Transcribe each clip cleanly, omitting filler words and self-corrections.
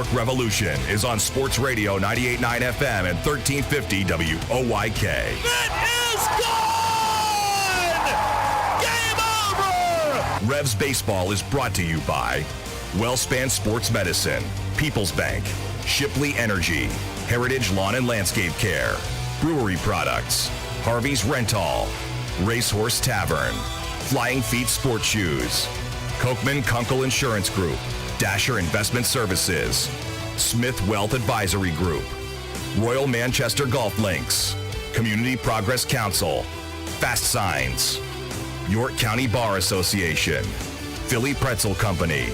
York Revolution is on Sports Radio 98.9 FM and 1350 WOYK. It is gone! Game over! Revs Baseball is brought to you by WellSpan Sports Medicine, People's Bank, Shipley Energy, Heritage Lawn and Landscape Care, Brewery Products, Harvey's Rental, Racehorse Tavern, Flying Feet Sports Shoes, Kochman Kunkel Insurance Group, Dasher Investment Services, Smith Wealth Advisory Group, Royal Manchester Golf Links, Community Progress Council, Fast Signs, York County Bar Association, Philly Pretzel Company,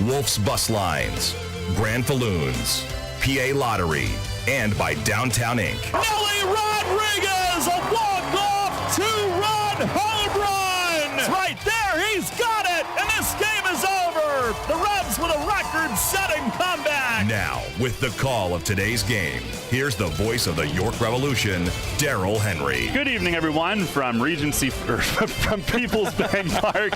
Wolf's Bus Lines, Grand Falloons, PA Lottery, and by Downtown Inc. Nelly Rodriguez, a walk-off two-run home run! It's right there, he's got it, and this game is over! The Revs with a record-setting comeback! Now, with the call of today's game, here's the voice of the York Revolution, Daryl Henry. Good evening, everyone, from from People's Bank Park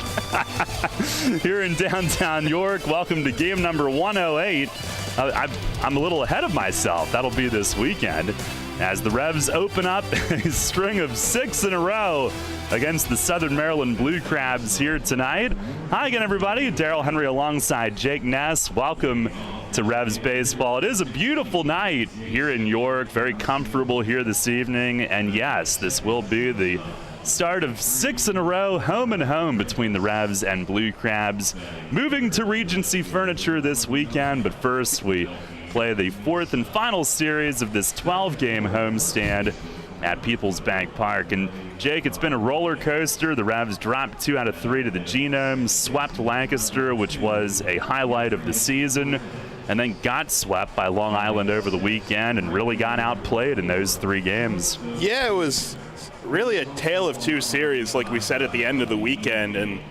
here in downtown York. Welcome to game number 108. I'm a little ahead of myself. That'll be this weekend as the Revs open up a string of 6 in a row against the Southern Maryland Blue Crabs here tonight. Hi again, everybody. Daryl Henry alongside Jake Ness. Welcome to Revs Baseball. It is a beautiful night here in York. Very comfortable here this evening. And yes, this will be the start of 6 in a row, home and home between the Revs and Blue Crabs. Moving to Regency Furniture this weekend, but first we play the 4th and final series of this 12-game homestand at People's Bank Park. And Jake, it's been a roller coaster. The Revs dropped 2 out of 3 to the Genome, swept Lancaster, which was a highlight of the season, and then got swept by Long Island over the weekend and really got outplayed in those 3 games. Yeah, it was really a tale of 2 series, like we said at the end of the weekend, and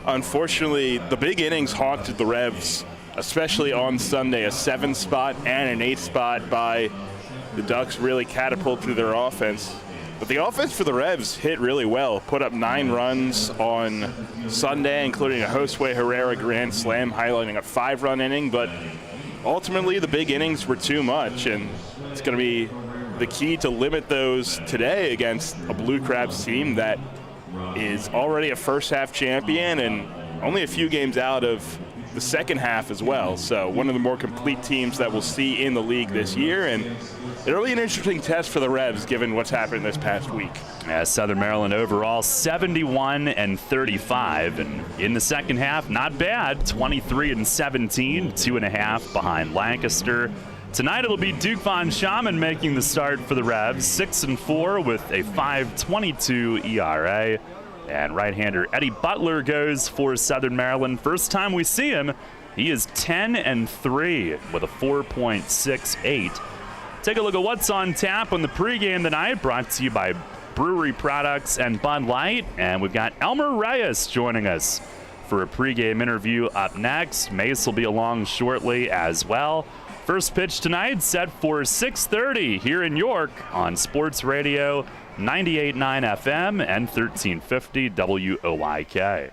unfortunately the big innings haunted the Revs, especially on Sunday. A 7 spot and an 8 spot by the Ducks really catapulted their offense. But the offense for the Revs hit really well, put up 9 runs on Sunday, including a Josue Herrera grand slam highlighting a 5-run inning, but ultimately the big innings were too much, and it's going to be the key to limit those today against a Blue Crabs team that is already a first-half champion and only a few games out of the second half as well. So one of the more complete teams that we'll see in the league this year, and it'll be an interesting test for the Revs given what's happened this past week. Southern Maryland overall 71 and 35, and in the second half, not bad, 23 and 17, 2.5 behind Lancaster. Tonight it'll be Duke Von Schaman making the start for the Revs, 6 and 4 with a 5.22 ERA. And right-hander Eddie Butler goes for Southern Maryland. First time we see him, he is 10 and 3 with a 4.68. Take a look at what's on tap on the pregame tonight, brought to you by Brewery Products and Bud Light. And we've got Elmer Reyes joining us for a pregame interview up next. Mace will be along shortly as well. First pitch tonight set for 6:30 here in York on Sports Radio 98.9 FM and 1350 WOYK.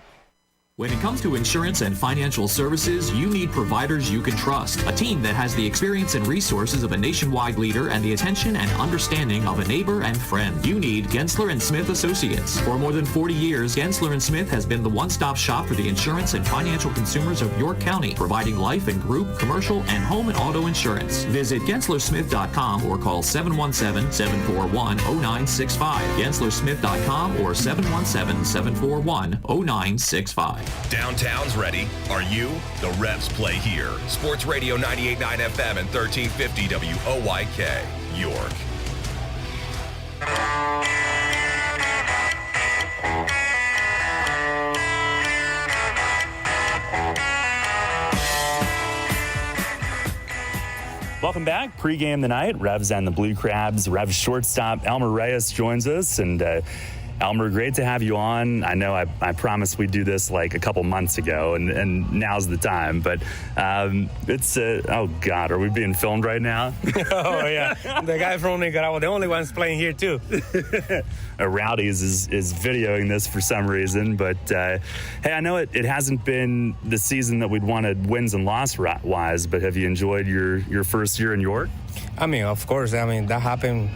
When it comes to insurance and financial services, you need providers you can trust. A team that has the experience and resources of a nationwide leader and the attention and understanding of a neighbor and friend. You need Gensler and Smith Associates. For more than 40 years, Gensler and Smith has been the one-stop shop for the insurance and financial consumers of York County, providing life and group, commercial, and home and auto insurance. Visit GenslerSmith.com or call 717-741-0965. GenslerSmith.com or 717-741-0965. Downtown's ready. Are you? The Revs play here. Sports Radio 98.9 FM and 1350 WOYK, York. Welcome back. Pre-game tonight, Revs and the Blue Crabs. Revs shortstop Elmer Reyes joins us, and Elmer, great to have you on. I know I promised we'd do this like a couple months ago, and now's the time. But it's oh God, are we being filmed right now? Oh yeah, the guy from Nicaragua, the only one's playing here too. Rowdy's is videoing this for some reason, but hey, I know it hasn't been the season that we'd wanted wins and loss wise, but have you enjoyed your first year in York? I mean, of course. I mean, that happened.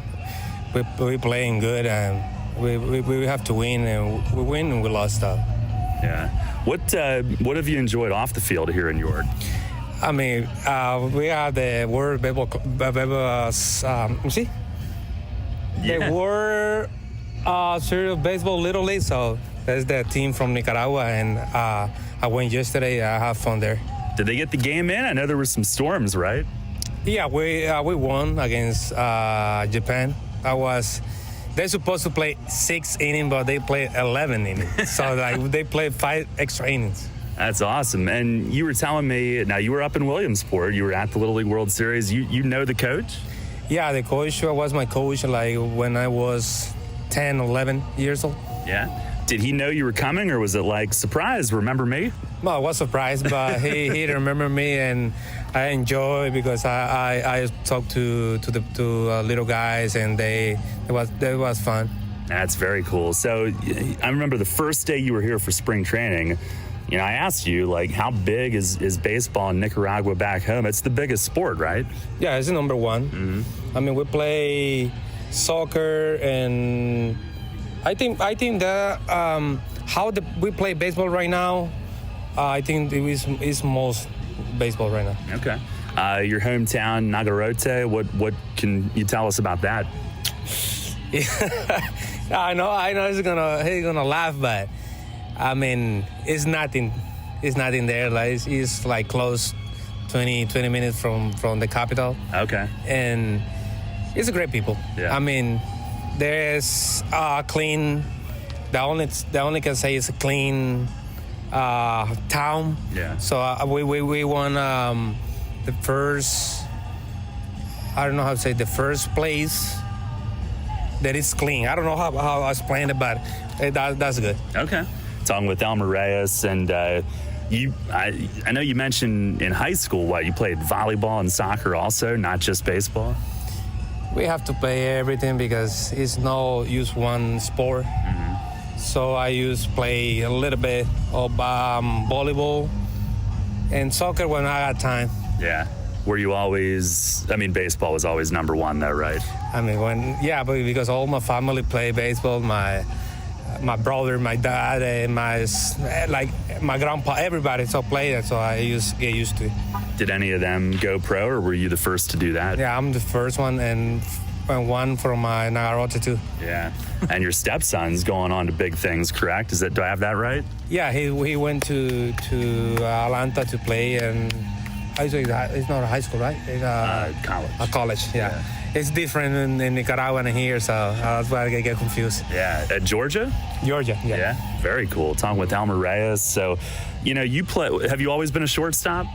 We playing good, and we have to win, and we win and we lost stuff. Yeah. What have you enjoyed off the field here in York? I mean, we have the World Baseball, the World Series of Baseball Little League. So that's the team from Nicaragua, and I went yesterday. I have fun there. Did they get the game in? I know there were some storms, right? Yeah, we won against Japan. They're supposed to play 6 innings, but they played 11 innings. So they played 5 extra innings. That's awesome. And you were telling me, now you were up in Williamsport. You were at the Little League World Series. You know the coach? Yeah, the coach was my coach like when I was 10, 11 years old. Yeah. Did he know you were coming, or was it like, surprise, remember me? Well, I was surprised, but he remembered me, and I enjoy because I talked to little guys, and it was fun. That's very cool. So I remember the first day you were here for spring training. You know, I asked you, like, how big is baseball in Nicaragua back home? It's the biggest sport, right? Yeah, it's the number one. Mm-hmm. I mean, we play soccer, and I think that we play baseball right now, I think it is most baseball right now. Okay. Your hometown, Nagarote, what can you tell us about that? Yeah, I know he's gonna laugh, but I mean, it's nothing there. Like it's like close 20 minutes from the capital. Okay. And it's a great people. Yeah. I mean, there's clean. The only can say it's a clean town. Yeah. So we won the first. I don't know how to say the first place that is clean. I don't know how I explain it, but that's good. Okay. Talking with Elmer Reyes, and I know you mentioned in high school you played volleyball and soccer also, not just baseball. We have to play everything because it's no use one sport. Mm-hmm. So I play a little bit of volleyball and soccer when I got time. Yeah. Were you always? I mean, baseball was always number one, though, right? I mean, but because all my family play baseball, my brother, my dad, and my grandpa, everybody so play it, so I get used to it. Did any of them go pro, or were you the first to do that? Yeah, I'm the first one, and one from my Nagarote too. Yeah, and your stepson's going on to big things, correct? Do I have that right? Yeah, he went to Atlanta to play, and it's not a high school, right? It's college. A college, yeah. It's different in Nicaragua and here, so that's why I get confused. Yeah, at Georgia? Georgia, yeah. Yeah, very cool. Talking with Elmer Reyes. So, you play. Have you always been a shortstop?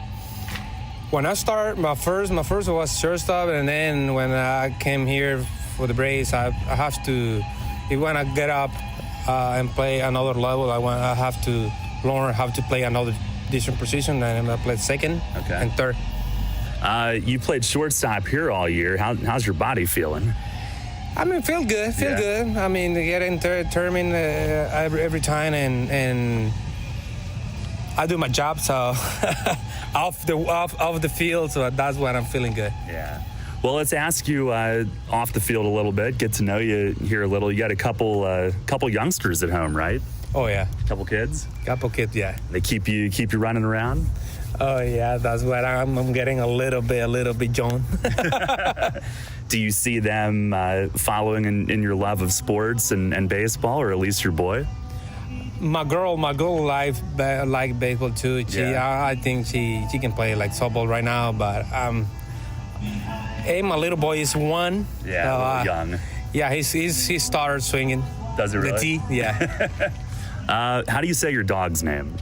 When I started, my first was shortstop, and then when I came here for the Braves, I have to. If when I get up and play another level, I have to learn how to play another different position, and I played second and third. You played shortstop here all year. How's your body feeling? I mean, feel good. I mean, getting determined every time, and I do my job. So off the field, so that's when I'm feeling good. Yeah. Well, let's ask you off the field a little bit. Get to know you here a little. You got a couple youngsters at home, right? Oh yeah. Couple kids. Yeah. They keep you running around. Oh yeah, that's what I'm getting a little bit John. Do you see them following in your love of sports and baseball, or at least your boy? My girl like baseball too. I think she can play like softball right now, but my little boy is 1. Yeah, a little young. Yeah, he started swinging. Does it really? The T, yeah. How do you say your dog's name?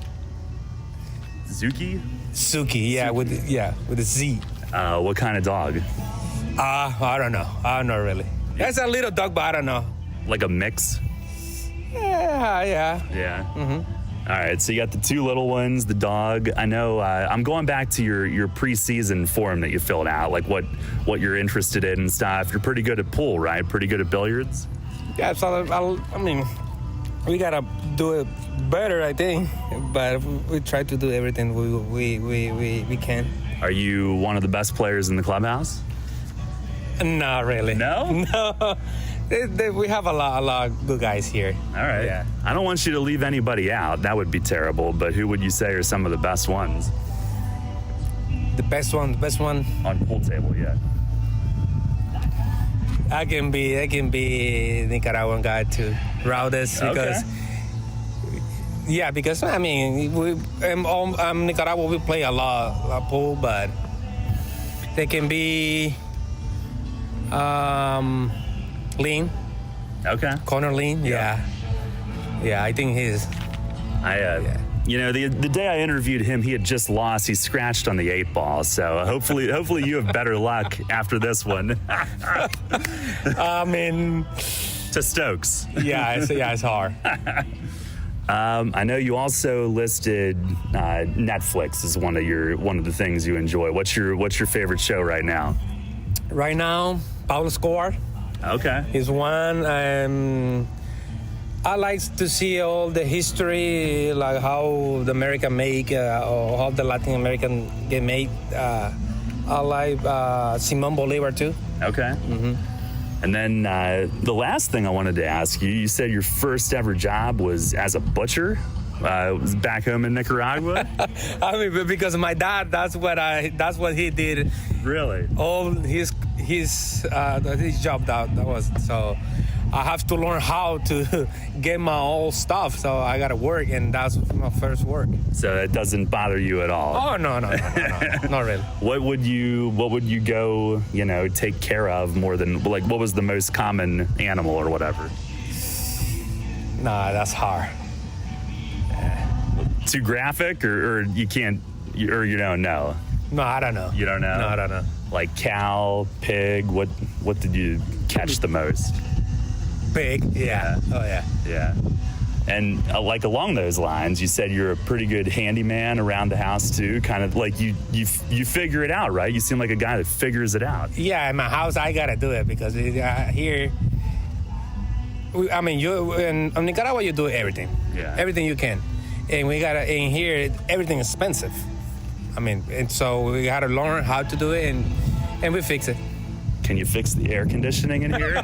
Zuki? Suki, yeah, with a Z. What kind of dog? I don't know. I don't know really. That's a little dog, but I don't know. Like a mix? Yeah. Yeah. All right, so you got the two little ones, the dog. I know I'm going back to your preseason form that you filled out, like what you're interested in and stuff. You're pretty good at pool, right? Pretty good at billiards? Yeah, so I mean, we got to do it better, I think, but we try to do everything we can. Are you one of the best players in the clubhouse? Not really. No? No. We have a lot of good guys here. All right. Yeah. I don't want you to leave anybody out. That would be terrible. But who would you say are some of the best ones? The best one. On pool table, yeah. I can be Nicaraguan guy too, Raudes, because because I mean Nicaragua we play a lot of pool, but they can be Lean. Okay. Connor Lean, yeah, I think he's. You know, the day I interviewed him, he had just lost. He scratched on the 8-ball. So hopefully you have better luck after this one. I mean, to Stokes. It's hard. I know you also listed Netflix as one of the things you enjoy. What's your favorite show right now? Right now, Pablo Escobar. Okay. Is one. I like to see all the history, like how the American make, or how the Latin American get made. I like Simón Bolívar too. Okay. Mm-hmm. And then the last thing I wanted to ask you, you said your first ever job was as a butcher. Was back home in Nicaragua. I mean, because my dad, that's what he did. Really? All his job that was. So I have to learn how to get my own stuff. So I got to work, and that's my first work. So it doesn't bother you at all? Oh, no, not really. What would you go, take care of more than, like, what was the most common animal or whatever? Nah, that's hard. Too graphic, or you can't, or you don't know? No, I don't know. You don't know? No, I don't know. Like cow, pig, what did you catch the most? Pig, yeah. Oh, yeah. Yeah. And like along those lines, you said you're a pretty good handyman around the house too, kind of like you figure it out, right? You seem like a guy that figures it out. Yeah, in my house, I got to do it because here, in Nicaragua, you do everything. Yeah. Everything you can. And in here, everything is expensive. I mean, and so we got to learn how to do it, and we fix it. Can you fix the air conditioning in here?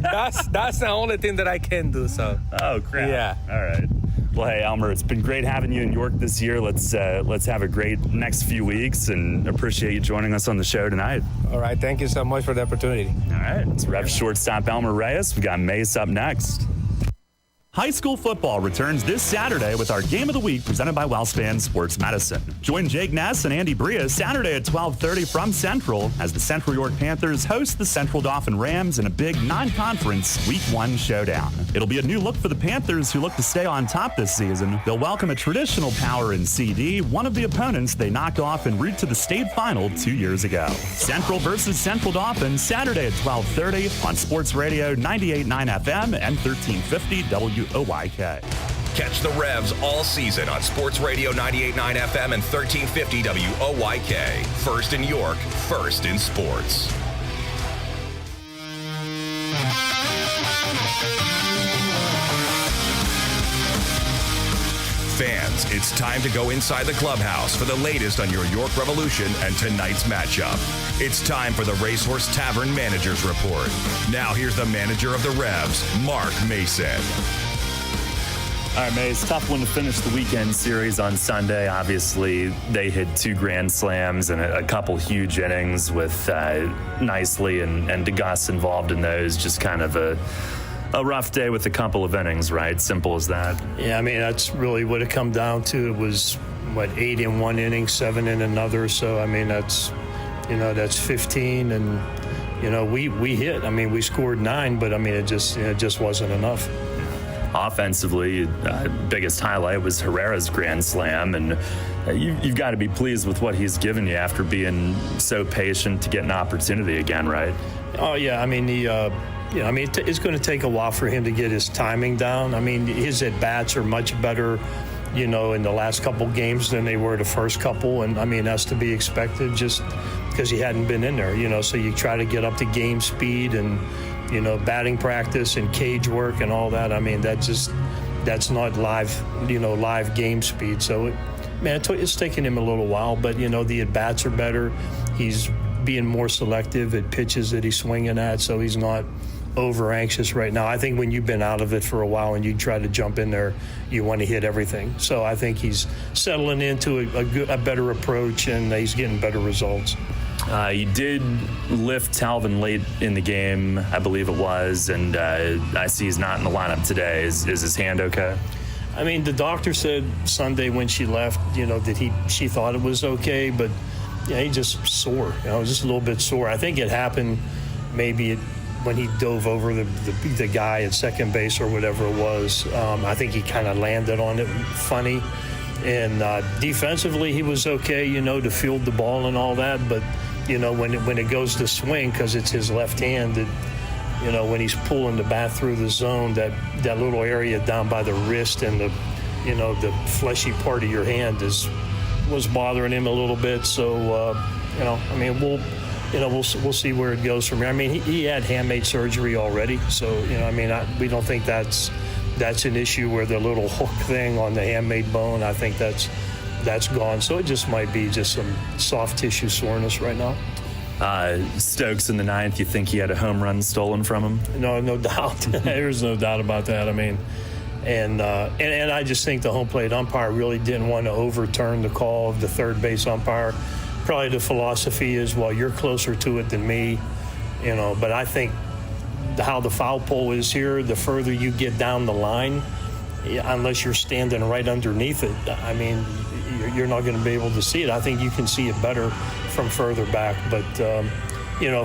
That's the only thing that I can do, so. Oh, crap. Yeah. All right. Well, hey, Elmer, it's been great having you in York this year. Let's have a great next few weeks, and appreciate you joining us on the show tonight. All right. Thank you so much for the opportunity. All right. It's Rev shortstop Elmer Reyes. We got Mace up next. High school football returns this Saturday with our Game of the Week presented by WellSpan Sports Medicine. Join Jake Ness and Andy Bria Saturday at 12:30 from Central as the Central York Panthers host the Central Dauphin Rams in a big non-conference Week 1 showdown. It'll be a new look for the Panthers, who look to stay on top this season. They'll welcome a traditional power in CD, one of the opponents they knocked off en route to the state final 2 years ago. Central versus Central Dauphin Saturday at 12:30 on Sports Radio 98.9 FM and 1350 WOYK. Catch the Revs all season on Sports Radio 98.9 FM and 1350 WOYK. First in York, first in sports. Fans, it's time to go inside the clubhouse for the latest on your York Revolution and tonight's matchup. It's time for the Racehorse Tavern Manager's Report. Now here's the manager of the Revs, Mark Mason. All right, Mace, tough one to finish the weekend series on Sunday. Obviously, they hit 2 grand slams and a couple huge innings with Nicely and DeGus involved in those. Just kind of a rough day with a couple of innings, right? Simple as that. Yeah, I mean, that's really what it come down to. It was, 8 in one inning, 7 in another. So, I mean, that's 15. And, we hit. I mean, we scored 9, but, I mean, it just wasn't enough. Offensively, biggest highlight was Herrera's grand slam, and you've got to be pleased with what he's given you after being so patient to get an opportunity again, right? Oh yeah, I mean I mean, it's going to take a while for him to get his timing down. I mean, his at-bats are much better, in the last couple games than they were the first couple. And, I mean, that's to be expected just because he hadn't been in there, So you try to get up to game speed and, batting practice and cage work and all that. I mean, that's not live game speed. So, it's taking him a little while. But, the at-bats are better. He's being more selective at pitches that he's swinging at, so he's not over anxious right now. I think when you've been out of it for a while and you try to jump in there, you want to hit everything. So I think he's settling into a better approach, and he's getting better results. You did lift Talvin late in the game, I believe it was, and I see he's not in the lineup today. Is his hand okay? I mean, the doctor said Sunday when she left, that she thought it was okay, but he's just sore, just a little bit sore. I think it happened maybe when he dove over the guy at second base or whatever it was. I think he kind of landed on it funny. And defensively, he was okay, to field the ball and all that. But, when it goes to swing, because it's his left hand, when he's pulling the bat through the zone, that little area down by the wrist and the fleshy part of your hand was bothering him a little bit. So, we'll see where it goes from here. I mean, he had handmade surgery already, so we don't think that's an issue where the little hook thing on the handmade bone. I think that's gone. So it just might be just some soft tissue soreness right now. Stokes in the ninth, you think he had a home run stolen from him? No doubt. There's no doubt about that. I mean, and I just think the home plate umpire really didn't want to overturn the call of the third base umpire. Probably the philosophy is, well, you're closer to it than me, but I think how the foul pole is here, the further you get down the line, unless you're standing right underneath it, I mean, you're not going to be able to see it. I think you can see it better from further back. But,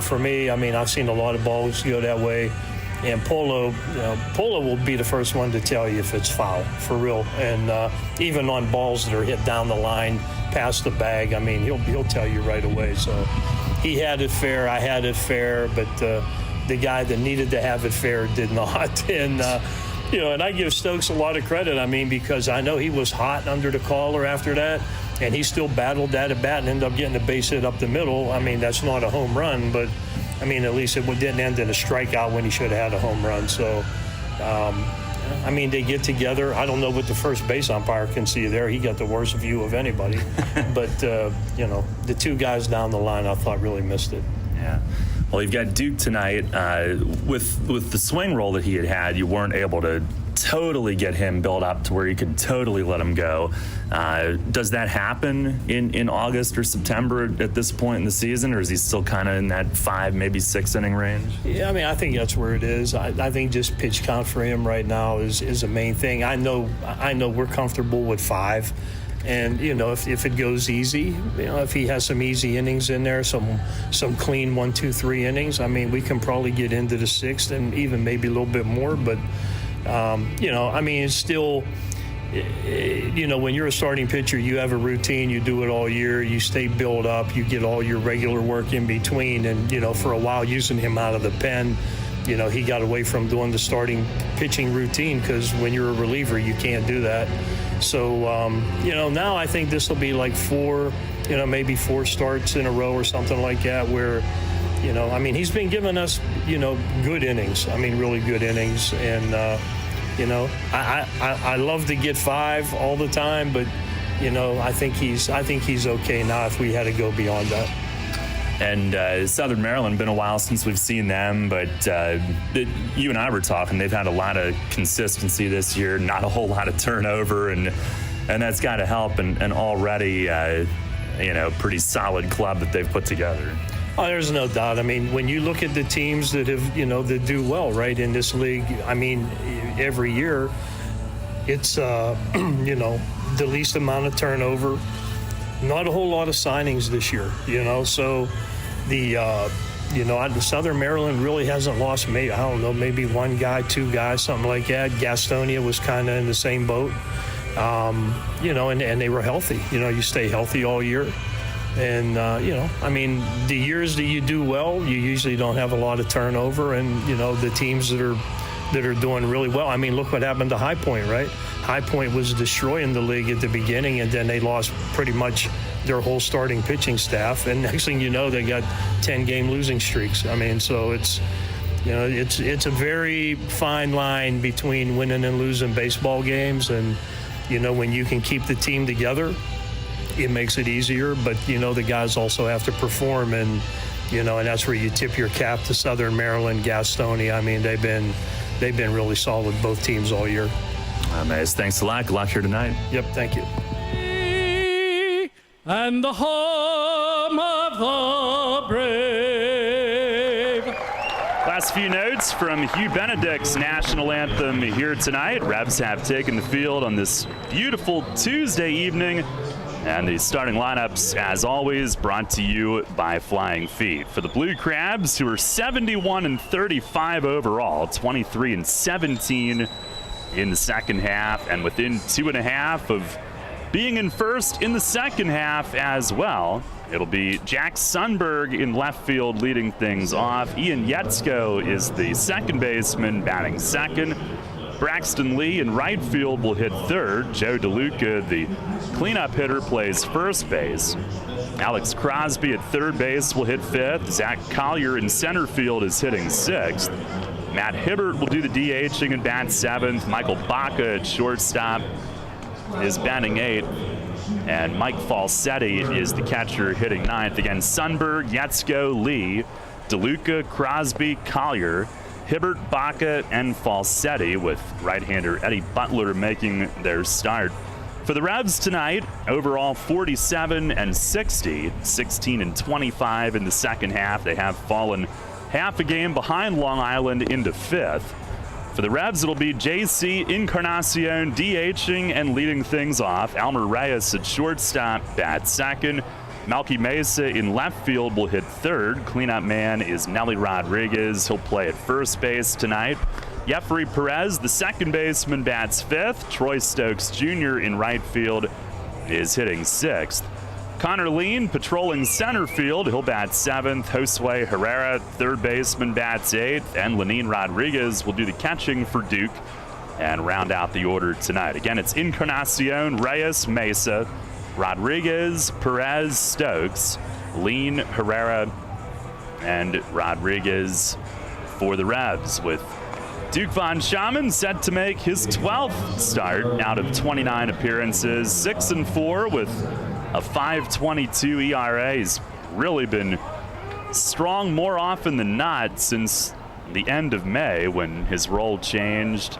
for me, I mean, I've seen a lot of balls go that way. And Polo will be the first one to tell you if it's foul, for real. And even on balls that are hit down the line, past the bag, I mean, he'll tell you right away. So he had it fair, I had it fair, but the guy that needed to have it fair did not. And, and I give Stokes a lot of credit, I mean, because I know he was hot under the collar after that, and he still battled that at bat and ended up getting a base hit up the middle. I mean, that's not a home run, but I mean, at least it didn't end in a strikeout when he should have had a home run. So, I mean, they get together. I don't know what the first base umpire can see there. He got the worst view of anybody. But, the two guys down the line I thought really missed it. Yeah. Well, you've got Duke tonight. With the swing roll that he had, you weren't able to totally get him built up to where you could totally let him go. Does that happen in August or September at this point in the season, or is he still kind of in that 5, maybe 6 inning range? Yeah, I mean, I think that's where it is. I think just pitch count for him right now is the main thing. I know we're comfortable with 5. And, if it goes easy, if he has some easy innings in there, some clean 1, 2, 3 innings, I mean, we can probably get into the 6th and even maybe a little bit more. But, I mean, it's still, when you're a starting pitcher, you have a routine, you do it all year, you stay built up, you get all your regular work in between. And, for a while using him out of the pen, he got away from doing the starting pitching routine because when you're a reliever, you can't do that. So, now I think this will be like 4, maybe 4 starts in a row or something like that where, I mean, he's been giving us, good innings. I mean, really good innings. And, I love to get 5 all the time, but, I think he's okay now if we had to go beyond that. And Southern Maryland, been a while since we've seen them, but you and I were talking, they've had a lot of consistency this year, not a whole lot of turnover, and that's got to help, and already, pretty solid club that they've put together. Oh, there's no doubt. I mean, when you look at the teams that have, that do well, right, in this league, I mean, every year, it's, the least amount of turnover. Not a whole lot of signings this year, so the, Southern Maryland really hasn't lost, maybe 1 guy, 2 guys, something like that. Gastonia was kind of in the same boat, and they were healthy. You stay healthy all year. And, I mean, the years that you do well, you usually don't have a lot of turnover. And, the teams that are doing really well, I mean, look what happened to High Point, right? High Point was destroying the league at the beginning, and then they lost pretty much their whole starting pitching staff. And next thing you know, they got 10-game losing streaks. I mean, so it's a very fine line between winning and losing baseball games. And, when you can keep the team together, it makes it easier, but the guys also have to perform, and and that's where you tip your cap to Southern Maryland, Gastonia. I mean, they've been really solid, both teams, all year. Mays, thanks a lot. Good luck here tonight. Yep, thank you. And the home of the brave. Last few notes from Hugh Benedict's national anthem here tonight. Revs have taken the field on this beautiful Tuesday evening. And the starting lineups, as always, brought to you by Flying Feet. For the Blue Crabs, who are 71-35 overall, 23-17 in the second half, and within 2.5 of being in first in the second half as well. It'll be Jack Sundberg in left field leading things off. Ian Yetzko is the second baseman batting second. Braxton Lee in right field will hit third. Joe DeLuca, the cleanup hitter, plays first base. Alex Crosby at third base will hit fifth. Zach Collier in center field is hitting sixth. Matt Hibbert will do the DHing and bat seventh. Michael Baca at shortstop is batting eighth. And Mike Falsetti is the catcher hitting ninth. Again, Sundberg, Yetzko, Lee, DeLuca, Crosby, Collier, Hibbert, Baca, and Falsetti, with right-hander Eddie Butler making their start. For the Revs tonight, overall 47-60, 16-25 in the second half. They have fallen half a game behind Long Island into fifth. For the Revs, it'll be JC Encarnacion DHing and leading things off. Elmer Reyes at shortstop, bat second. Malky Mesa in left field will hit third. Cleanup man is Nelly Rodriguez. He'll play at first base tonight. Jeffrey Perez, the second baseman, bats fifth. Troy Stokes Jr. in right field is hitting sixth. Connor Lean patrolling center field. He'll bat seventh. Josue Herrera, third baseman, bats eighth. And Lenine Rodriguez will do the catching for Duke and round out the order tonight. Again, it's Encarnacion, Reyes, Mesa, Rodriguez, Perez, Stokes, Lean, Herrera, and Rodriguez for the Revs, with Duke Von Schaman set to make his 12th start out of 29 appearances, 6-4 with a 5.22 ERA. He's really been strong more often than not since the end of May, when his role changed.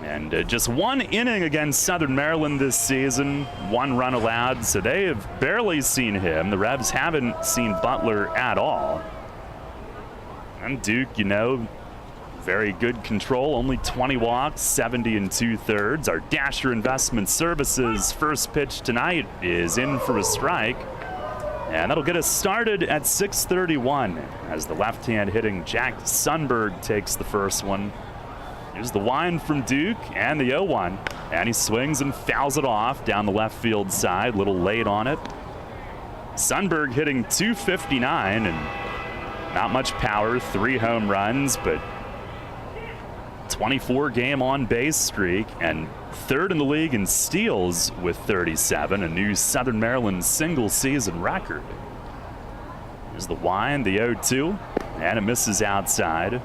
And just one inning against Southern Maryland this season, one run allowed, so they have barely seen him. The Revs haven't seen Butler at all. And Duke, very good control, only 20 walks, 70 2/3. Our Dasher Investment Services first pitch tonight is in for a strike. And that'll get us started at 6:31 as the left-hand hitting Jack Sundberg takes the first one. Here's the wind from Duke and the 0-1. And he swings and fouls it off down the left field side, a little late on it. Sundberg hitting .259 and not much power, 3 home runs, but 24-game on-base streak, and third in the league in steals with 37, a new Southern Maryland single-season record. Here's the wind, the 0-2, and it misses outside.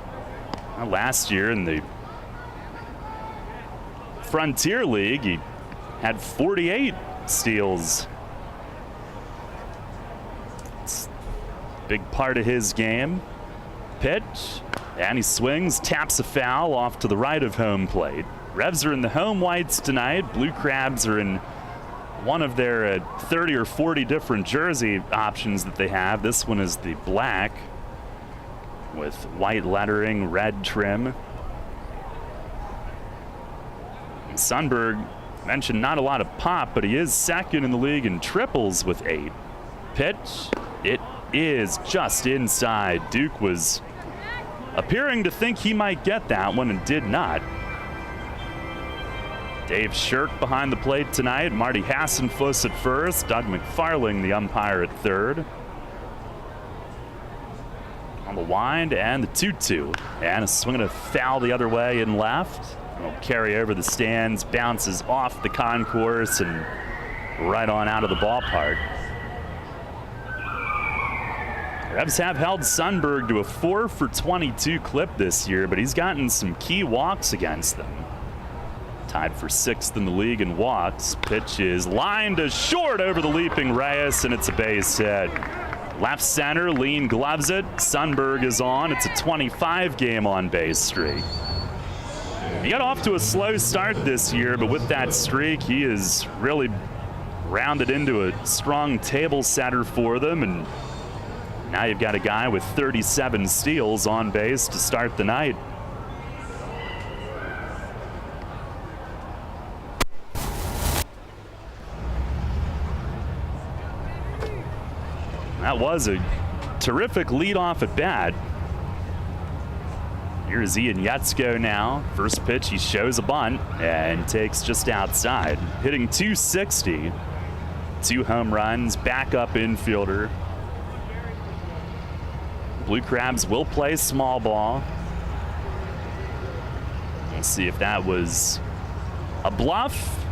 Last year in the Frontier League, he had 48 steals. It's a big part of his game. Pitch, and he swings, taps a foul off to the right of home plate. Revs are in the home whites tonight. Blue Crabs are in one of their 30 or 40 different jersey options that they have. This one is the black with white lettering, red trim. Sundberg mentioned not a lot of pop, but he is second in the league in triples with 8. Pitch, it is just inside. Duke was appearing to think he might get that one and did not. Dave Shirk behind the plate tonight. Marty Hassenfuss at first. Doug McFarling, the umpire, at third. On the wind and the 2-2. And a swing and a foul the other way in left. It'll carry over the stands, bounces off the concourse and right on out of the ballpark. Revs have held Sundberg to a 4-for-22 clip this year, but he's gotten some key walks against them. Tied for 6th in the league in walks. Pitch is lined to short over the leaping Reyes, and it's a base hit. Left center, Lean gloves it. Sundberg is on. It's a 25-game on-base streak. He got off to a slow start this year, but with that streak, he has really rounded into a strong table setter for them, and now you've got a guy with 37 steals on base to start the night. That was a terrific leadoff at bat. Here's Ian Yetzko now. First pitch, he shows a bunt and takes just outside. Hitting .260. 2 home runs, backup infielder. Blue Crabs will play small ball. We'll see if that was a bluff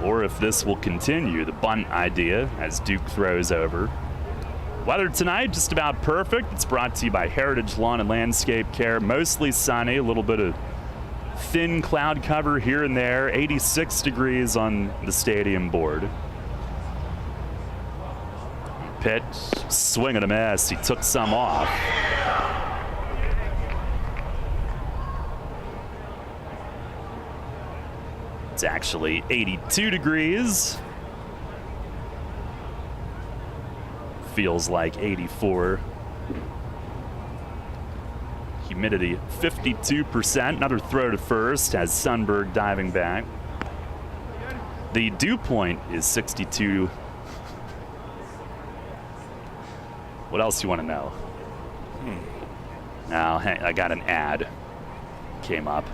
or if this will continue the bunt idea as Duke throws over. Weather tonight, just about perfect. It's brought to you by Heritage Lawn and Landscape Care. Mostly sunny, a little bit of thin cloud cover here and there. 86 degrees on the stadium board. Pitch, swing and a miss. He took some off. It's actually 82 degrees. Feels like 84. Humidity 52%. Another throw to first as Sundberg diving back. The dew point is 62. What else do you want to know? Now, I got an ad. Came up.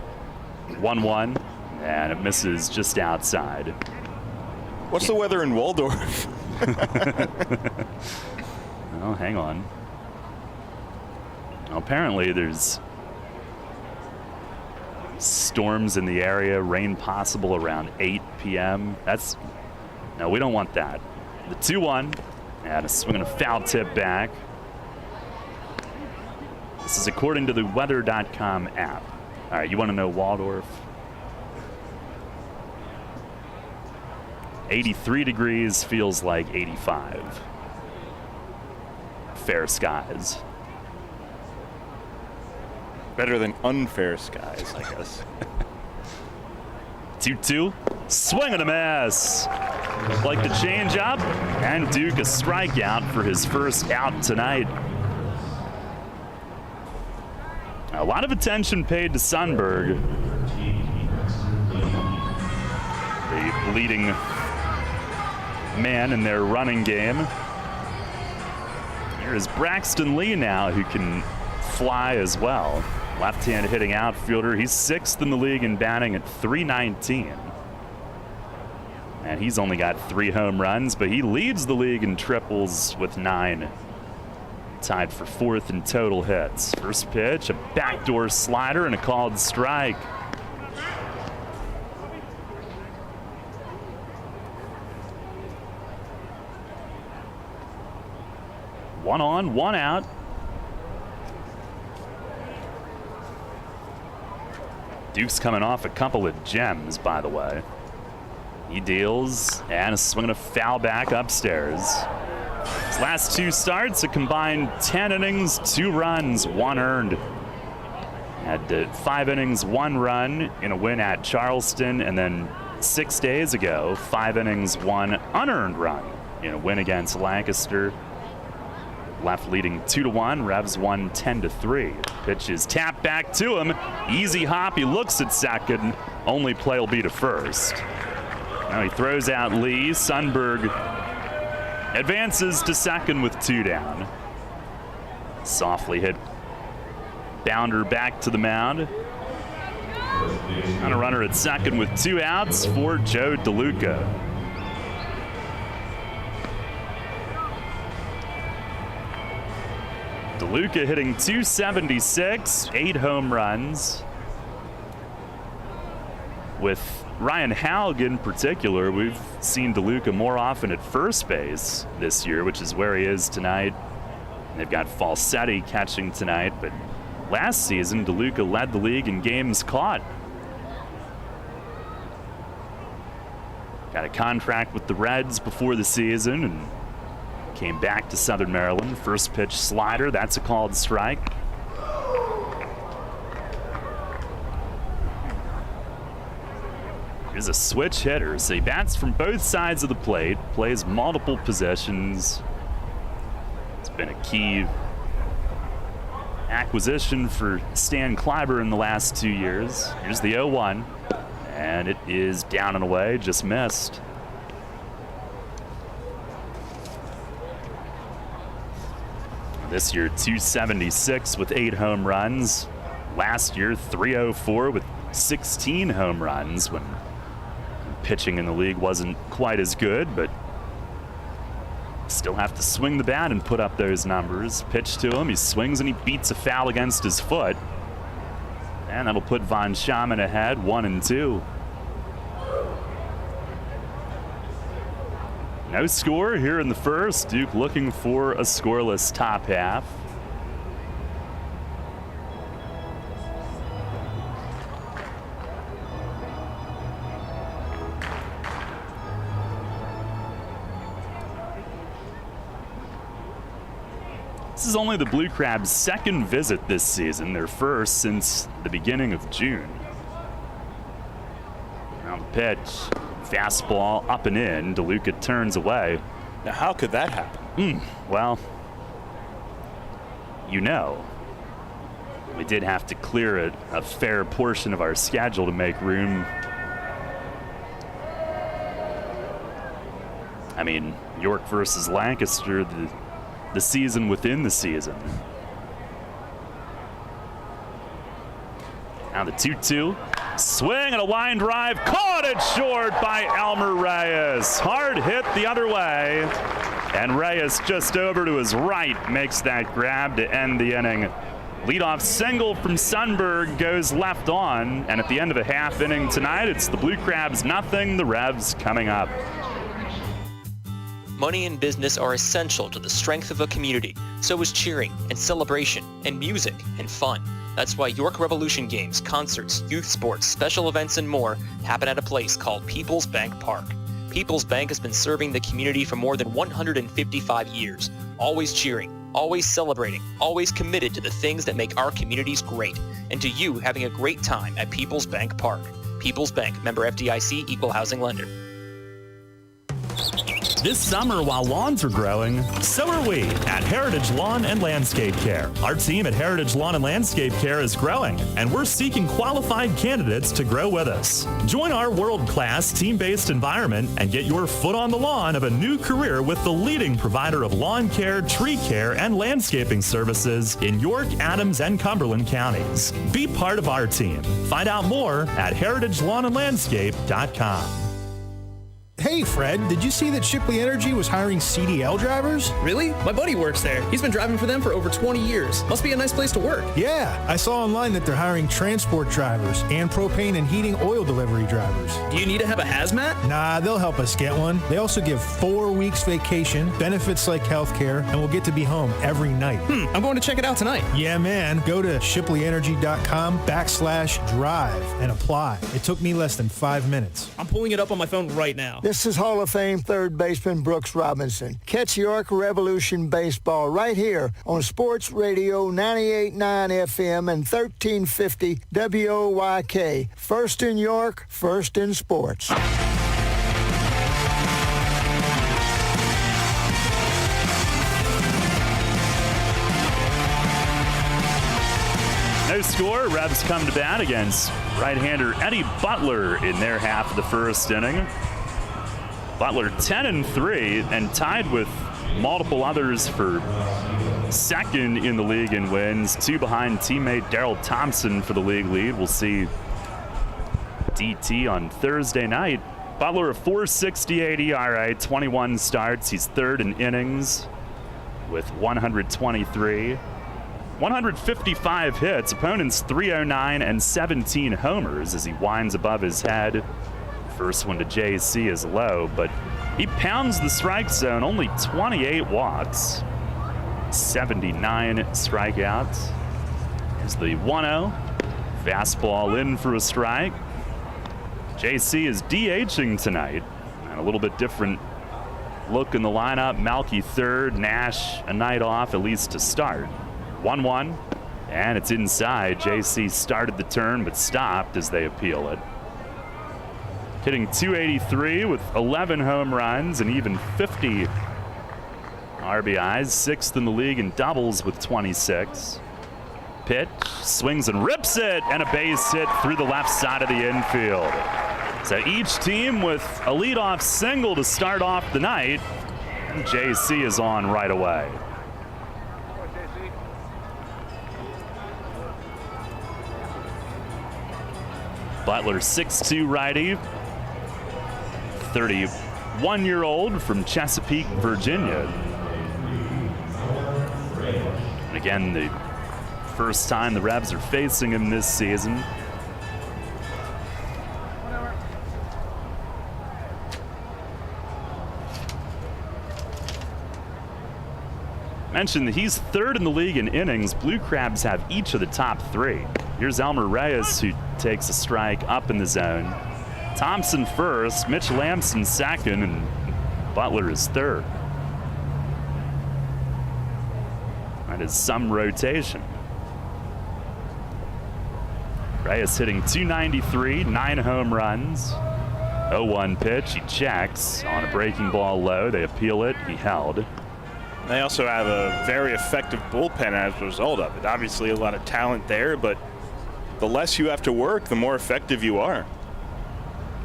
1-1, and it misses just outside. What's the weather in Waldorf? Well, hang on. Well, apparently there's storms in the area, rain possible around 8 p.m. No, we don't want that. The 2-1, and a swing and a foul tip back. This is according to the weather.com app. All right, you want to know Waldorf? 83 degrees, feels like 85. Fair skies. Better than unfair skies, I guess. 2-2, swing and a miss. Like the change up, and Duke a strikeout for his first out tonight. A lot of attention paid to Sundberg, the leading man in their running game. Here's Braxton Lee now, who can fly as well. Left-hand hitting outfielder. He's 6th in the league in batting at .319. And he's only got 3 home runs, but he leads the league in triples with 9. Tied for 4th in total hits. First pitch, a backdoor slider and a called strike. One on, one out. Duke's coming off a couple of gems, by the way. He deals, and a swing and a foul back upstairs. His last 2 starts, a combined 10 innings, 2 runs, 1 earned. Had 5 innings, 1 run in a win at Charleston, and then 6 days ago, 5 innings, 1 unearned run in a win against Lancaster. Left leading 2-1. Revs won 10-3. Pitch is tapped back to him. Easy hop. He looks at second. Only play will be to first. Now he throws out Lee. Sundberg advances to second with 2 down. Softly hit bounder back to the mound. On a runner at second with 2 outs for Joe DeLuca. DeLuca hitting .276, 8 home runs. With Ryan Haug in particular, we've seen DeLuca more often at first base this year, which is where he is tonight. They've got Falsetti catching tonight, but last season, DeLuca led the league in games caught. Got a contract with the Reds before the season and came back to Southern Maryland. First pitch slider, that's a called strike. Here's a switch hitter, so he bats from both sides of the plate, plays multiple positions. It's been a key acquisition for Stan Kleiber in the last 2 years. Here's the 0-1, and it is down and away, just missed. This year, .276 with 8 home runs. Last year, .304 with 16 home runs when pitching in the league wasn't quite as good, but still have to swing the bat and put up those numbers. Pitch to him, he swings and he beats a foul against his foot. And that'll put Von Schaman ahead, 1-2. No score here in the first. Duke looking for a scoreless top half. This is only the Blue Crabs' second visit this season, their first since the beginning of June. Now the pitch. Fastball up and in. DeLuca turns away. Now, how could that happen? Well, you know, we did have to clear a fair portion of our schedule to make room. I mean, York versus Lancaster, the season within the season. Now the 2-2. Swing and a line drive, caught it short by Elmer Reyes. Hard hit the other way, and Reyes just over to his right makes that grab to end the inning. Leadoff single from Sundberg goes left on, and at the end of a half inning tonight, it's the Blue Crabs nothing, the Revs coming up. Money and business are essential to the strength of a community. So is cheering and celebration and music and fun. That's why York Revolution games, concerts, youth sports, special events, and more happen at a place called People's Bank Park. People's Bank has been serving the community for more than 155 years, always cheering, always celebrating, always committed to the things that make our communities great, and to you having a great time at People's Bank Park. People's Bank, member FDIC, equal housing lender. This summer, while lawns are growing, so are we at Heritage Lawn and Landscape Care. Our team at Heritage Lawn and Landscape Care is growing, and we're seeking qualified candidates to grow with us. Join our world-class team-based environment and get your foot on the lawn of a new career with the leading provider of lawn care, tree care, and landscaping services in York, Adams, and Cumberland counties. Be part of our team. Find out more at heritagelawnandlandscape.com. Hey, Fred, did you see that Shipley Energy was hiring CDL drivers? Really? My buddy works there. He's been driving for them for over 20 years. Must be a nice place to work. Yeah, I saw online that they're hiring transport drivers and propane and heating oil delivery drivers. Do you need to have a hazmat? Nah, they'll help us get one. They also give 4 weeks vacation, benefits like healthcare, and we'll get to be home every night. I'm going to check it out tonight. Yeah, man. Go to shipleyenergy.com/drive and apply. It took me less than 5 minutes. I'm pulling it up on my phone right now. This is Hall of Fame third baseman Brooks Robinson. Catch York Revolution baseball right here on Sports Radio 98.9 FM and 1350 WOYK. First in York, first in sports. No score. Revs come to bat against right-hander Eddie Butler in their half of the first inning. Butler 10-3 and tied with multiple others for second in the league in wins, 2 behind teammate Darrell Thompson for the league lead. We'll see DT on Thursday night. Butler a 4.68 ERA, 21 starts. He's third in innings with 123. 155 hits, opponents 309 and 17 homers as he winds above his head. First one to JC is low, but he pounds the strike zone, only 28 walks, 79 strikeouts. Here's the 1-0, fastball in for a strike. JC is DHing tonight, and a little bit different look in the lineup. Malky third, Nash a night off, at least to start. 1-1, and it's inside. JC started the turn but stopped as they appeal it. Hitting .283 with 11 home runs and even 50 RBIs, sixth in the league in doubles with 26. Pitch, swings and rips it, and a base hit through the left side of the infield. So each team with a leadoff single to start off the night, and JC is on right away. Butler, 6'2" righty, 31-year-old from Chesapeake, Virginia. And again, the first time the Revs are facing him this season. Mentioned that he's third in the league in innings. Blue Crabs have each of the top three. Here's Elmer Reyes, who takes a strike up in the zone. Thompson first, Mitch Lamson second, and Butler is third. That is some rotation. Reyes hitting .293, 9 home runs. 0-1 pitch, he checks on a breaking ball low. They appeal it, he held. They also have a very effective bullpen as a result of it. Obviously a lot of talent there, but the less you have to work, the more effective you are.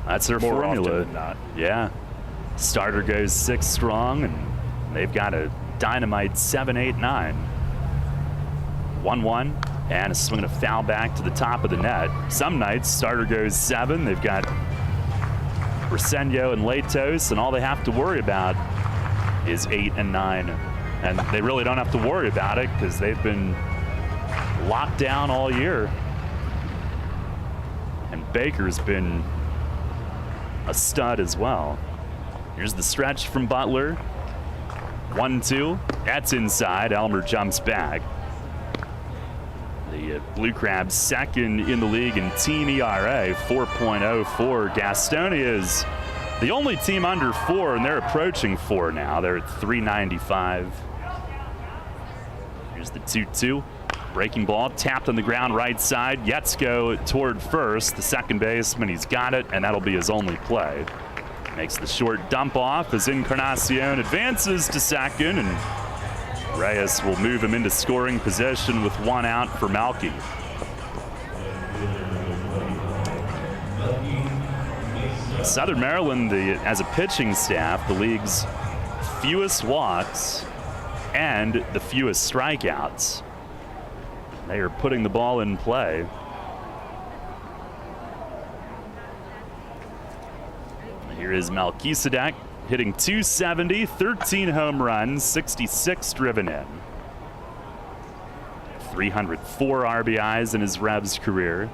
That's their more formula. Often than not. Yeah. Starter goes 6 strong, and they've got a dynamite 7-8-9. 1-1, and a swing and a foul back to the top of the net. Some nights, starter goes 7. They've got Briseño and Latos, and all they have to worry about is 8 and 9. And they really don't have to worry about it because they've been locked down all year. And Baker's been a stud as well. Here's the stretch from Butler. 1-2. That's inside. Elmer jumps back. The Blue Crabs second in the league in team ERA, 4.04. Gastonia is the only team under 4, and they're approaching 4 now. They're at 395. Here's the 2-2. Breaking ball, tapped on the ground right side. Yetzko toward first. The second baseman, he's got it, and that'll be his only play. Makes the short dump off as Encarnacion advances to second, and Reyes will move him into scoring position with 1 out for Malky. Southern Maryland, as a pitching staff, the league's fewest walks and the fewest strikeouts. They are putting the ball in play. Here is Melchizedek hitting .270, 13 home runs, 66 driven in. 304 RBIs in his Revs career.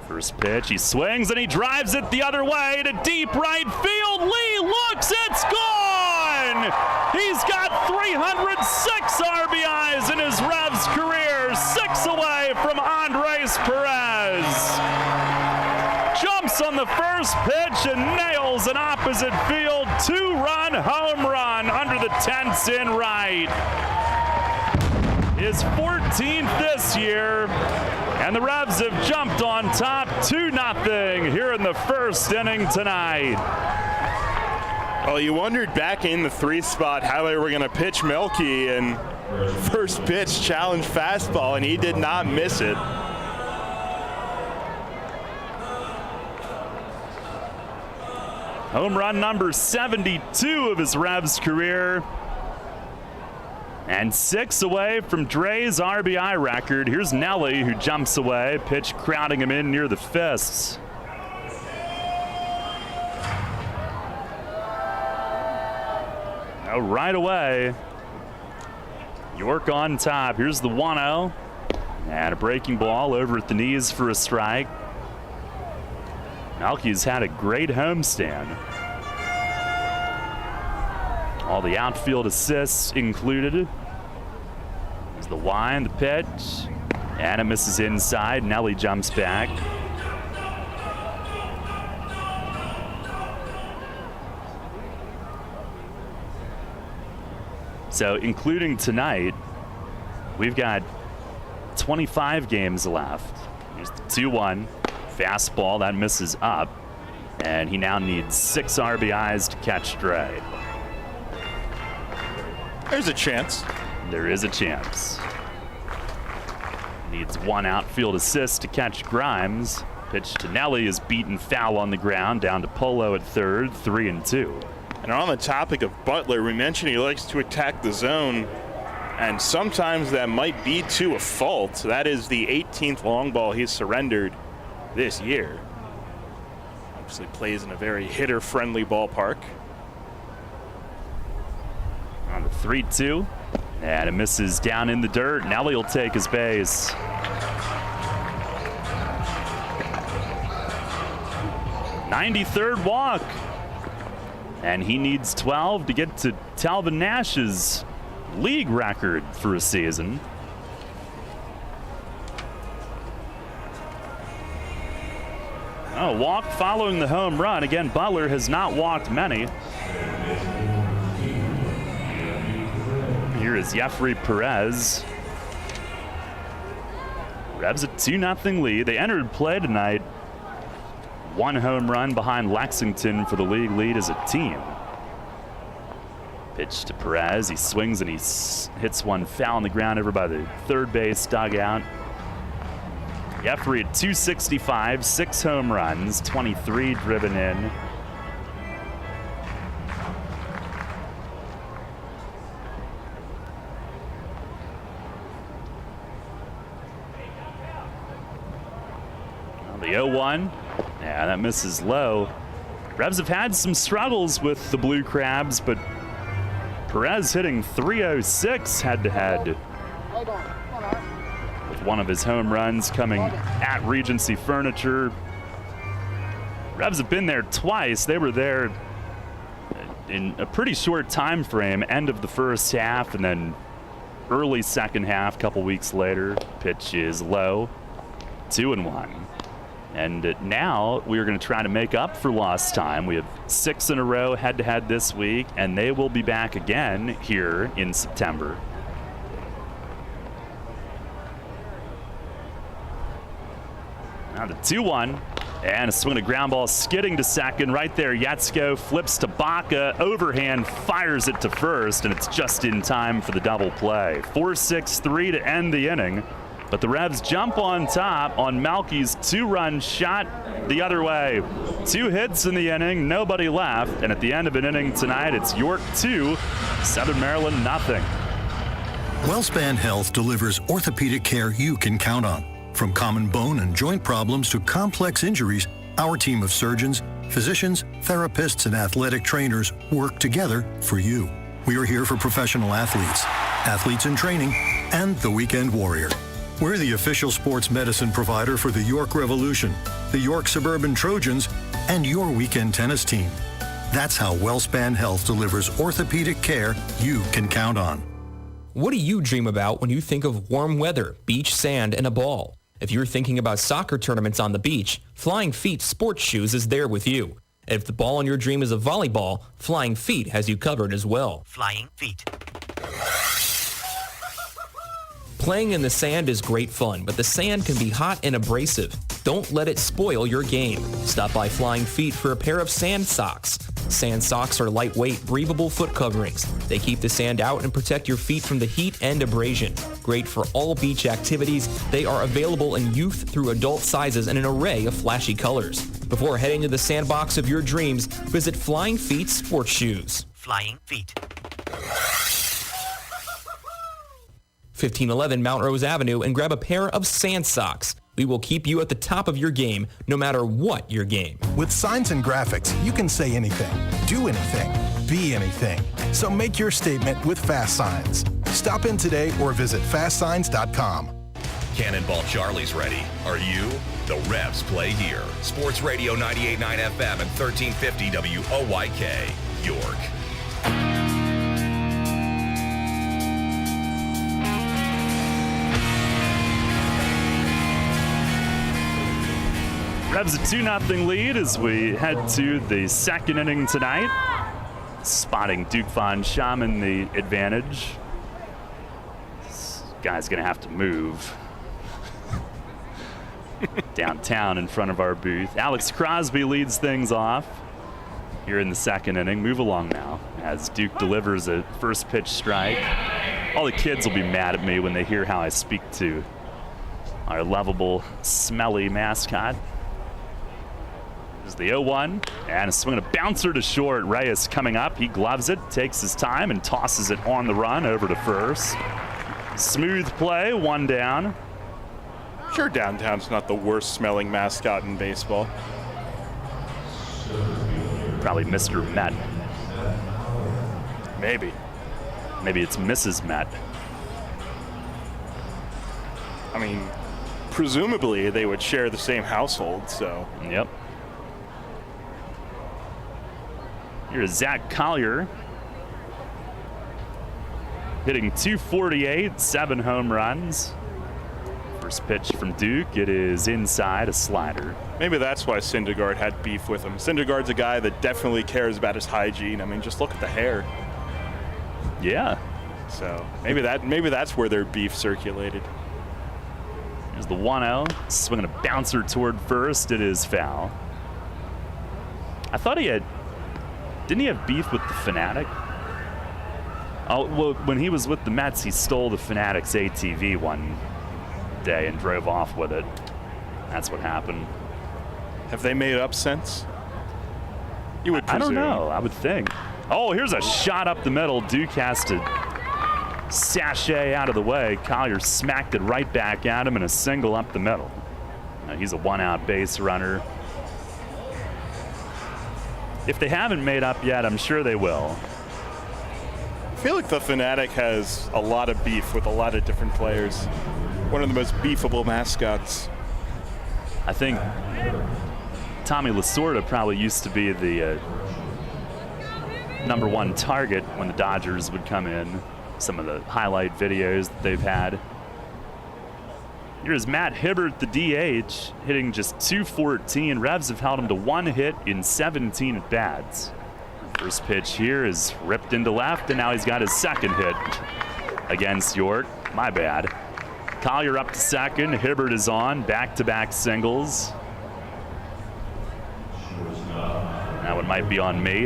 First pitch, he swings and he drives it the other way to deep right field. Lee looks, it's gone! He's got 306 RBIs in his Revs career, 6 away from Andres Perez. Jumps on the first pitch and nails an opposite field 2-run home run under the tents in right. His 14th this year, and the Revs have jumped on top 2-0 here in the first inning tonight. Well, you wondered back in the 3 spot how they were going to pitch Melky, and first pitch challenge fastball, and he did not miss it. Home run number 72 of his Revs career. And 6 away from Dre's RBI record. Here's Nelly, who jumps away. Pitch crowding him in near the fists. So right away, York on top. Here's the 1-0. And a breaking ball over at the knees for a strike. Melke's had a great homestand. All the outfield assists included. There's the wind, the pitch. And it misses inside. Nelly jumps back. So including tonight, we've got 25 games left. Here's the 2-1 fastball that misses up, and he now needs 6 RBIs to catch Dre. There's a chance. There is a chance. Needs 1 outfield assist to catch Grimes. Pitch to Nelly is beaten foul on the ground, down to Polo at third, 3-2. And on the topic of Butler, we mentioned he likes to attack the zone, and sometimes that might be to a fault. That is the 18th long ball he's surrendered this year. Obviously plays in a very hitter-friendly ballpark. On the 3-2, and it misses down in the dirt. Nelly will take his base. '93rd walk. And he needs 12 to get to Talvin Nash's league record for a season. Oh, walk following the home run. Again, Butler has not walked many. Here is Jeffrey Perez. Revs a 2-0 lead. They entered play tonight 1 home run behind Lexington for the league lead as a team. Pitch to Perez. He swings and he hits one foul on the ground over by the third base dugout. Jeffrey at 265, 6 home runs, 23 driven in. The 0-1. Yeah, that misses low. Revs have had some struggles with the Blue Crabs, but Perez hitting 306 head-to-head with one of his home runs coming at Regency Furniture. Revs have been there twice. They were there in a pretty short time frame, end of the first half and then early second half, a couple weeks later. Pitch is low, 2-1. And now we are going to try to make up for lost time. We have 6 in a row head-to-head this week, and they will be back again here in September. Now the 2-1, and a swing and a ground ball skidding to second. Right there, Yetsko flips to Baca, overhand, fires it to first, and it's just in time for the double play. 4-6-3 to end the inning. But the Revs jump on top on Melke's 2-run shot the other way. 2 hits in the inning, nobody left. And at the end of an inning tonight, it's York 2, Southern Maryland nothing. WellSpan Health delivers orthopedic care you can count on. From common bone and joint problems to complex injuries, our team of surgeons, physicians, therapists, and athletic trainers work together for you. We are here for professional athletes, athletes in training, and the weekend warrior. We're the official sports medicine provider for the York Revolution, the York Suburban Trojans, and your weekend tennis team. That's how WellSpan Health delivers orthopedic care you can count on. What do you dream about when you think of warm weather, beach sand, and a ball? If you're thinking about soccer tournaments on the beach, Flying Feet Sports Shoes is there with you. If the ball in your dream is a volleyball, Flying Feet has you covered as well. Flying Feet. Playing in the sand is great fun, but the sand can be hot and abrasive. Don't let it spoil your game. Stop by Flying Feet for a pair of sand socks. Sand socks are lightweight, breathable foot coverings. They keep the sand out and protect your feet from the heat and abrasion. Great for all beach activities, they are available in youth through adult sizes in an array of flashy colors. Before heading to the sandbox of your dreams, visit Flying Feet Sports Shoes. Flying Feet. 1511 Mount Rose Avenue and grab a pair of sand socks. We will keep you at the top of your game, no matter what your game. With signs and graphics, you can say anything, do anything, be anything. So make your statement with Fast Signs. Stop in today or visit fastsigns.com. Cannonball Charlie's ready. Are you? The Revs play here. Sports Radio 98.9 FM and 1350 WOYK, York. Revs a 2-0 lead as we head to the second inning tonight. Spotting Duke Von Schaman the advantage. This guy's going to have to move downtown in front of our booth. Alex Crosby leads things off here in the second inning. Move along now as Duke delivers a first pitch strike. All the kids will be mad at me when they hear how I speak to our lovable, smelly mascot. There's the 0-1, and a swing and a bouncer to short. Reyes coming up. He gloves it, takes his time, and tosses it on the run over to first. Smooth play, one down. Sure, downtown's not the worst smelling mascot in baseball. Probably Mr. Met. Maybe. Maybe it's Mrs. Met. I mean, presumably they would share the same household, so. Yep. Here's Zach Collier. Hitting .248, 7 home runs. First pitch from Duke, it is inside, a slider. Maybe that's why Syndergaard had beef with him. Syndergaard's a guy that definitely cares about his hygiene. I mean, just look at the hair. Yeah. So maybe that's where their beef circulated. Here's the 1-0, swinging a bouncer toward first, it is foul. I thought didn't he have beef with the Fanatic? Oh, well, when he was with the Mets, he stole the Fanatic's ATV one day and drove off with it. That's what happened. Have they made up since? You would presume. I don't know. I would think. Oh, here's a shot up the middle. Duke has to sashay out of the way. Collier smacked it right back at him and a single up the middle. Now he's a one-out base runner. If they haven't made up yet, I'm sure they will. I feel like the Fanatic has a lot of beef with a lot of different players. One of the most beefable mascots. I think Tommy Lasorda probably used to be the #1 target when the Dodgers would come in. Some of the highlight videos that they've had. Here's Matt Hibbert, the DH, hitting just .214. Revs have held him to 1 hit in 17 at-bats. First pitch here is ripped into left, and now he's got his second hit against York. My bad. Collier up to second. Hibbert is on. Back-to-back singles. That one might be on me.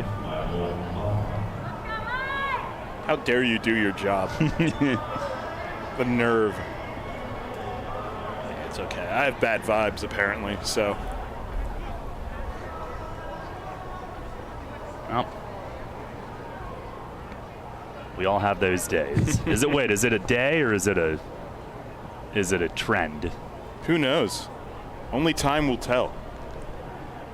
How dare you do your job? The nerve. It's okay. I have bad vibes, apparently, so. Well, we all have those days. Is it a day or is it a trend? Who knows? Only time will tell.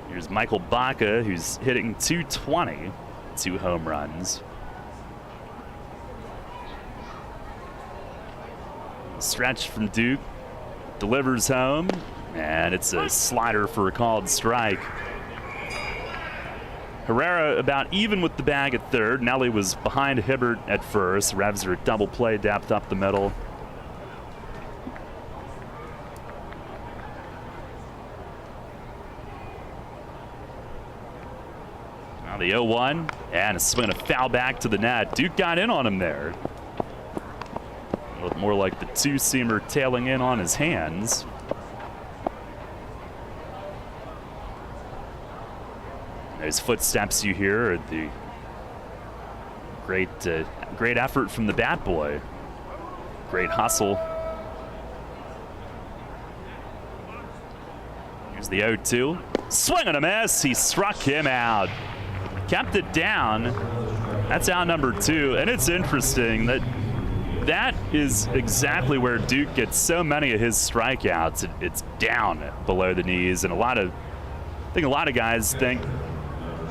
Here's Michael Baca, who's hitting .220, 2 home runs. Stretch from Duke, delivers home, and it's a slider for a called strike. Herrera about even with the bag at third. Nelly was behind Hibbert at first. Revs are at double play depth up the middle. Now the 0-1, and a swing and a foul back to the net. Duke got in on him there. Looked more like the two-seamer tailing in on his hands. Those footsteps you hear are the great effort from the bat boy. Great hustle. Here's the 0-2. Swing and a miss. He struck him out. Kept it down. That's out number 2. And it's interesting that is exactly where Duke gets so many of his strikeouts. It's down below the knees, and I think a lot of guys think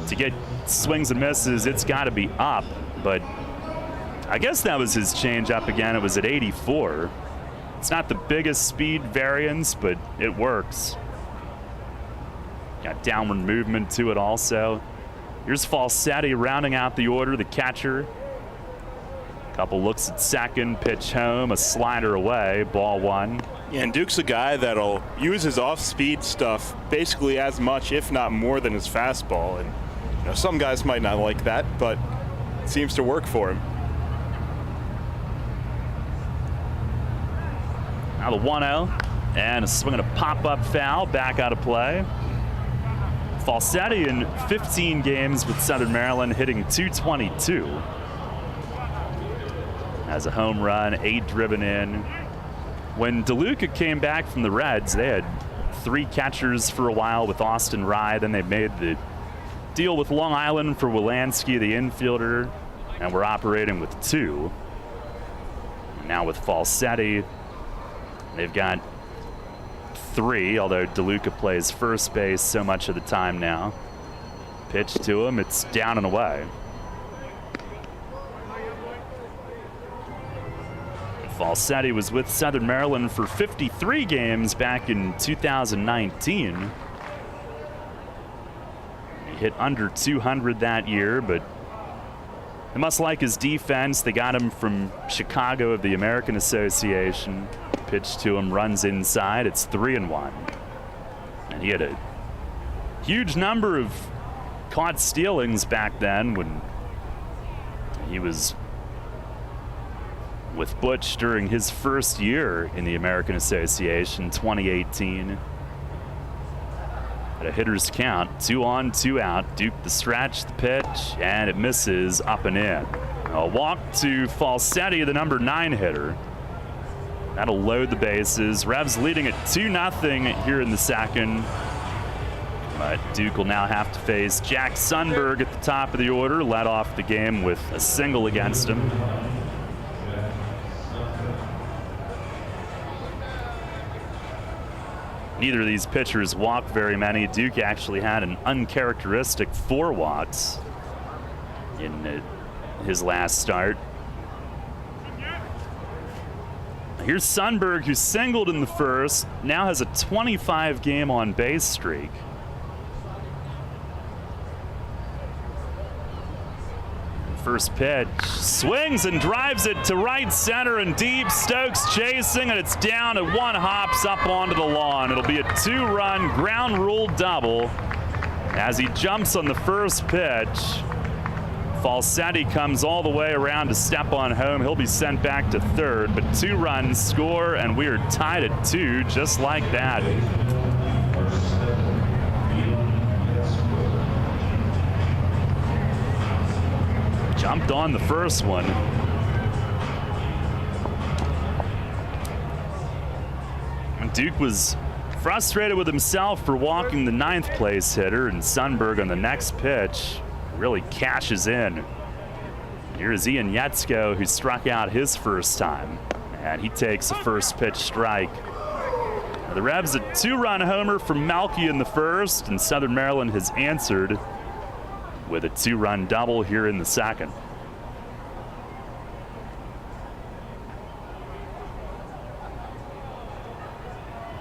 to get swings and misses, it's got to be up. but I guess that was his changeup again. It was at 84. It's not the biggest speed variance, but it works. Got downward movement to it also. Here's Falsetti rounding out the order, the catcher. Couple looks at second, pitch home, a slider away, ball one. Yeah, and Duke's a guy that'll use his off-speed stuff basically as much, if not more, than his fastball. And you know, some guys might not like that, but it seems to work for him. Now the 1-0, and a swing and a pop-up foul, back out of play. Falsetti in 15 games with Southern Maryland, hitting .222. Has a home run, 8 driven in. When DeLuca came back from the Reds, they had 3 catchers for a while with Austin Rye. Then they made the deal with Long Island for Wilansky, the infielder, and we're operating with 2. Now with Falsetti, they've got 3, although DeLuca plays first base so much of the time now. Pitch to him, it's down and away. Falsetti was with Southern Maryland for 53 games back in 2019. He hit under 200 that year, but they must like his defense. They got him from Chicago of the American Association. Pitch to him, runs inside. It's 3-1. And he had a huge number of caught stealings back then when he was with Butch during his first year in the American Association, 2018. At a hitter's count, 2 on, 2 out. Duke the stretch, the pitch, and it misses up and in. A walk to Falsetti, the number 9 hitter. That'll load the bases. Revs leading at 2-0 here in the second. But Duke will now have to face Jack Sundberg at the top of the order, led off the game with a single against him. Neither of these pitchers walked very many. Duke actually had an uncharacteristic 4 walks in his last start. Here's Sundberg, who singled in the first, now has a 25-game on-base streak. First pitch, swings and drives it to right center and deep. Stokes chasing, and it's down at 1, hops up onto the lawn. It'll be a 2-run ground rule double as he jumps on the first pitch. Falsetti comes all the way around to step on home. He'll be sent back to third, but 2 runs score, and we are tied at 2 just like that. Jumped on the first one. And Duke was frustrated with himself for walking the 9th place hitter, and Sundberg on the next pitch really cashes in. Here's Ian Yetzko, who struck out his first time, and he takes a first pitch strike. Now, the Revs a 2-run homer from Malky in the first, and Southern Maryland has answered with a 2-run double here in the second.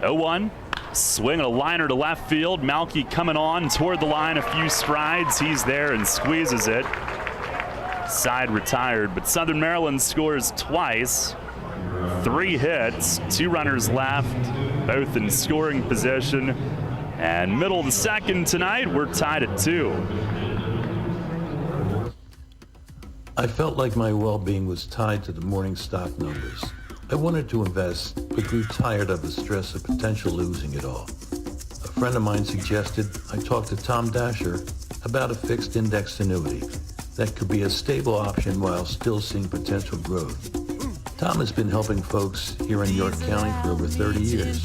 Oh-1. Swing and a liner to left field. Malky coming on toward the line a few strides. He's there and squeezes it. Side retired, but Southern Maryland scores twice. 3 hits, 2 runners left, both in scoring position. And middle of the second tonight, we're tied at 2. I felt like my well-being was tied to the morning stock numbers. I wanted to invest, but grew tired of the stress of potential losing it all. A friend of mine suggested I talk to Tom Dasher about a fixed index annuity that could be a stable option while still seeing potential growth. Tom has been helping folks here in York County for over 30 years.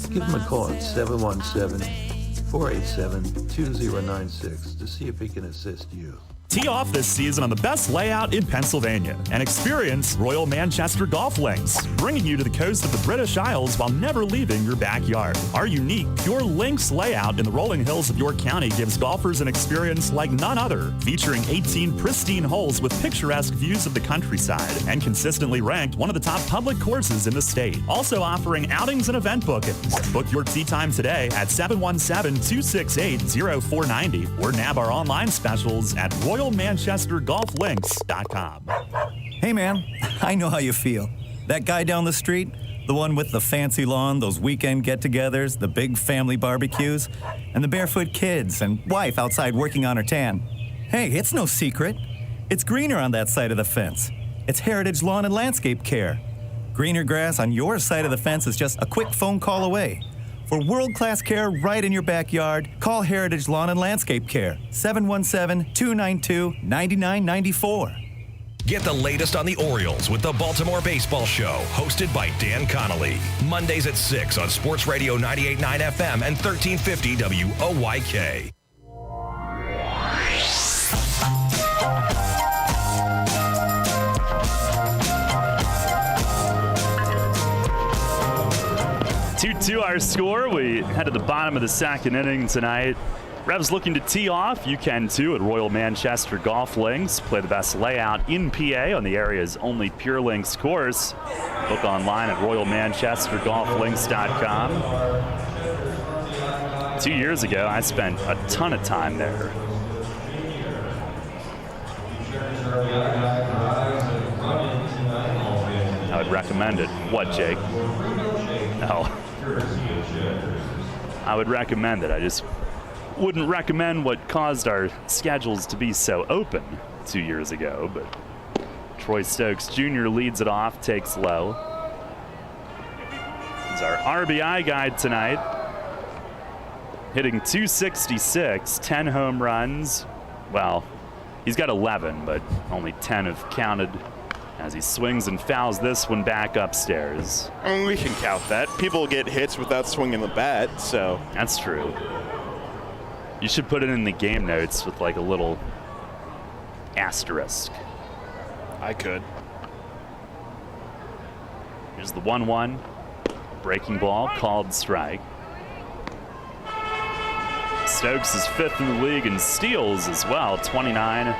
Give him a call at 717-487-2096 to see if he can assist you. Tee off this season on the best layout in Pennsylvania and experience Royal Manchester Golf Links, bringing you to the coast of the British Isles while never leaving your backyard. Our unique, pure links layout in the rolling hills of York County gives golfers an experience like none other, featuring 18 pristine holes with picturesque views of the countryside and consistently ranked one of the top public courses in the state. Also offering outings and event bookings. Book your tee time today at 717-268-0490 or nab our online specials at RoyalManchesterGolfLinks.com. Hey man, I know how you feel. That guy down the street, the one with the fancy lawn, those weekend get-togethers, the big family barbecues, and the barefoot kids and wife outside working on her tan. Hey, it's no secret. It's greener on that side of the fence. It's Heritage Lawn and Landscape Care. Greener grass on your side of the fence is just a quick phone call away. For world-class care right in your backyard, call Heritage Lawn and Landscape Care, 717-292-9994. Get the latest on the Orioles with the Baltimore Baseball Show, hosted by Dan Connolly. Mondays at 6 on Sports Radio 98.9 FM and 1350 WOYK. Our score. We head to the bottom of the second inning tonight. Revs looking to tee off. You can too at Royal Manchester Golf Links. Play the best layout in PA on the area's only Pure Links course. Book online at RoyalManchesterGolfLinks.com. 2 years ago, I spent a ton of time there. I would recommend it. What, Jake? No. I would recommend it. I just wouldn't recommend what caused our schedules to be so open 2 years ago. But Troy Stokes Jr. leads it off, takes low. He's our RBI guide tonight. Hitting .266, 10 home runs. Well, he's got 11, but only 10 have counted as he swings and fouls this one back upstairs. I mean, we can count that. People get hits without swinging the bat, so. That's true. You should put it in the game notes with like a little asterisk. I could. Here's the 1-1. Breaking ball, called strike. Stokes is 5th in the league in steals as well, 29.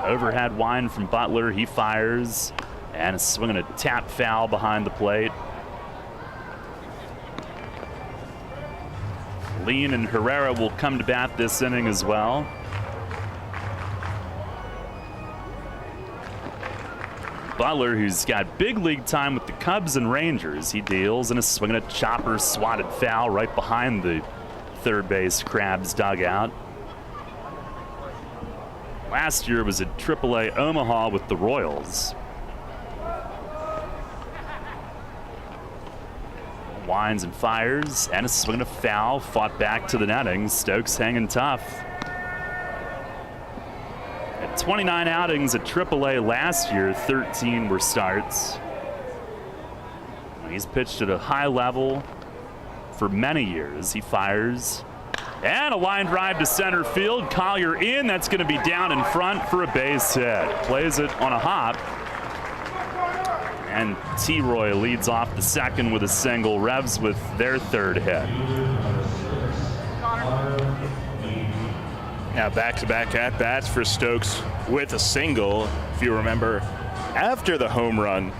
Overhead wind from Butler. He fires and is swinging a tap foul behind the plate. Lean and Herrera will come to bat this inning as well. Butler, who's got big league time with the Cubs and Rangers, he deals and is swinging a chopper swatted foul right behind the third base Crabs dugout. Last year was at AAA Omaha with the Royals. Winds and fires, and is swinging a foul, fought back to the netting. Stokes hanging tough. At 29 outings at AAA last year, 13 were starts. He's pitched at a high level for many years. He fires. And a line drive to center field. Collier in. That's going to be down in front for a base hit. Plays it on a hop. And T-Roy leads off the second with a single. Revs with their third hit. Now back-to-back at-bats for Stokes with a single. If you remember, after the home run,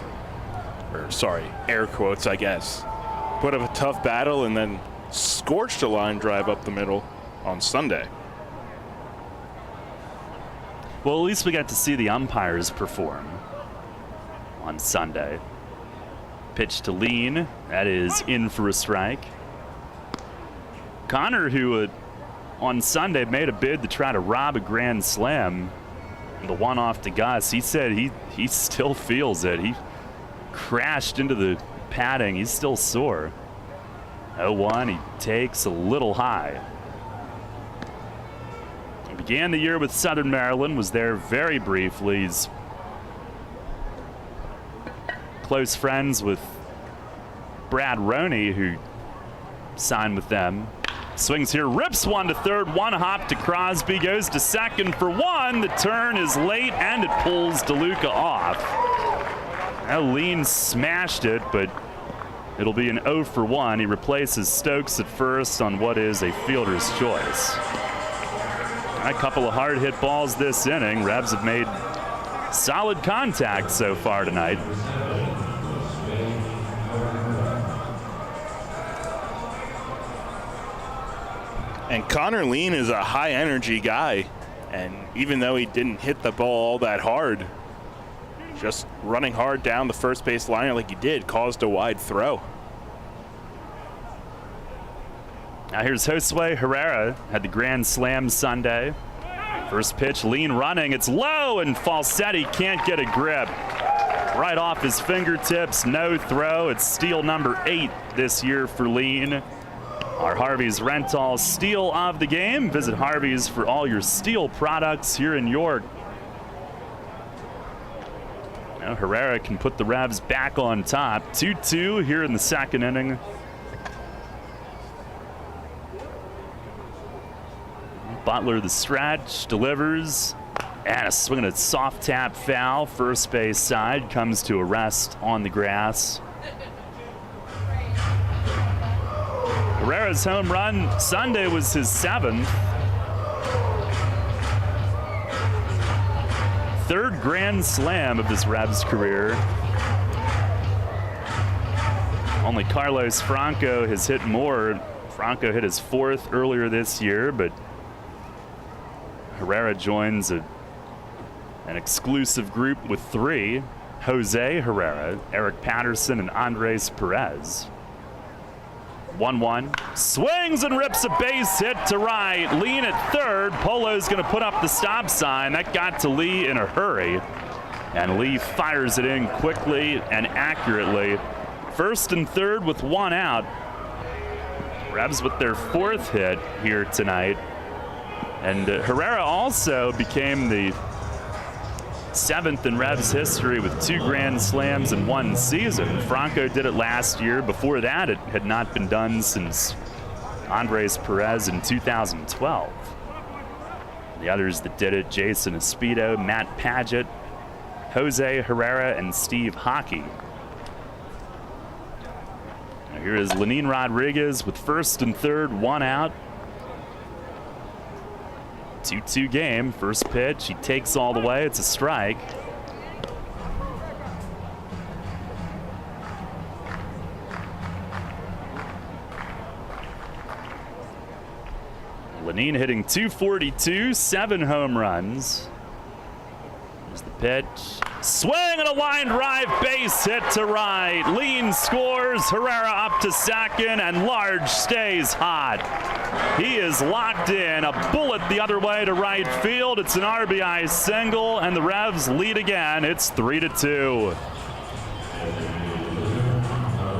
or sorry, air quotes, I guess, put up a tough battle and then scorched a line drive up the middle on Sunday. Well, at least we got to see the umpires perform on Sunday. Pitch to Lean. That is in for a strike. Connor, who on Sunday made a bid to try to rob a grand slam, the one off to Gus, he said he still feels it. He crashed into the padding. He's still sore. 0-1, he takes a little high. He began the year with Southern Maryland, was there very briefly. He's close friends with Brad Roney, who signed with them Swings here, rips one to third, one hop to Crosby, goes to second for one. The turn is late, and it pulls DeLuca off. Now Lean smashed it, but it'll be an 0 for 1. He replaces Stokes at first on what is a fielder's choice. A couple of hard hit balls this inning. Revs have made solid contact so far tonight. And Connor Lean is a high energy guy. And even though he didn't hit the ball all that hard, just running hard down the first base liner like he did caused a wide throw. Now here's Josue Herrera, had the grand slam Sunday. First pitch, Lean running, it's low, and Falsetti can't get a grip. Right off his fingertips, no throw. It's steal number 8 this year for Lean. Our Harvey's Rental steal of the game. Visit Harvey's for all your steel products here in York. Now Herrera can put the Revs back on top. 2-2 here in the second inning. Butler the stretch, delivers, and a swing and a soft tap foul. First base side comes to a rest on the grass. Herrera's home run Sunday was his 7th. 3rd grand slam of this Revs career. Only Carlos Franco has hit more. Franco hit his 4th earlier this year, but Herrera joins an exclusive group with 3. Jose Herrera, Eric Patterson, and Andres Perez. 1-1. Swings and rips a base hit to right. Lean at third. Polo's going to put up the stop sign. That got to Lee in a hurry. And Lee fires it in quickly and accurately. First and third with 1 out. Revs with their 4th hit here tonight. And Herrera also became the 7th in Revs history with 2 grand slams in 1 season. Franco did it last year. Before that, it had not been done since Andres Perez in 2012. The others that did it, Jason Espedo, Matt Paget, Jose Herrera, and Steve Hockey. Now here is Lenin Rodriguez with first and third, 1 out. 2-2 game. First pitch, he takes all the way. It's a strike. Lenin hitting .242, 7 home runs. Here's the pitch. Swing and a line drive, base hit to right. Lean scores, Herrera up to second, and Large stays hot. He is locked in, a bullet the other way to right field. It's an RBI single, and the Revs lead again. It's 3-2.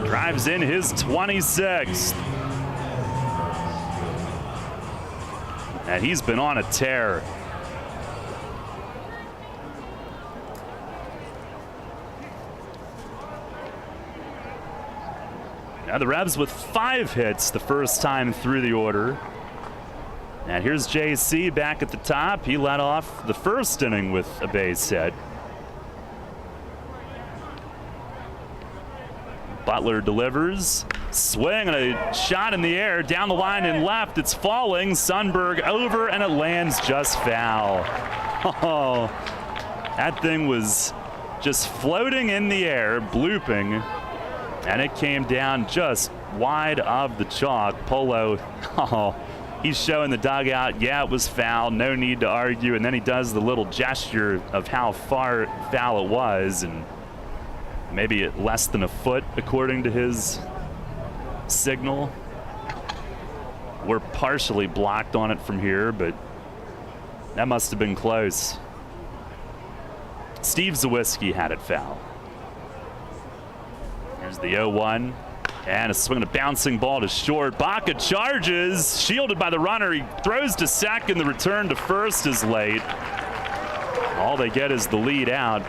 Drives in his 26th. And he's been on a tear. Now the Revs with 5 hits the first time through the order. And here's JC back at the top. He led off the first inning with a base hit. Butler delivers. Swing and a shot in the air down the line and left. It's falling. Sundberg over, and it lands just foul. Oh, that thing was just floating in the air, blooping. And it came down just wide of the chalk. Polo, oh, he's showing the dugout, yeah, it was foul, no need to argue. And then he does the little gesture of how far foul it was, and maybe less than a foot, according to his signal. We're partially blocked on it from here, but that must have been close. Steve Zawiski had it foul. Here's the 0-1, and a swing and a bouncing ball to short. Baca charges, shielded by the runner. He throws to second. The return to first is late. All they get is the lead out.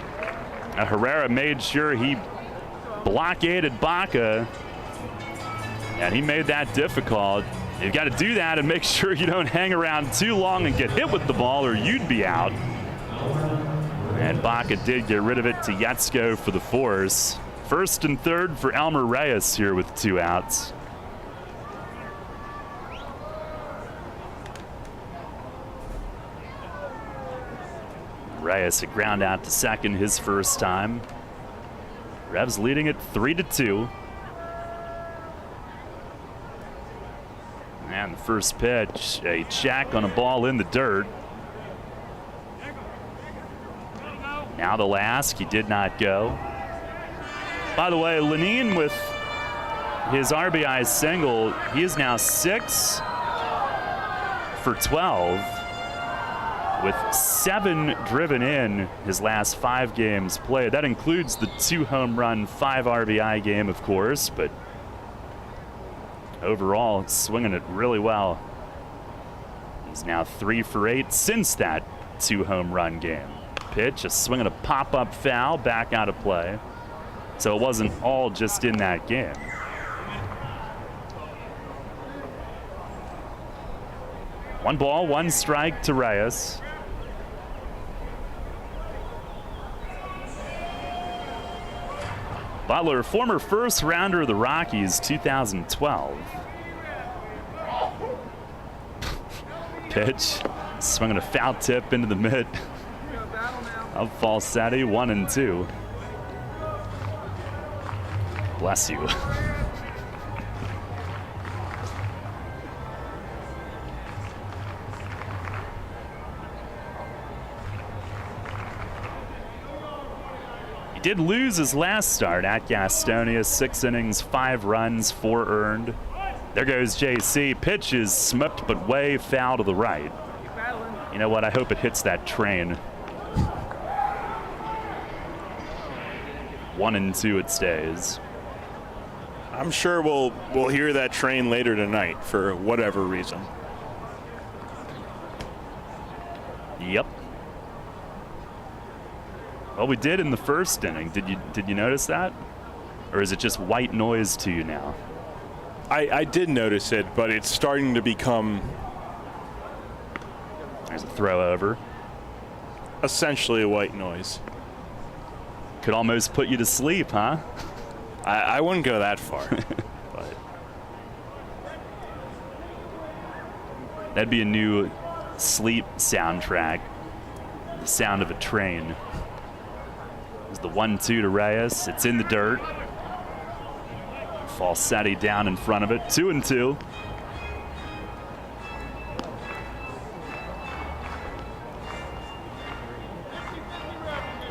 Herrera made sure he blockaded Baca, and he made that difficult. You've got to do that and make sure you don't hang around too long and get hit with the ball, or you'd be out. And Baca did get rid of it to Yetsko for the force. First and third for Elmer Reyes here with 2 outs. Reyes a ground out to second his first time. Revs leading it 3-2. And the first pitch, a jack on a ball in the dirt. Now the last, he did not go. By the way, Lenine with his RBI single, he is now 6 for 12 with 7 driven in his last 5 games played. That includes the 2 home run, 5 RBI game, of course, but overall, swinging it really well. He's now 3 for 8 since that 2 home run game. Pitch, a swing and a pop-up foul, back out of play. So it wasn't all just in that game. One ball, 1 strike to Reyes. Butler, former first rounder of the Rockies, 2012. Pitch, swinging a foul tip into the mitt of Falsetti, 1-2. Bless you. He did lose his last start at Gastonia, 6 innings, 5 runs, 4 earned. There goes JC. Pitch is smooked, but way foul to the right. You know what? I hope it hits that train. 1-2 it stays. I'm sure we'll hear that train later tonight for whatever reason. Yep. Well, we did in the first inning. Did you notice that? Or is it just white noise to you now? I did notice it, but it's starting to become... There's a throw over. Essentially a white noise. Could almost put you to sleep, huh? I wouldn't go that far. But that'd be a new sleep soundtrack. The sound of a train. There's the 1-2 to Reyes. It's in the dirt. Falsetti down in front of it. 2-2.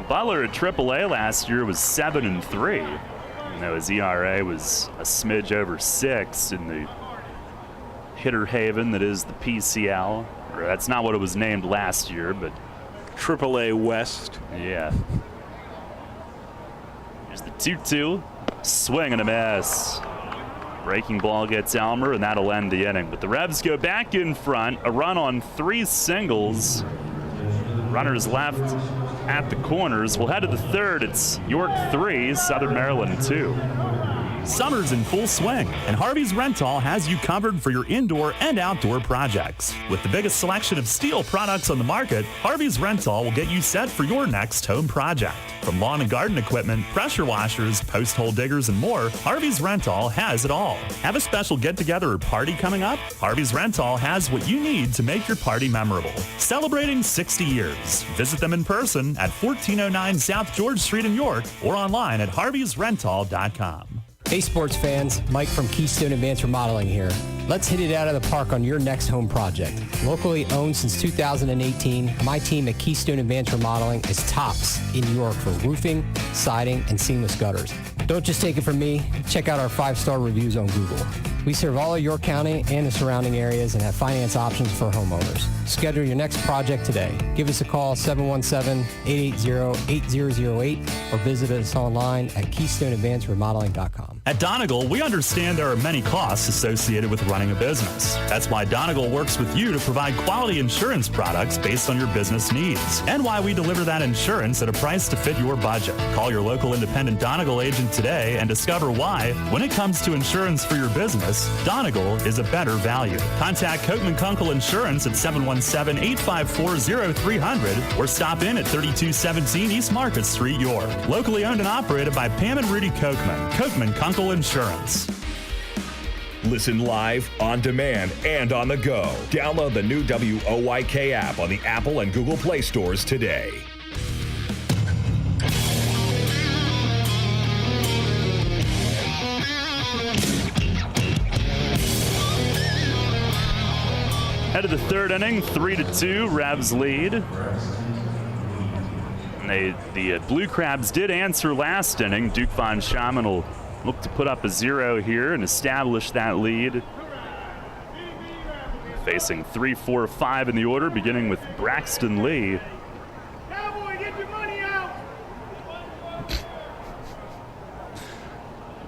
Butler at AAA last year was 7-3. You know, his ERA was a smidge over 6 in the hitter haven that is the PCL. Or that's not what it was named last year, but AAA West. Yeah. Here's the 2-2. Swing and a miss. Breaking ball gets Elmer, and that'll end the inning. But the Revs go back in front. A run on 3 singles. Runners left at the corners. We'll head to the third. It's York 3, Southern Maryland 2. Summer's in full swing, and Harvey's Rental has you covered for your indoor and outdoor projects. With the biggest selection of steel products on the market, Harvey's Rental will get you set for your next home project. From lawn and garden equipment, pressure washers, post hole diggers, and more, Harvey's Rental has it all. Have a special get-together or party coming up? Harvey's Rental has what you need to make your party memorable. Celebrating 60 years. Visit them in person at 1409 South George Street in York or online at harveysrental.com. Hey sports fans, Mike from Keystone Advanced Remodeling here. Let's hit it out of the park on your next home project. Locally owned since 2018, my team at Keystone Advanced Remodeling is tops in New York for roofing, siding, and seamless gutters. Don't just take it from me, check out our 5-star reviews on Google. We serve all of York County and the surrounding areas and have finance options for homeowners. Schedule your next project today. Give us a call 717-880-8008 or visit us online at KeystoneAdvancedRemodeling.com. At Donegal, we understand there are many costs associated with running a business. That's why Donegal works with you to provide quality insurance products based on your business needs, and why we deliver that insurance at a price to fit your budget. Call your local independent Donegal agent today and discover why, when it comes to insurance for your business, Donegal is a better value. Contact Kochman Kunkel Insurance at 717-854-0300 or stop in at 3217 East Market Street, York. Locally owned and operated by Pam and Rudy Kochman. Kochman Kunkel Insurance. Listen live, on demand, and on the go. Download the new WOYK app on the Apple and Google Play stores today. Head of the third inning, 3-2, Revs lead. And the Blue Crabs did answer last inning. Duke Von Schaman will look to put up a 0 here and establish that lead. Facing 3, 4, 5 in the order, beginning with Braxton Lee. Cowboy, get your money out!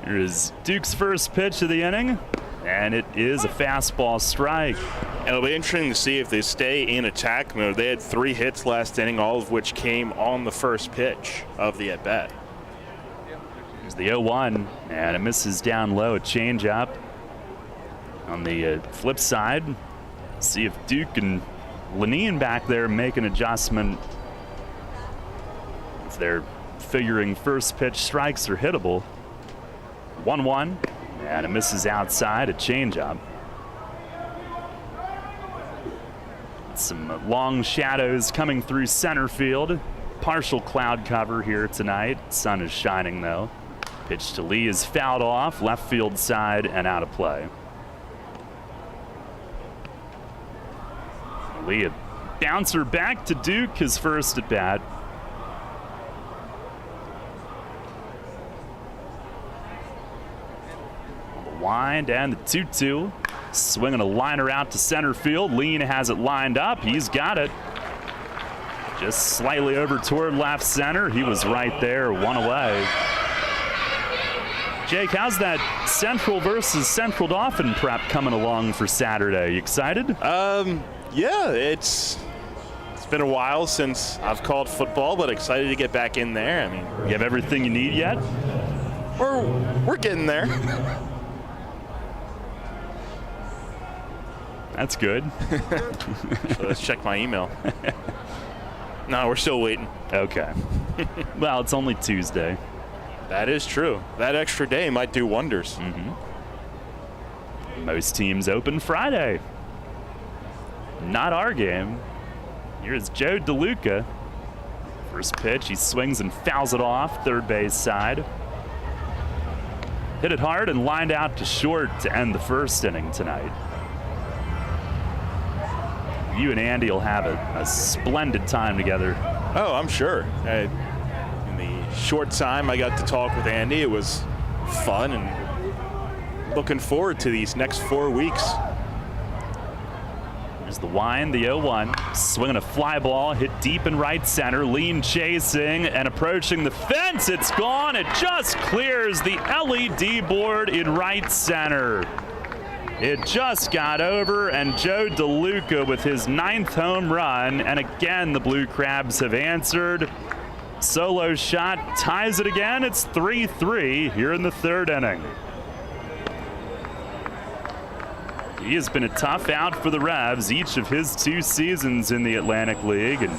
Here is Duke's first pitch of the inning, and it is a fastball strike. It'll be interesting to see if they stay in attack mode. They had 3 hits last inning, all of which came on the first pitch of the at-bat. Here's the 0-1, and it misses down low, a changeup. On the flip side, see if Duke and Lenine back there make an adjustment. If they're figuring first pitch strikes are hittable. 1-1, and it misses outside, a changeup. Some long shadows coming through center field. Partial cloud cover here tonight. Sun is shining though. Pitch to Lee is fouled off, left field side and out of play. Lee a bouncer back to Duke, his first at bat. The wind and the 2-2. Swinging a liner out to center field. Lean has it lined up. He's got it. Just slightly over toward left center. He was right there, 1 away. Jake, how's that Central versus Central Dauphin prep coming along for Saturday? You excited? Yeah, it's been a while since I've called football, but excited to get back in there. I mean, you have everything you need yet? We're getting there. That's good. So let's check my email. No, we're still waiting. Okay. Well, it's only Tuesday. That is true. That extra day might do wonders. Mm-hmm. Most teams open Friday. Not our game. Here's Joe DeLuca. First pitch, he swings and fouls it off, third base side. Hit it hard and lined out to short to end the first inning tonight. You and Andy will have a splendid time together. Oh, I'm sure. In the short time I got to talk with Andy, it was fun and looking forward to these next 4 weeks. There's the wind, the 0-1. Swinging a fly ball, hit deep in right center. Lean chasing and approaching the fence. It's gone. It just clears the LED board in right center. It just got over, and Joe DeLuca with his 9th home run. And again, the Blue Crabs have answered. Solo shot ties it again. It's 3-3 here in the third inning. He has been a tough out for the Revs each of his 2 seasons in the Atlantic League, and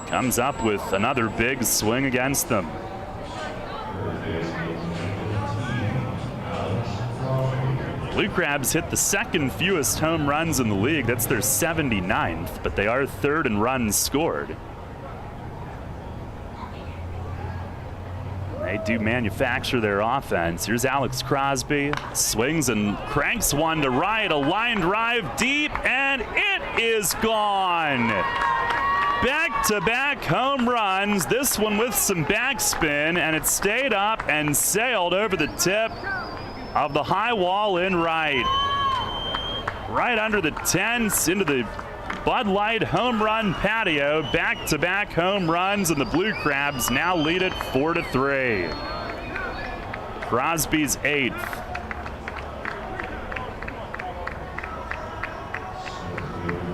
comes up with another big swing against them. Blue Crabs hit the second fewest home runs in the league. That's their 79th, but they are third in runs scored. They do manufacture their offense. Here's Alex Crosby. Swings and cranks one to right. A line drive deep, and it is gone. Back-to-back home runs. This one with some backspin, and it stayed up and sailed over the tip of the high wall in right. Right under the tents into the Bud Light home run patio. Back-to-back home runs, and the Blue Crabs now lead it 4-3. Crosby's 8th.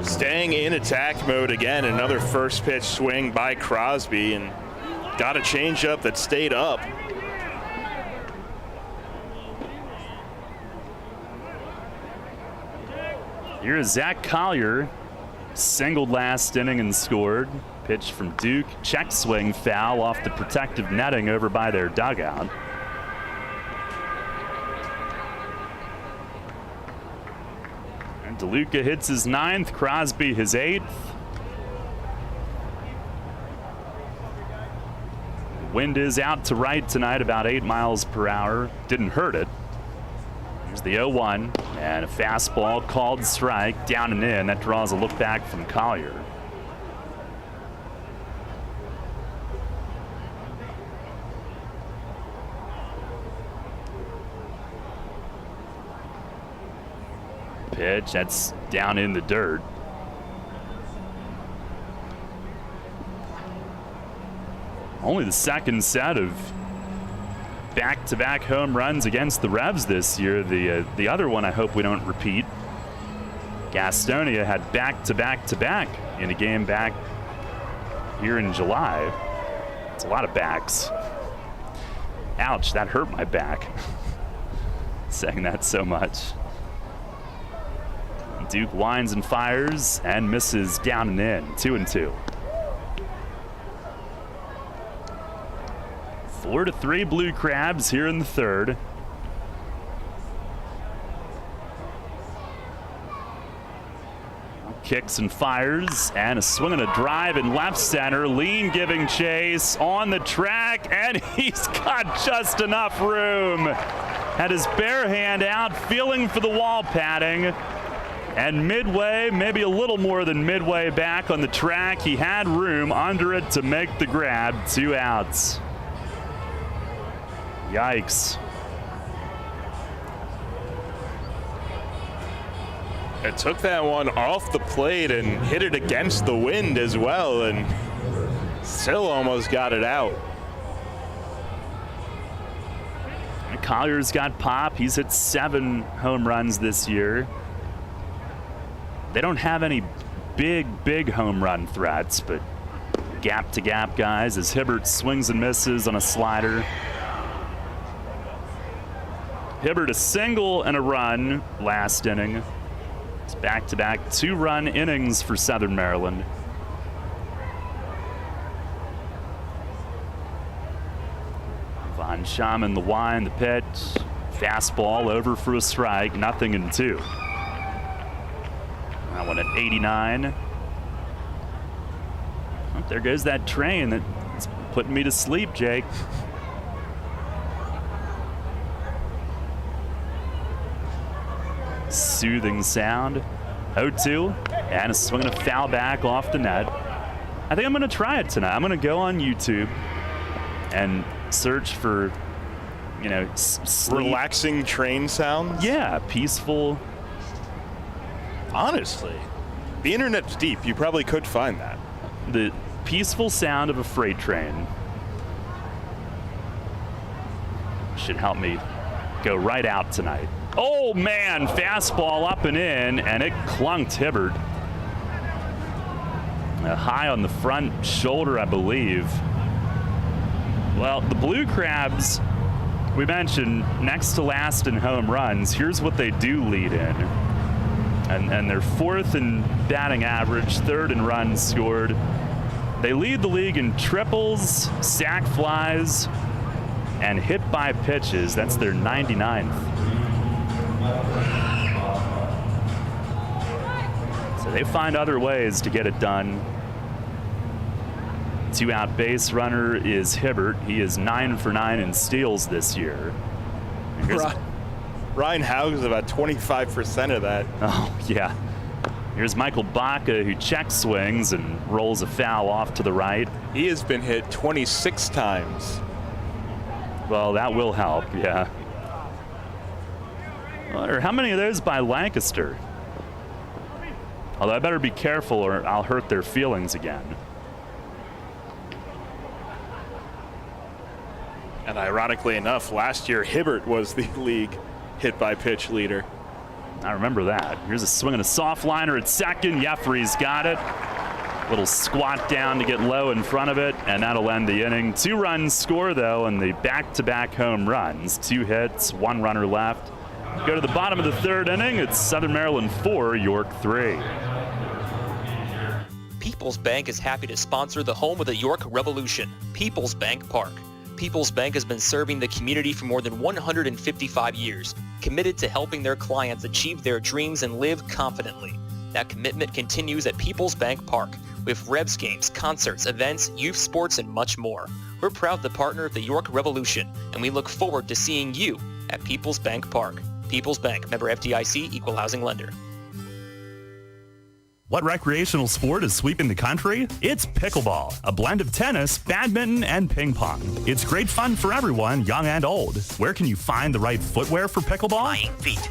Staying in attack mode again, another first pitch swing by Crosby, and got a changeup that stayed up. Here's Zach Collier, singled last inning and scored. Pitch from Duke, check swing foul off the protective netting over by their dugout. And DeLuca hits his 9th, Crosby his 8th. Wind is out to right tonight, about 8 miles per hour. Didn't hurt it. Here's the 0-1, and a fastball called strike, down and in. That draws a look back from Collier. Pitch, that's down in the dirt. Only the second set of back-to-back home runs against the Revs this year. The other one I hope we don't repeat. Gastonia had back-to-back-to-back in a game back here in July. It's a lot of backs. Ouch, that hurt my back. Saying that so much. Duke winds and fires and misses down and in. 2-2. 4-3 Blue Crabs here in the third. Kicks and fires, and a swing and a drive in left center. Lean giving chase on the track, and he's got just enough room. Had his bare hand out, feeling for the wall padding. And midway, maybe a little more than midway back on the track, he had room under it to make the grab. 2 outs. Yikes. It took that one off the plate and hit it against the wind as well, and still almost got it out. Collier's got pop. He's hit 7 home runs this year. They don't have any big home run threats, but gap-to-gap guys as Hibbert swings and misses on a slider. Hibbert a single and a run last inning. It's back-to-back 2-run innings for Southern Maryland. Von Schaman the wind, the pitch. Fastball over for a strike, 0-2. That one at 89. Oh, there goes that train that's putting me to sleep, Jake. Soothing sound. 0-2, and a swing and a foul back off the net. I think I'm going to try it tonight. I'm going to go on YouTube and search for, you know, relaxing train sounds. Yeah, peaceful. Honestly, the internet's deep. You probably could find that. The peaceful sound of a freight train should help me go right out tonight. Oh man, fastball up and in, and it clunked Hibbert. High on the front shoulder, I believe. Well, the Blue Crabs, we mentioned, next to last in home runs. Here's what they do lead in. And they're 4th in batting average, 3rd in runs scored. They lead the league in triples, sac flies, and hit by pitches. That's their 99th. So they find other ways to get it done. 2-out base runner is Hibbert. He is 9 for 9 in steals this year. Ryan Haug is about 25% of that. Oh, yeah. Here's Michael Baca, who check swings and rolls a foul off to the right. He has been hit 26 times. Well, that will help, yeah. Or how many of those by Lancaster? Although I better be careful or I'll hurt their feelings again. And ironically enough, last year Hibbert was the league hit by pitch leader. I remember that. Here's a swing and a soft liner at second. Jeffrey's got it. Little squat down to get low in front of it, and that'll end the inning. 2 runs score, though, and the back-to-back home runs. 2 hits, 1 runner left. Go to the bottom of the 3rd inning. It's Southern Maryland 4, York 3. People's Bank is happy to sponsor the home of the York Revolution, People's Bank Park. People's Bank has been serving the community for more than 155 years, committed to helping their clients achieve their dreams and live confidently. That commitment continues at People's Bank Park with Revs games, concerts, events, youth sports, and much more. We're proud to partner with the York Revolution, and we look forward to seeing you at People's Bank Park. People's Bank, member FDIC, equal housing lender. What recreational sport is sweeping the country? It's pickleball, a blend of tennis, badminton, and ping pong. It's great fun for everyone, young and old. Where can you find the right footwear for pickleball? Flying Feet.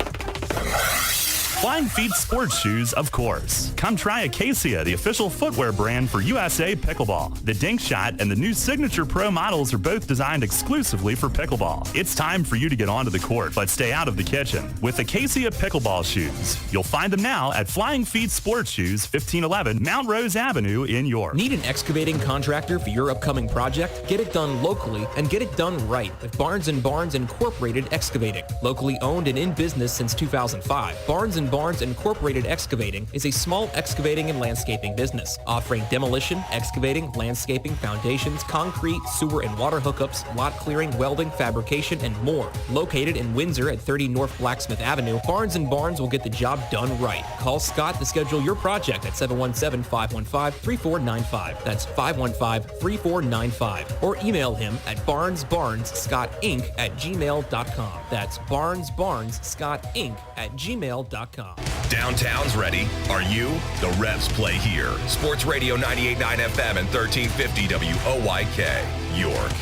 Flying Feet sports shoes, of course. Come try Acacia, the official footwear brand for USA Pickleball. The Dink Shot and the new Signature Pro models are both designed exclusively for pickleball. It's time for you to get onto the court, but stay out of the kitchen with Acacia Pickleball shoes. You'll find them now at Flying Feet Sports Shoes, 1511 Mount Rose Avenue in York. Need an excavating contractor for your upcoming project? Get it done locally and get it done right with Barnes & Barnes Incorporated Excavating. Locally owned and in business since 2005, Barnes & Barnes Incorporated Excavating is a small excavating and landscaping business, offering demolition, excavating, landscaping, foundations, concrete, sewer and water hookups, lot clearing, welding, fabrication, and more. Located in Windsor at 30 North Blacksmith Avenue, Barnes & Barnes will get the job done right. Call Scott to schedule your project at 717-515-3495. That's 515-3495. Or email him at barnesbarnesscottinc@gmail.com. That's barnesbarnesscottinc@gmail.com. Downtown's ready. Are you? The Revs play here. Sports Radio 98.9 FM and 1350 WOYK, York.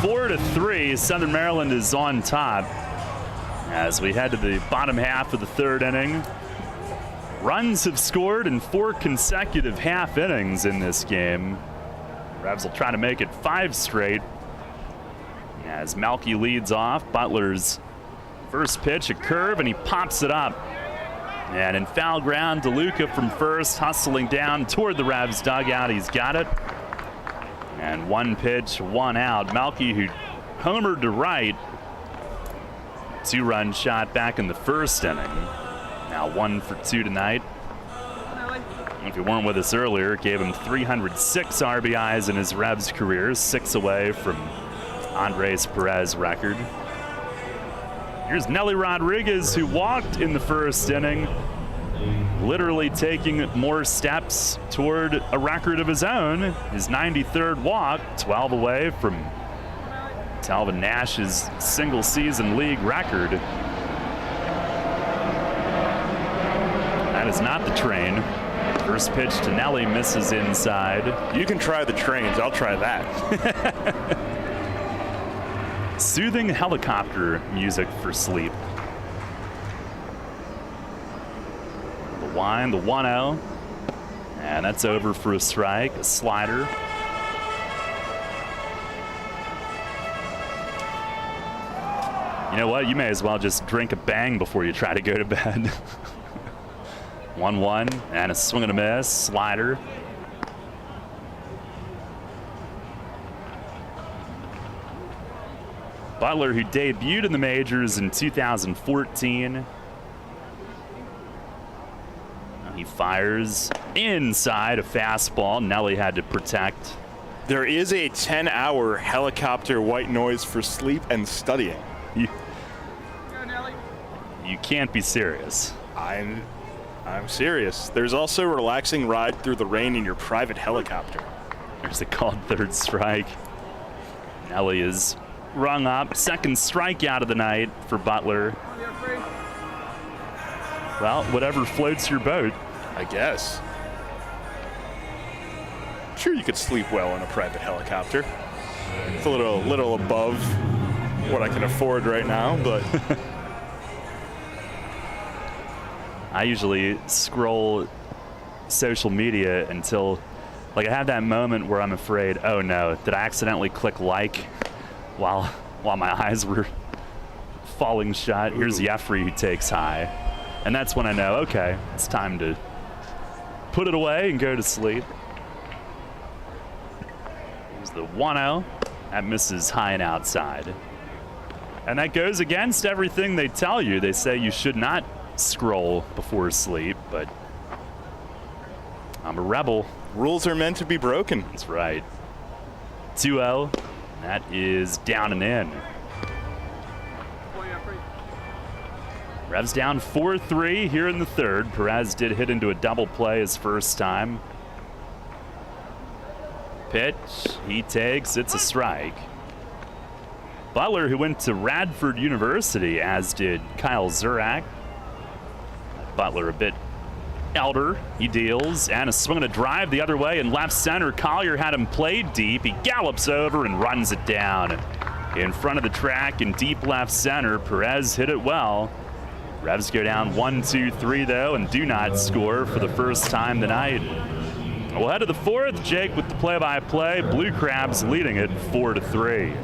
Four to 3, Southern Maryland is on top as we head to the bottom half of the 3rd inning. Runs have scored in 4 consecutive half innings in this game. Revs will try to make it 5 straight. As Malky leads off, Butler's first pitch, a curve, and he pops it up. And in foul ground, DeLuca from first, hustling down toward the Revs dugout. He's got it. And 1 pitch, 1 out. Malky, who homered to right, 2-run shot back in the 1st inning. Now 1 for 2 tonight. If you weren't with us earlier, gave him 306 RBIs in his Revs career, 6 away from Andres Perez's record. Here's Nelly Rodriguez, who walked in the 1st inning, literally taking more steps toward a record of his own. His 93rd walk, 12 away from Talvin Nash's single-season league record. That is not the train. First pitch to Nelly misses inside. You can try the trains. I'll try that. Soothing helicopter music for sleep. The wind, the 1-0. And that's over for a strike. A slider. You know what? You may as well just drink a bang before you try to go to bed. 1-1 and a swing and a miss. Slider. Butler, who debuted in the majors in 2014. He fires inside a fastball. Nelly had to protect. There is a 10-hour helicopter white noise for sleep and studying. You can't be serious. I'm serious. There's also a relaxing ride through the rain in your private helicopter. There's a called 3rd strike. Nelly is rung up. 2nd strikeout of the night for Butler. Well, whatever floats your boat, I guess. I'm sure you could sleep well in a private helicopter. It's a little above what I can afford right now, but I usually scroll social media until, like, I have that moment where I'm afraid, oh no, did I accidentally click like while my eyes were falling shut? Here's Jeffrey who takes high. And that's when I know, okay, it's time to put it away and go to sleep. Here's the 1-0. That misses high and outside. And that goes against everything they tell you. They say you should not scroll before sleep, but I'm a rebel. Rules are meant to be broken. That's right. 2-0. That is down and in. Revs down 4-3 here in the third. Perez did hit into a double play his first time. Pitch, he takes, it's a strike. Butler, who went to Radford University, as did Kyle Zurak. Butler a bit elder, he deals, and a swing and a drive the other way in left center. Collier had him played deep. He gallops over and runs it down. In front of the track in deep left center, Perez hit it well. Revs go down 1-2-3 though, and do not score for the first time tonight. We'll head to the fourth. Jake with the play-by-play. Blue Crabs leading it 4-3.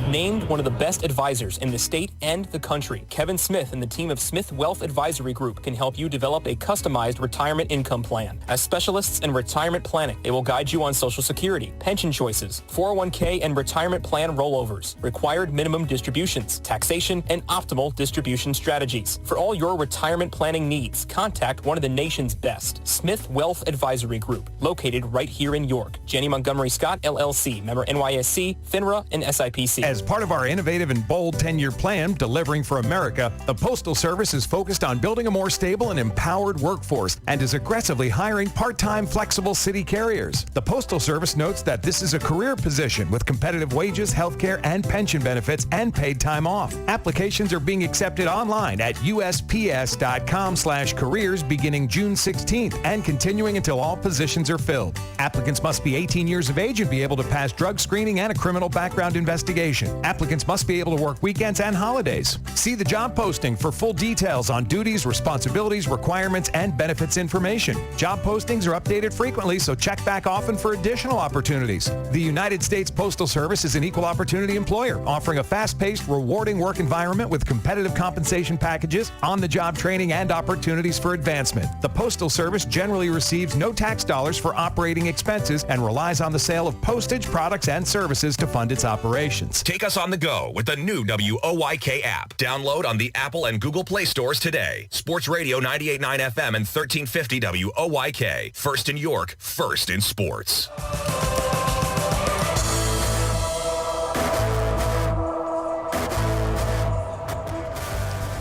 Named one of the best advisors in the state and the country, Kevin Smith and the team of Smith Wealth Advisory Group can help you develop a customized retirement income plan. As specialists in retirement planning, they will guide you on Social Security, pension choices, 401k and retirement plan rollovers, required minimum distributions, taxation, and optimal distribution strategies. For all your retirement planning needs, contact one of the nation's best, Smith Wealth Advisory Group, located right here in York. Janney Montgomery Scott, LLC, member NYSE, FINRA, and SIPC. As part of our innovative and bold 10-year plan, Delivering for America, the Postal Service is focused on building a more stable and empowered workforce and is aggressively hiring part-time flexible city carriers. The Postal Service notes that this is a career position with competitive wages, health care, and pension benefits and paid time off. Applications are being accepted online at usps.com/careers beginning June 16th and continuing until all positions are filled. Applicants must be 18 years of age and be able to pass drug screening and a criminal background investigation. Applicants must be able to work weekends and holidays. See the job posting for full details on duties, responsibilities, requirements, and benefits information. Job postings are updated frequently, so check back often for additional opportunities. The United States Postal Service is an equal opportunity employer, offering a fast-paced, rewarding work environment with competitive compensation packages, on-the-job training, and opportunities for advancement. The Postal Service generally receives no tax dollars for operating expenses and relies on the sale of postage, products, and services to fund its operations. Take us on the go with the new WOYK app. Download on the Apple and Google Play stores today. Sports Radio 98.9 FM and 1350 WOYK. First in York, first in sports.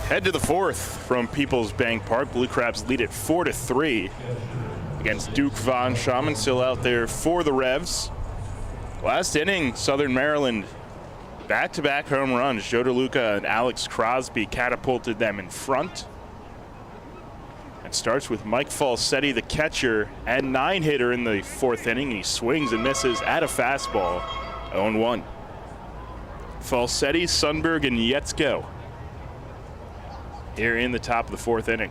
Head to the fourth from Peoples Bank Park. Blue Crabs lead it 4-3 against Duke Von Schaman, still out there for the Revs. Last inning, Southern Maryland back-to-back home runs. Joe DeLuca and Alex Crosby catapulted them in front. It starts with Mike Falsetti, the catcher and 9-hitter in the fourth inning. He swings and misses at a fastball. 0-1. Falsetti, Sundberg, and Yetzko here in the top of the fourth inning.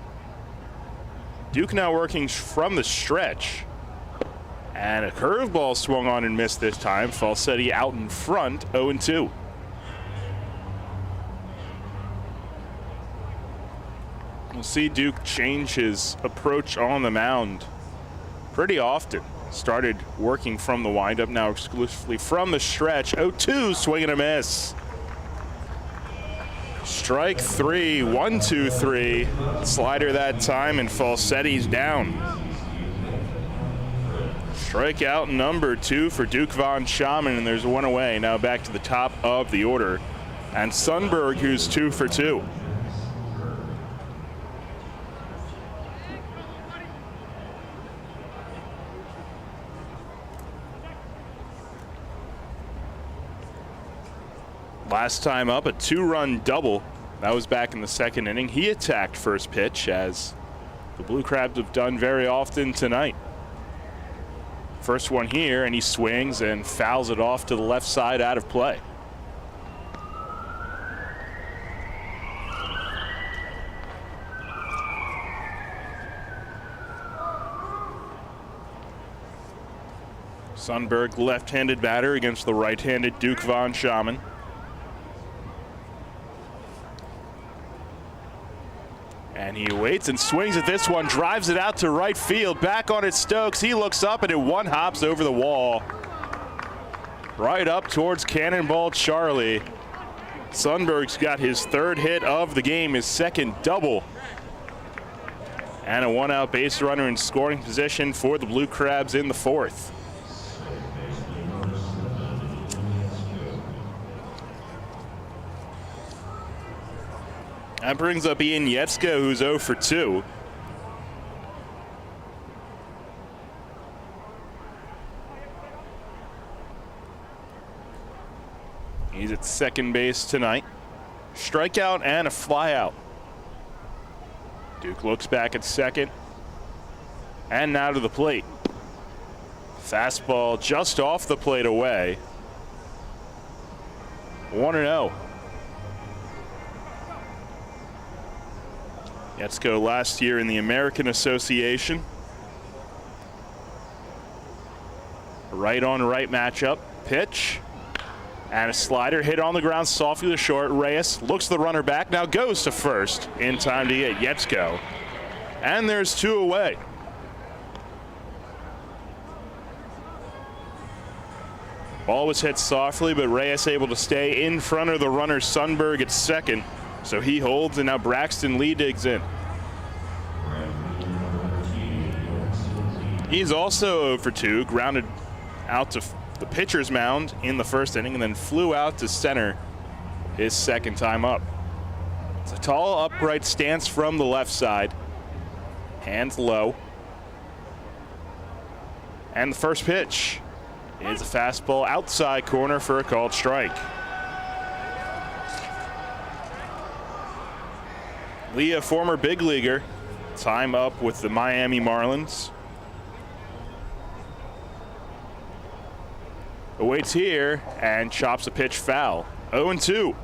Duke now working from the stretch. And a curveball swung on and missed this time. Falsetti out in front, 0-2. We'll see Duke change his approach on the mound pretty often. Started working from the windup, now exclusively from the stretch. 0-2, swing and a miss. Strike three, 1-2-3. Slider that time, and Falsetti's down. Strikeout number 2 for Duke Von Schaman, and there's one away. Now back to the top of the order. And Sundberg, who's 2 for 2. Last time up, a 2-run double. That was back in the second inning. He attacked first pitch, as the Blue Crabs have done very often tonight. First one here, and he swings and fouls it off to the left side, out of play. Sundberg, left-handed batter against the right-handed Duke von Schaman. And he waits and swings at this one, drives it out to right field. Back on it, Stokes. He looks up and it one hops over the wall. Right up towards Cannonball Charlie. Sundberg's got his third hit of the game, his second double. And a one-out base runner in scoring position for the Blue Crabs in the fourth. That brings up Ian Yetzko, who's 0 for 2. He's at second base tonight. Strikeout and a flyout. Duke looks back at second. And now to the plate. Fastball just off the plate away. 1-0. Yetzko last year in the American Association. Right on right matchup. Pitch. And a slider hit on the ground softly to short. Reyes looks the runner back, now goes to first in time to get Yetzko. And there's 2 away. Ball was hit softly, but Reyes able to stay in front of the runner Sundberg at second. So he holds, and now Braxton Lee digs in. He's also 0 for 2, grounded out to the pitcher's mound in the first inning and then flew out to center his second time up. It's a tall, upright stance from the left side. Hands low. And the first pitch is a fastball outside corner for a called strike. Lee, a former big leaguer, time up with the Miami Marlins. Awaits here and chops a pitch foul. 0-2.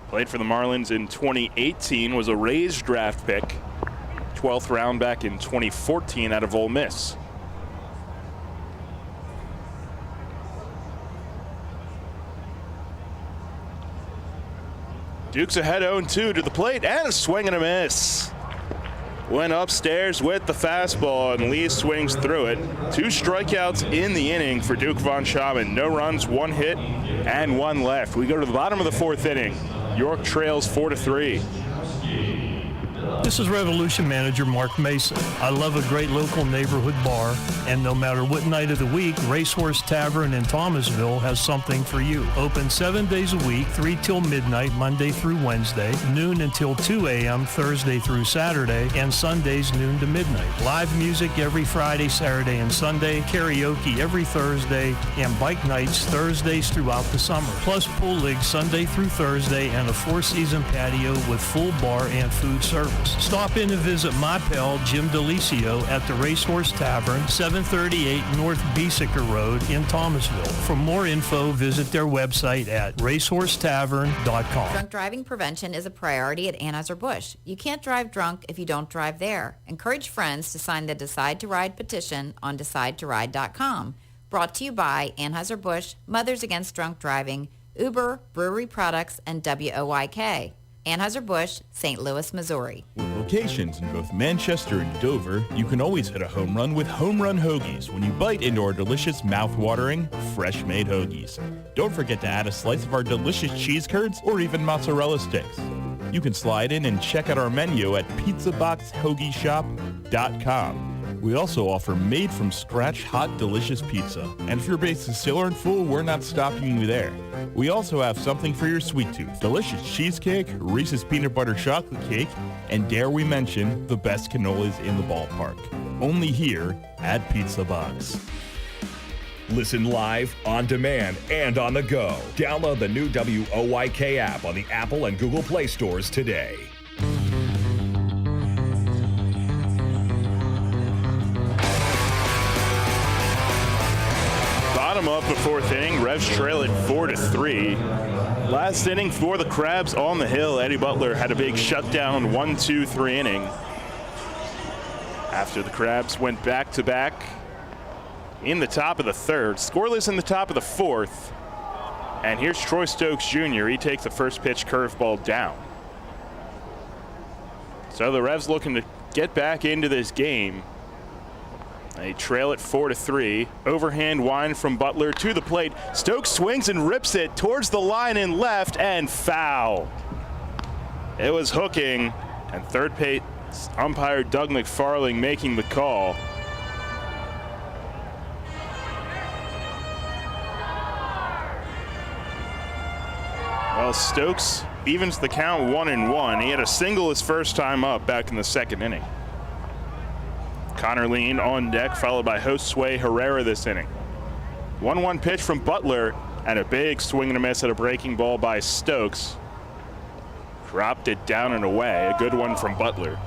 Played for the Marlins in 2018, was a Rays draft pick. 12th round back in 2014 out of Ole Miss. Duke's ahead 0-2 to the plate and a swing and a miss. Went upstairs with the fastball and Lee swings through it. 2 strikeouts in the inning for Duke von Schaman. No runs, 1 hit, and 1 left. We go to the bottom of the 4th inning. York trails 4-3. This is Revolution Manager Mark Mason. I love a great local neighborhood bar, and no matter what night of the week, Racehorse Tavern in Thomasville has something for you. Open 7 days a week, 3 till midnight, Monday through Wednesday, noon until 2 a.m. Thursday through Saturday, and Sundays noon to midnight. Live music every Friday, Saturday, and Sunday, karaoke every Thursday, and bike nights Thursdays throughout the summer. Plus pool league Sunday through Thursday, and a 4-season patio with full bar and food service. Stop in and visit my pal Jim DeLisio at the Racehorse Tavern, 738 North Beesicker Road in Thomasville. For more info, visit their website at racehorsetavern.com. Drunk driving prevention is a priority at Anheuser-Busch. You can't drive drunk if you don't drive there. Encourage friends to sign the Decide to Ride petition on DecideToRide.com. Brought to you by Anheuser-Busch, Mothers Against Drunk Driving, Uber, Brewery Products, and WOYK. Anheuser-Busch, St. Louis, Missouri. With locations in both Manchester and Dover, you can always hit a home run with Home Run Hoagies when you bite into our delicious, mouth-watering, fresh-made hoagies. Don't forget to add a slice of our delicious cheese curds or even mozzarella sticks. You can slide in and check out our menu at pizzaboxhoagieshop.com. We also offer made-from-scratch hot, delicious pizza. And if your base is still aren't full, we're not stopping you there. We also have something for your sweet tooth. Delicious cheesecake, Reese's peanut butter chocolate cake, and dare we mention, the best cannolis in the ballpark. Only here at Pizza Box. Listen live, on demand, and on the go. Download the new WOYK app on the Apple and Google Play stores today. Bottom of the 4th inning, Revs trail at 4-3. Last inning for the Crabs on the hill. Eddie Butler had a big shutdown 1-2-3 inning. After the Crabs went back-to-back in the top of the third, scoreless in the top of the fourth. And here's Troy Stokes Jr. He takes the first pitch curveball down. So the Revs looking to get back into this game. They trail it 4-3. Overhand wind from Butler to the plate. Stokes swings and rips it towards the line in left and foul. It was hooking, and third base umpire Doug McFarling making the call. Well, Stokes evens the count 1-1. He had a single his first time up back in the second inning. Connor Lean on deck, followed by Josue Herrera this inning. 1-1 pitch from Butler, and a big swing and a miss at a breaking ball by Stokes. Dropped it down and away. A good one from Butler.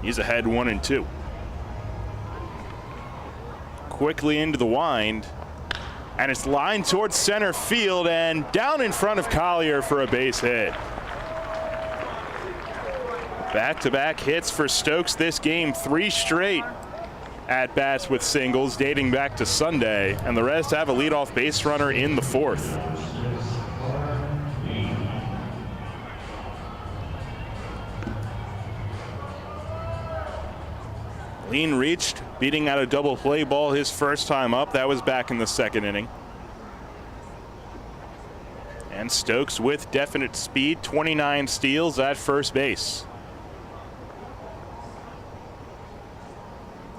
He's ahead 1-2. Quickly into the wind, and it's lined towards center field and down in front of Collier for a base hit. Back-to-back hits for Stokes this game, 3 straight at-bats with singles dating back to Sunday, and the Reds have a leadoff base runner in the fourth. Lean reached, beating out a double play ball his first time up. That was back in the second inning. And Stokes with definite speed, 29 steals at first base.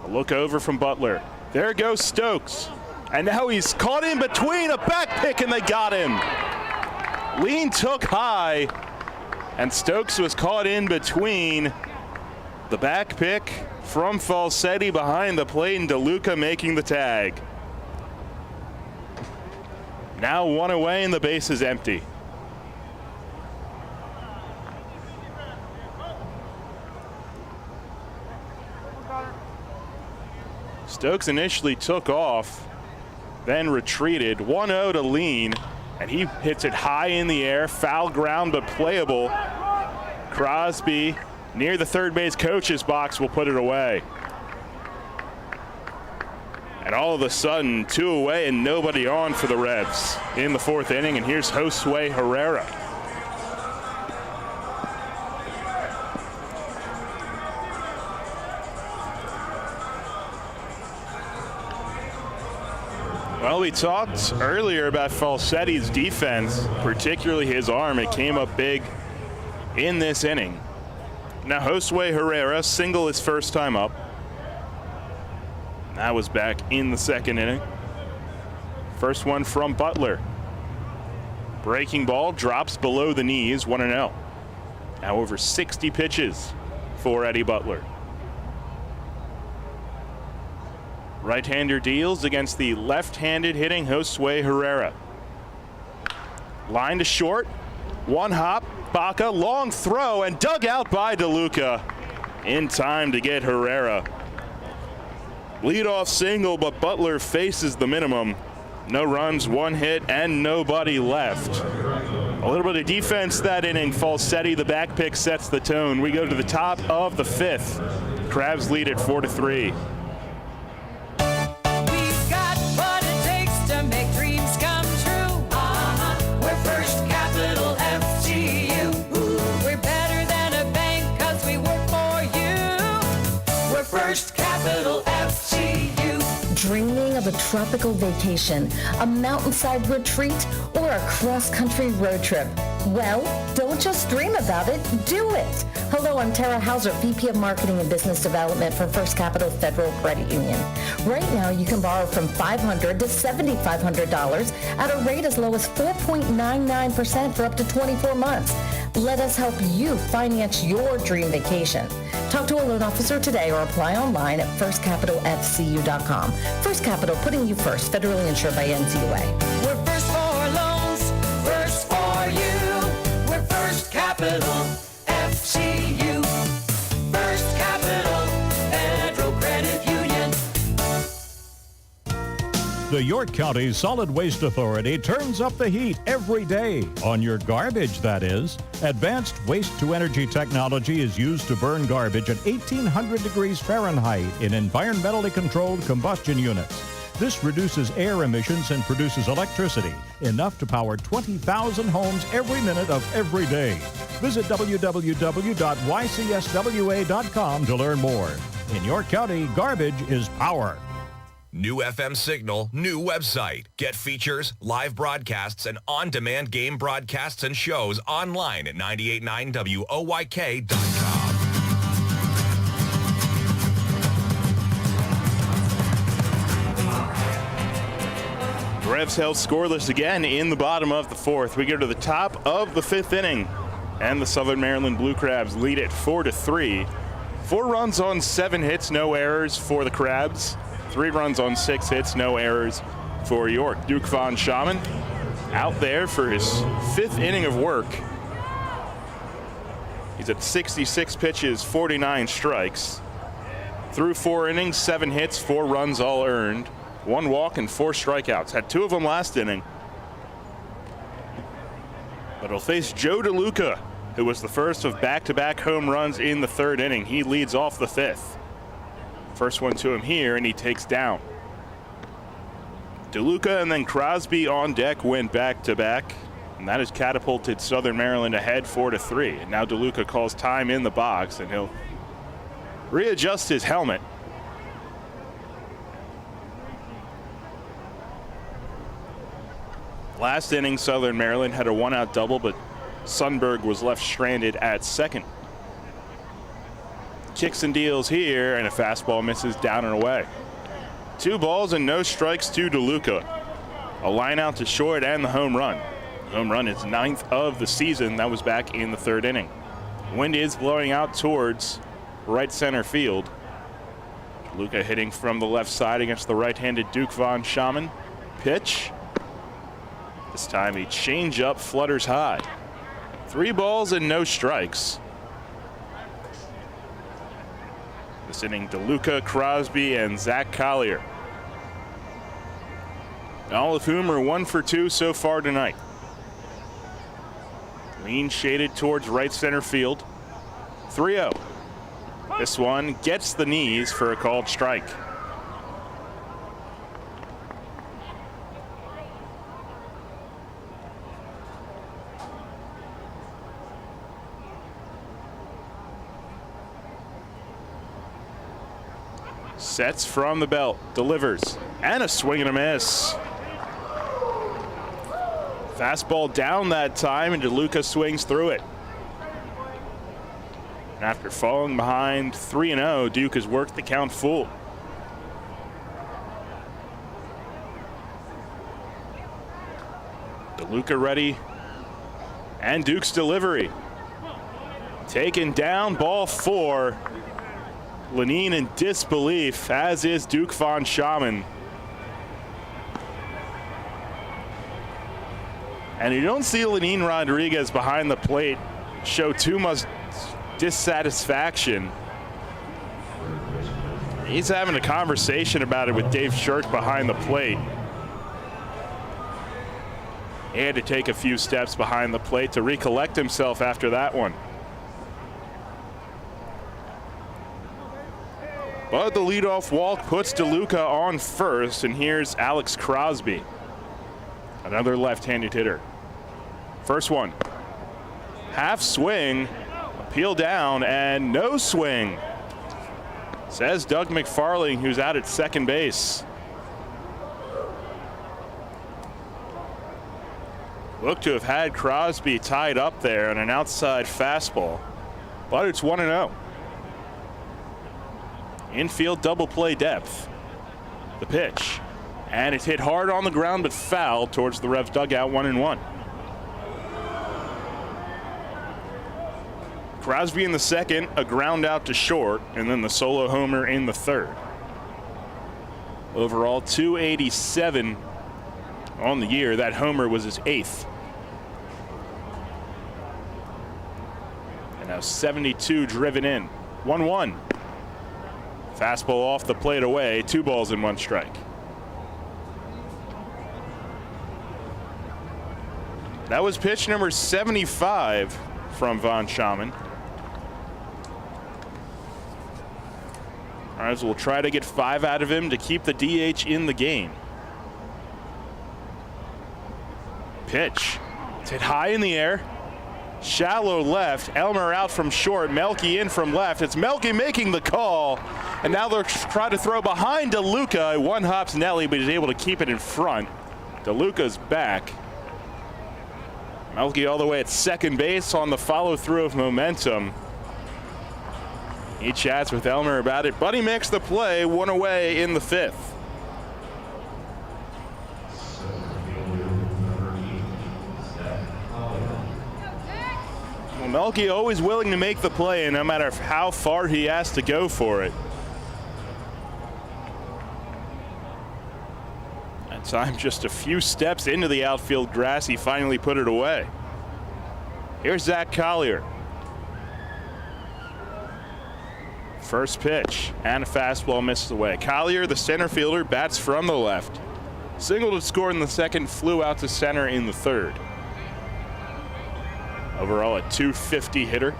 A look over from Butler. There goes Stokes. And now he's caught in between, a back pick, and they got him. Lean took high, and Stokes was caught in between. The back pick from Falsetti behind the plate, and DeLuca making the tag. Now 1 away and the base is empty. Stokes initially took off, then retreated. 1-0 to Lean, and he hits it high in the air. Foul ground, but playable. Crosby near the third base coach's box will put it away. And all of a sudden, 2 away and nobody on for the Revs in the fourth inning. And here's Josue Herrera. Well, we talked earlier about Falsetti's defense, particularly his arm. It came up big in this inning. Now Josue Herrera single his first time up. That was back in the second inning. First one from Butler. Breaking ball drops below the knees, 1-0. Now over 60 pitches for Eddie Butler. Right-hander deals against the left-handed hitting Josue Herrera. Line to short, one hop, Baca, long throw, and dug out by DeLuca in time to get Herrera. Leadoff single, but Butler faces the minimum. No runs, 1 hit, and nobody left. A little bit of defense that inning. Falsetti, the back pick, sets the tone. We go to the top of the fifth. Crabs lead at 4-3. First Capital FGU. Dreaming of a tropical vacation, a mountainside retreat, or a cross-country road trip? Well, don't just dream about it, do it. Hello, I'm Tara Hauser, VP of Marketing and Business Development for First Capital Federal Credit Union. Right now, you can borrow from $500 to $7,500 at a rate as low as 4.99% for up to 24 months. Let us help you finance your dream vacation. Talk to a loan officer today or apply online at firstcapitalfcu.com. First Capital, putting you first, federally insured by NCUA. We're first for loans, first for you. We're First Capital FCU. First Capital Federal Credit Union. The York County Solid Waste Authority turns up the heat every day. On your garbage, that is. Advanced waste-to-energy technology is used to burn garbage at 1,800 degrees Fahrenheit in environmentally controlled combustion units. This reduces air emissions and produces electricity, enough to power 20,000 homes every minute of every day. Visit www.ycswa.com to learn more. In York County, garbage is power. New FM signal, new website. Get features, live broadcasts, and on-demand game broadcasts and shows online at 989WOYK.com. The Revs held scoreless again in the bottom of the fourth. We go to the top of the fifth inning, and the Southern Maryland Blue Crabs lead it 4-3. 4 runs on 7 hits, no errors for the Crabs. 3 runs on 6 hits, no errors for York. Duke Von Schaman out there for his 5th inning of work. He's at 66 pitches, 49 strikes. Through 4 innings, 7 hits, 4 runs all earned. 1 walk and 4 strikeouts. Had 2 of them last inning. But he'll face Joe DeLuca, who was the first of back-to-back home runs in the 3rd inning. He leads off the 5th. First one to him here, and he takes down. DeLuca and then Crosby on deck went back-to-back, and that has catapulted Southern Maryland ahead 4-3. And now DeLuca calls time in the box, and he'll readjust his helmet. Last inning, Southern Maryland had a 1-out double, but Sundberg was left stranded at second. Kicks and deals here, and a fastball misses down and away. 2 balls and no strikes to DeLuca. A line out to short and the home run. Home run is 9th of the season. That was back in the 3rd inning. Wind is blowing out towards right center field. DeLuca hitting from the left side against the right-handed Duke Von Schaman. Pitch. This time a changeup flutters high. 3 balls and no strikes. This inning, DeLuca, Crosby, and Zach Collier. All of whom are 1 for 2 so far tonight. Lean shaded towards right center field. 3-0. This one gets the knees for a called strike. Sets from the belt, delivers, and a swing and a miss. Fastball down that time, and DeLuca swings through it. After falling behind 3-0, Duke has worked the count full. DeLuca ready, and Duke's delivery. Taken down, ball 4. Lenine in disbelief, as is Duke Von Schaman. And you don't see Lenine Rodriguez behind the plate show too much dissatisfaction. He's having a conversation about it with Dave Shirk behind the plate. He had to take a few steps behind the plate to recollect himself after that one. But the leadoff walk puts DeLuca on first, and here's Alex Crosby, another left-handed hitter. First one, half swing, appeal down, and no swing, says Doug McFarling, who's out at second base. Looked to have had Crosby tied up there on an outside fastball, but it's 1-0. Infield double play depth. The pitch. And it's hit hard on the ground but foul towards the Revs dugout, 1-1. Crosby in the second, a ground out to short, and then the solo homer in the third. Overall, 287 on the year. That homer was his 8th. And now 72 driven in. 1-1. Fastball off the plate away, 2 balls and 1 strike. That was pitch number 75 from Von Schaman. All right, so we'll try to get 5 out of him to keep the DH in the game. Pitch. It's hit high in the air. Shallow left. Elmer out from short. Melky in from left. It's Melky making the call. And now they're trying to throw behind DeLuca. One hops Nelly, but he's able to keep it in front. DeLuca's back. Melky all the way at second base on the follow-through of momentum. He chats with Elmer about it, but he makes the play, 1 away in the 5th. Well, Melky always willing to make the play, and no matter how far he has to go for it. At time, just a few steps into the outfield grass, he finally put it away. Here's Zach Collier. First pitch, and a fastball misses away. Collier, the center fielder, bats from the left. Singled to score in the second, flew out to center in the third. Overall, a .250 hitter.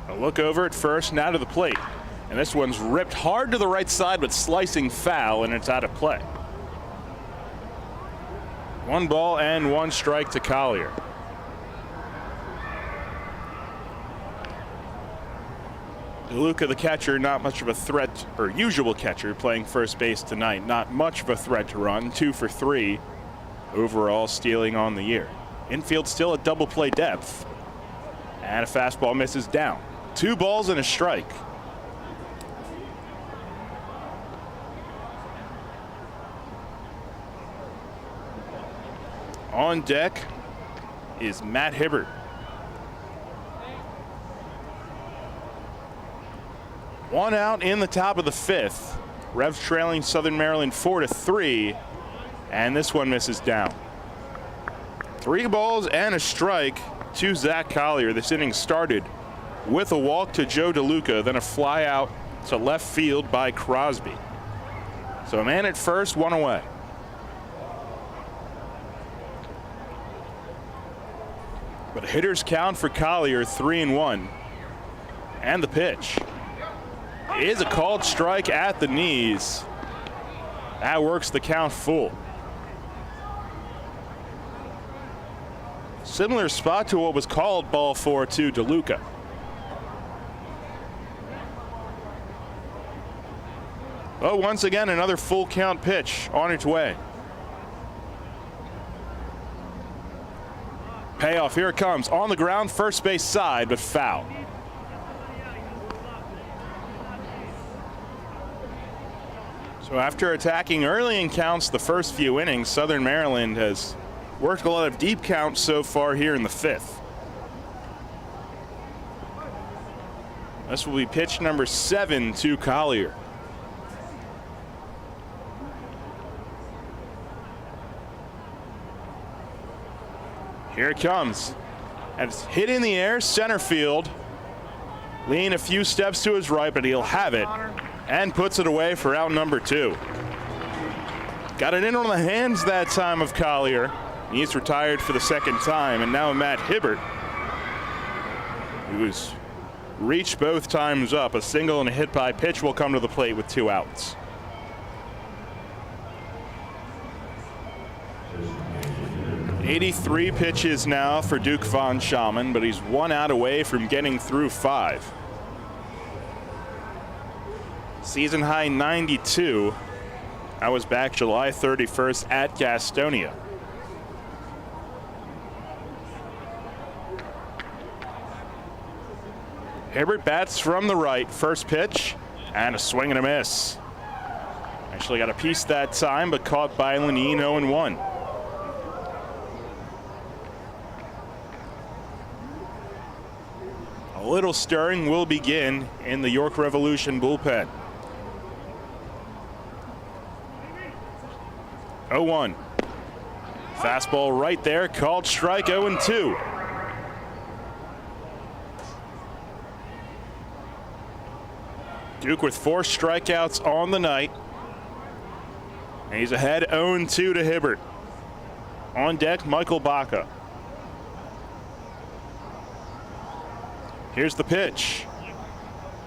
A look over at first, now to the plate. And this one's ripped hard to the right side, but slicing foul, and it's out of play. 1 ball and 1 strike to Collier. DeLuca, the catcher, not much of a threat, or usual catcher, playing first base tonight. Not much of a threat to run. 2 for 3 overall, stealing on the year. Infield still at double play depth. And a fastball misses down. 2 balls and a strike. On deck is Matt Hibbert. One out in the top of the 5th. Revs trailing Southern Maryland 4-3, and this one misses down. 3 balls and a strike to Zach Collier. This inning started with a walk to Joe DeLuca, then a fly out to left field by Crosby. So a man at first, 1 away. But a hitter's count for Collier, 3-1. And the pitch is a called strike at the knees. That works the count full. Similar spot to what was called ball 4 to DeLuca. Oh, once again, another full count pitch on its way. Payoff, here it comes. On the ground, first base side, but foul. So after attacking early in counts the first few innings, Southern Maryland has worked a lot of deep counts so far here in the 5th. This will be pitch number 7 to Collier. Here it comes. And it's hit in the air, center field. Lean a few steps to his right, but he'll have it and puts it away for out number 2. Got it in on the hands that time of Collier. He's retired for the second time, and now Matt Hibbert, who was reached both times up. A single and a hit by pitch will come to the plate with 2 outs. '83 pitches now for Duke Von Schaman, but he's 1 out away from getting through 5. Season high 92. I was back July 31st at Gastonia. Hibbert bats from the right. First pitch and a swing and a miss. Actually got a piece that time, but caught by Lenine, 0-1. A little stirring will begin in the York Revolution bullpen. 0-1. Fastball right there, called strike, 0-2. Duke with 4 strikeouts on the night. And he's ahead 0-2 to Hibbert. On deck, Michael Baca. Here's the pitch.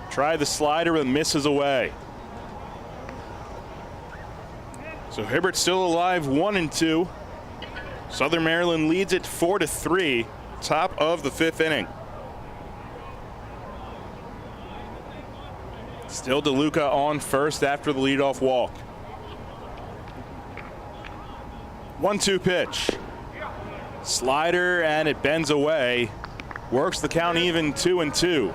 Try the slider, but misses away. So Hibbert still alive, 1-2. Southern Maryland leads it 4-3, top of the 5th inning. Still DeLuca on first after the leadoff walk. 1-2 pitch. Slider, and it bends away. Works the count even, 2-2.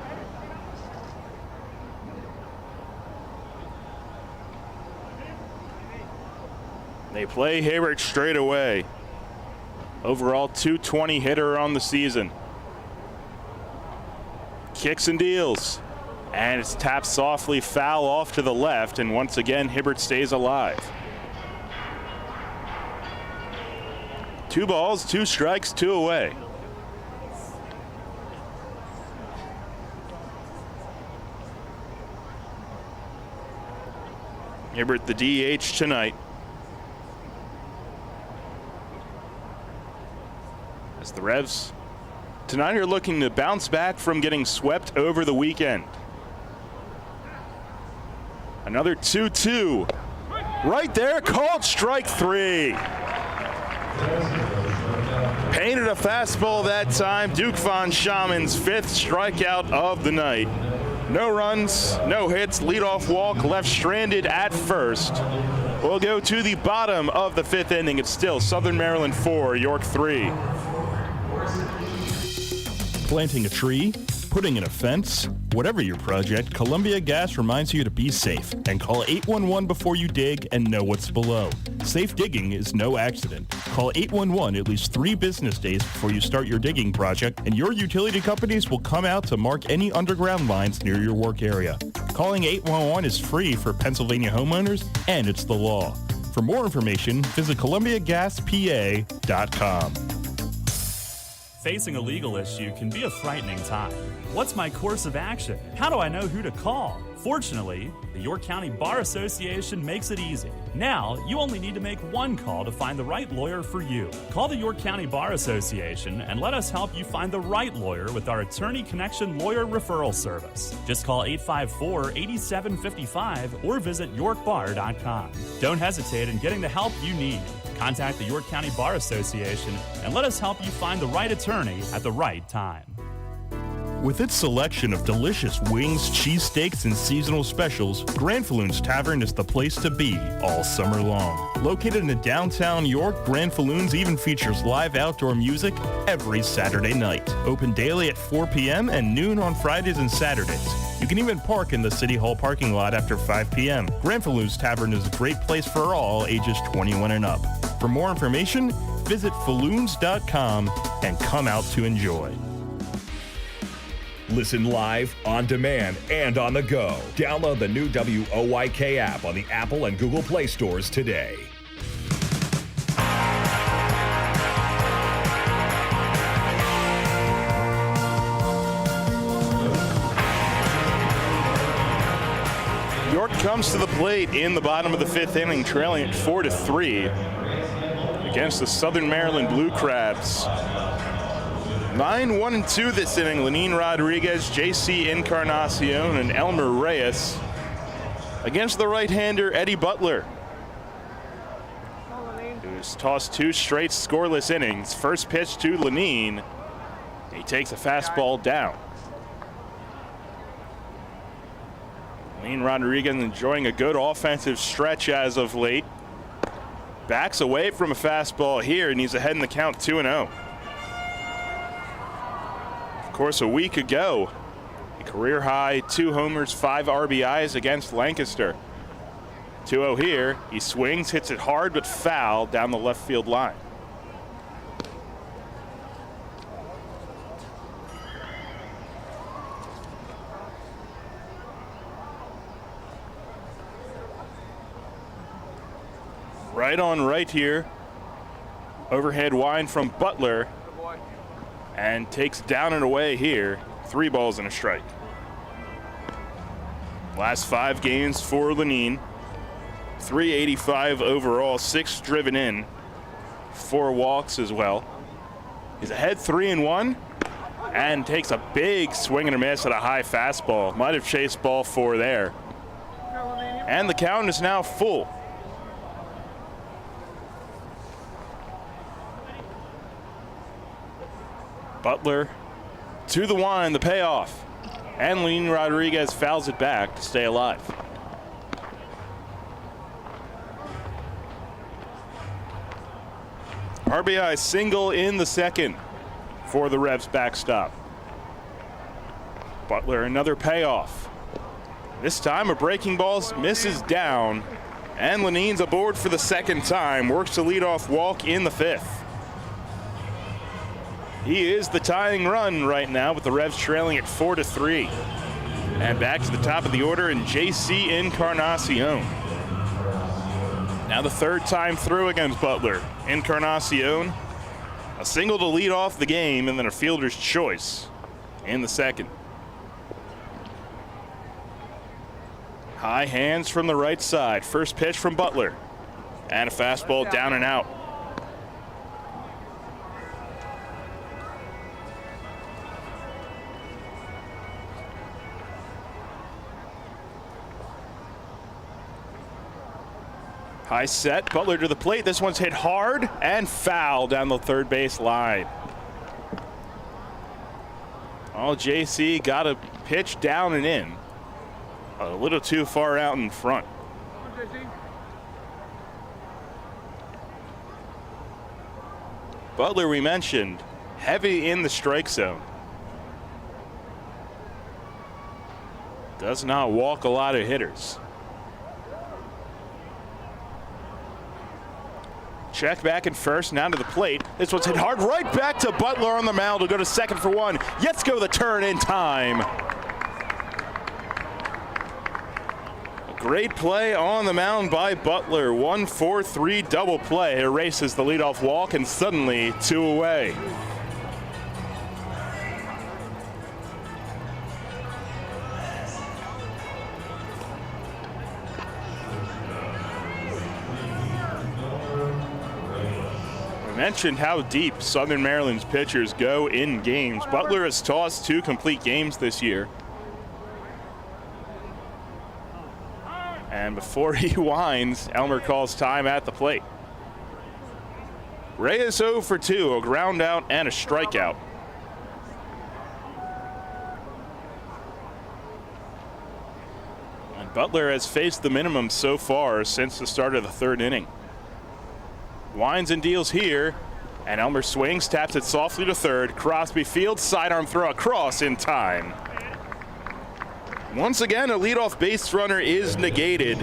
They play Hibbert straight away. Overall, .220 hitter on the season. Kicks and deals. And it's tapped softly foul off to the left, and once again, Hibbert stays alive. 2 balls, 2 strikes, 2 away. Hibbert the DH tonight. As the Revs tonight are looking to bounce back from getting swept over the weekend. Another 2-2. Right there, called strike 3. Painted a fastball that time. Duke Von Schaman's 5th strikeout of the night. No runs, no hits, leadoff walk, left stranded at first. We'll go to the bottom of the 5th inning. It's still Southern Maryland 4, York 3. Planting a tree, putting in a fence, whatever your project, Columbia Gas reminds you to be safe and call 811 before you dig and know what's below. Safe digging is no accident. Call 811 at least 3 business days before you start your digging project, and your utility companies will come out to mark any underground lines near your work area. Calling 811 is free for Pennsylvania homeowners, and it's the law. For more information, visit ColumbiaGasPA.com. Facing a legal issue can be a frightening time. What's my course of action? How do I know who to call? Fortunately, the York County Bar Association makes it easy. Now, you only need to make one call to find the right lawyer for you. Call the York County Bar Association and let us help you find the right lawyer with our Attorney Connection Lawyer Referral Service. Just call 854-8755 or visit yorkbar.com. Don't hesitate in getting the help you need. Contact the York County Bar Association and let us help you find the right attorney at the right time. With its selection of delicious wings, cheesesteaks, and seasonal specials, Granfalloon's Tavern is the place to be all summer long. Located in downtown York, Granfalloon's even features live outdoor music every Saturday night. Open daily at 4 p.m. and noon on Fridays and Saturdays. You can even park in the City Hall parking lot after 5 p.m. Granfalloon's Tavern is a great place for all ages 21 and up. For more information, visit falloons.com and come out to enjoy. Listen live, on demand, and on the go. Download the new WOYK app on the Apple and Google Play stores today. York comes to the plate in the bottom of the 5th inning, trailing at 4-3 against the Southern Maryland Blue Crabs. 9-1-2 this inning. Lenin Rodriguez, J.C. Encarnacion, and Elmer Reyes against the right-hander Eddie Butler, who's tossed 2 straight scoreless innings. First pitch to Lenin. He takes a fastball down. Lenin Rodriguez enjoying a good offensive stretch as of late. Backs away from a fastball here, and he's ahead in the count 2-0. Of course, a week ago, a career high 2 homers, 5 RBIs against Lancaster. 2-0 here. He swings, hits it hard but foul down the left field line. Right on right here. Overhead wind from Butler. And takes down and away here. 3 balls and a strike. Last 5 games for Lenine. 385 overall, 6 driven in, 4 walks as well. He's ahead 3-1 and takes a big swing and a miss at a high fastball. Might have chased ball 4 there. And the count is now full. Butler to the line, the payoff. And Lenine Rodriguez fouls it back to stay alive. RBI single in the second for the Revs backstop. Butler, another payoff. This time a breaking ball misses down, and Lenine's aboard for the second time. Works to leadoff walk in the 5th. He is the tying run right now, with the Revs trailing at 4-3. And back to the top of the order in J.C. Encarnacion. Now the 3rd time through against Butler. Encarnacion, a single to lead off the game, and then a fielder's choice in the 2nd. High hands from the right side. First pitch from Butler. And a fastball down and out. High set, Butler to the plate. This one's hit hard and foul down the third base line. Oh, JC got a pitch down and in. A little too far out in front. Butler, we mentioned, heavy in the strike zone. Does not walk a lot of hitters. Check back in first, now to the plate. This one's hit hard right back to Butler on the mound. Will go to second for one. Yetsko the turn in time. A great play on the mound by Butler. 1-4-3 double play. Erases the leadoff walk, and suddenly 2 away. Mentioned how deep Southern Maryland's pitchers go in games. Butler has tossed 2 complete games this year. And before he winds, Elmer calls time at the plate. Reyes 0 for 2, a ground out and a strikeout. And Butler has faced the minimum so far since the start of the 3rd inning. Winds and deals here, and Elmer swings, taps it softly to third. Crosby fields, sidearm throw across in time. Once again, a leadoff base runner is negated.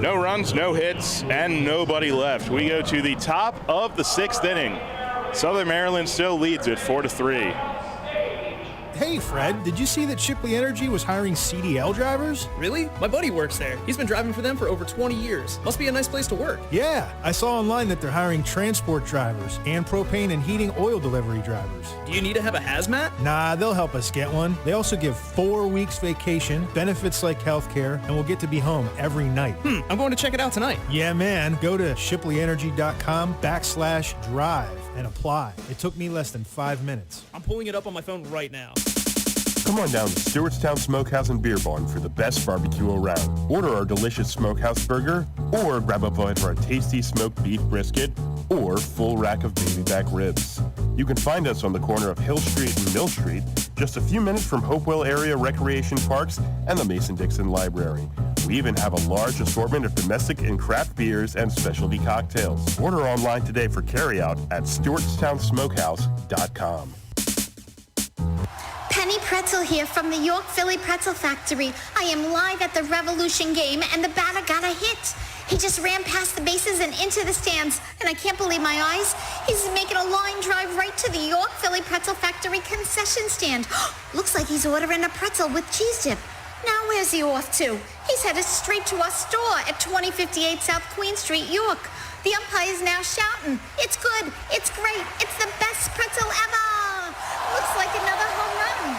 No runs, no hits, and nobody left. We go to the top of the 6th inning. Southern Maryland still leads it 4-3. Hey, Fred, did you see that Shipley Energy was hiring CDL drivers? Really? My buddy works there. He's been driving for them for over 20 years. Must be a nice place to work. Yeah, I saw online that they're hiring transport drivers and propane and heating oil delivery drivers. Do you need to have a hazmat? Nah, they'll help us get one. They also give 4 weeks vacation, benefits like healthcare, and we'll get to be home every night. I'm going to check it out tonight. Yeah, man. Go to shipleyenergy.com/drive and apply. It took me less than 5 minutes. I'm pulling it up on my phone right now. Come on down to Stewartstown Smokehouse and Beer Barn for the best barbecue around. Order our delicious smokehouse burger, or grab a bite of our tasty smoked beef brisket, or full rack of baby back ribs. You can find us on the corner of Hill Street and Mill Street, just a few minutes from Hopewell area recreation parks and the Mason-Dixon Library. We even have a large assortment of domestic and craft beers and specialty cocktails. Order online today for carryout at StewartstownSmokehouse.com. Penny Pretzel here from the York Philly Pretzel Factory. I am live at the Revolution game, and the batter got a hit. He just ran past the bases and into the stands, and I can't believe my eyes. He's making a line drive right to the York Philly Pretzel Factory concession stand. Looks like he's ordering a pretzel with cheese dip. Now where's he off to? He's headed straight to our store at 2058 South Queen Street, York. The umpire is now shouting, "It's good, it's great, it's the best pretzel ever!" Looks like another home run.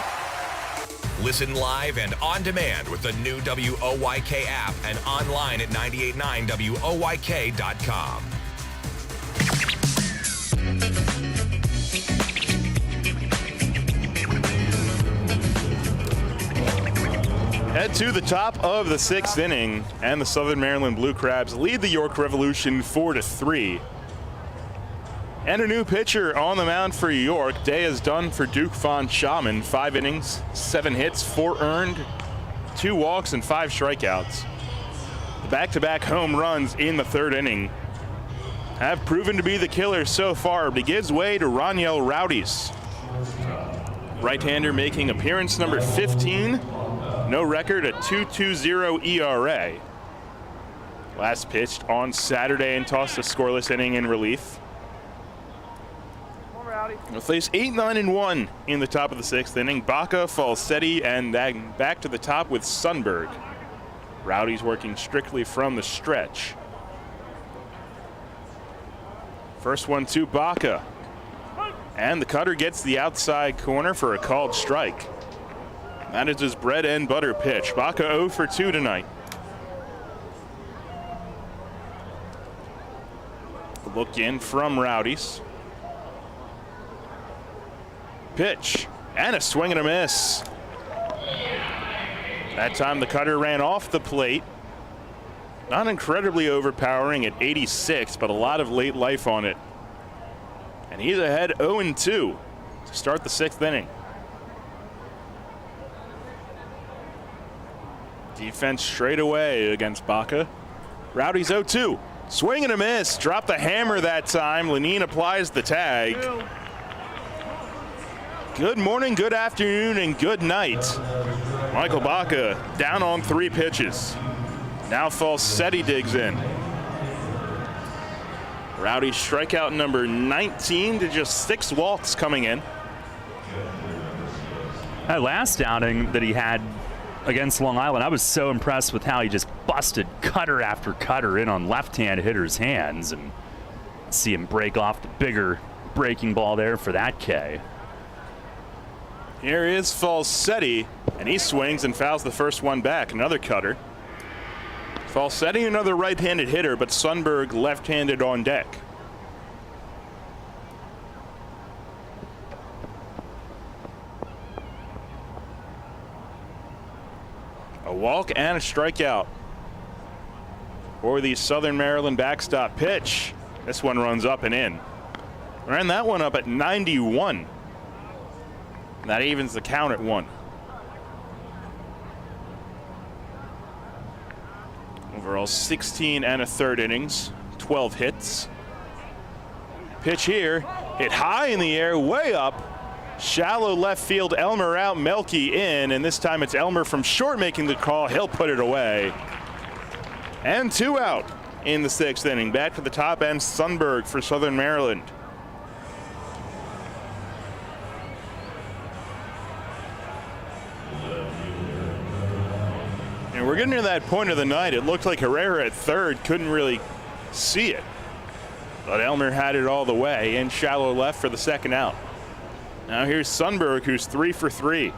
Listen live and on demand with the new WOYK app and online at 989WOYK.com. Head to the top of the 6th inning, and the Southern Maryland Blue Crabs lead the York Revolution 4-3. And a new pitcher on the mound for York. Day is done for Duke Von Schaman. 5 innings, 7 hits, 4 earned, 2 walks, and 5 strikeouts. The back-to-back home runs in the 3rd inning have proven to be the killer so far, but he gives way to Roniel Rowdies. Right-hander making appearance number 15. No record, a 2.20 ERA. Last pitched on Saturday and tossed a scoreless inning in relief. We'll face 8, 9, and 1 in the top of the 6th inning. Baca, Falsetti, and back to the top with Sundberg. Rowdy's working strictly from the stretch. First one to Baca. And the cutter gets the outside corner for a called strike. That is his bread and butter pitch. Baca 0 for 2 tonight. Look in from Rowdies. Pitch, and a swing and a miss. That time the cutter ran off the plate. Not incredibly overpowering at 86, but a lot of late life on it. And he's ahead 0-2 to start the 6th inning. Defense straight away against Baca. Rowdy's 0-2. Swing and a miss. Dropped the hammer that time. Lenine applies the tag. Good morning, good afternoon, and good night. Michael Baca down on 3 pitches. Now Falsetti digs in. Rowdy strikeout number 19 to just 6 walks coming in. That last outing that he had against Long Island, I was so impressed with how he just busted cutter after cutter in on left-hand hitters' hands, and see him break off the bigger breaking ball there for that K. Here is Falsetti, and he swings and fouls the first one back. Another cutter. Falsetti, another right-handed hitter, but Sundberg left-handed on deck. A walk and a strikeout for the Southern Maryland backstop pitch. This one runs up and in. Ran that one up at 91. That evens the count at 1. Overall 16 and a third innings, 12 hits. Pitch here, hit high in the air, way up. Shallow left field, Elmer out, Melky in, and this time it's Elmer from short making the call. He'll put it away. And 2 out in the 6th inning. Back to the top end, Sundberg for Southern Maryland. And we're getting to that point of the night. It looked like Herrera at third couldn't really see it. But Elmer had it all the way, and shallow left for the 2nd out. Now here's Sundberg, who's 3 for 3.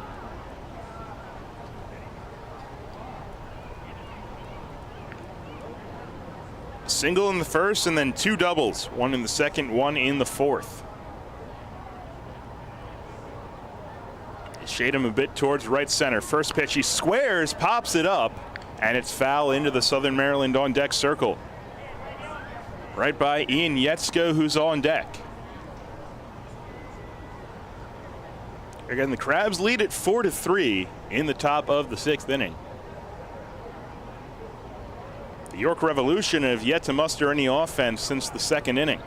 Single in the 1st, and then 2 doubles. 1 in the 2nd, 1 in the 4th. Shade him a bit towards right center. First pitch, he squares, pops it up, and it's foul into the Southern Maryland on deck circle. Right by Ian Yetzko, who's on deck. Again, the Crabs lead at 4-3 in the top of the 6th inning. The York Revolution have yet to muster any offense since the 2nd inning.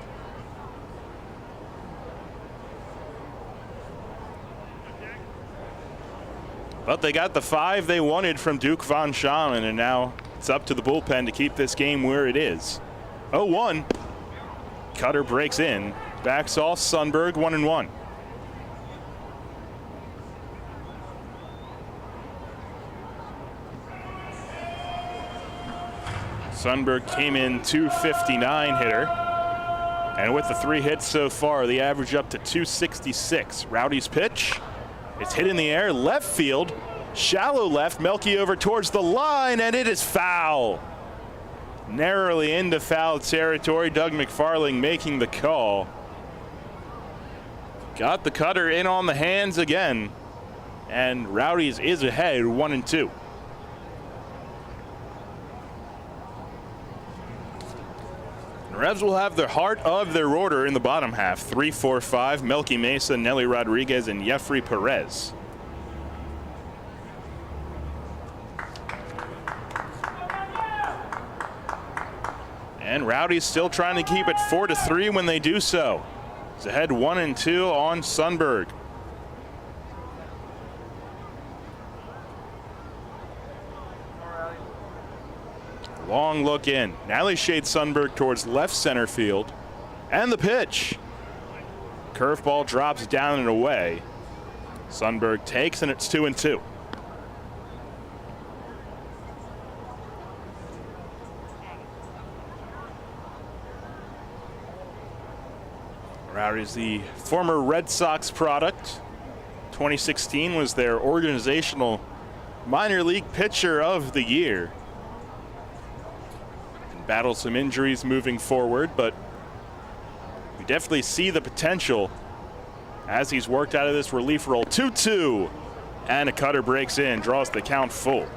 But they got the 5 they wanted from Duke Von Schaman, and now it's up to the bullpen to keep this game where it is. 0-1. Cutter breaks in. Backs off Sundberg, 1-1. Sundberg came in 259 hitter. And with the 3 hits so far, the average up to 266. Rowdy's pitch. It's hit in the air, left field. Shallow left, Melky over towards the line, and it is foul. Narrowly into foul territory. Doug McFarling making the call. Got the cutter in on the hands again, and Rowdies is ahead 1-2. The Revs will have the heart of their order in the bottom half. 3, 4, 5, Melky Mesa, Nelly Rodriguez, and Jeffrey Perez. And Rowdy's still trying to keep it 4-3 when they do so. It's ahead 1-2 on Sundberg. Long look in. Nally shades Sundberg towards left center field. And the pitch. Curveball drops down and away. Sundberg takes, and it's 2-2. Rowdy's the former Red Sox product. 2016 was their organizational minor league pitcher of the year. And battled some injuries moving forward, but we definitely see the potential as he's worked out of this relief role. 2-2, and a cutter breaks in, draws the count full.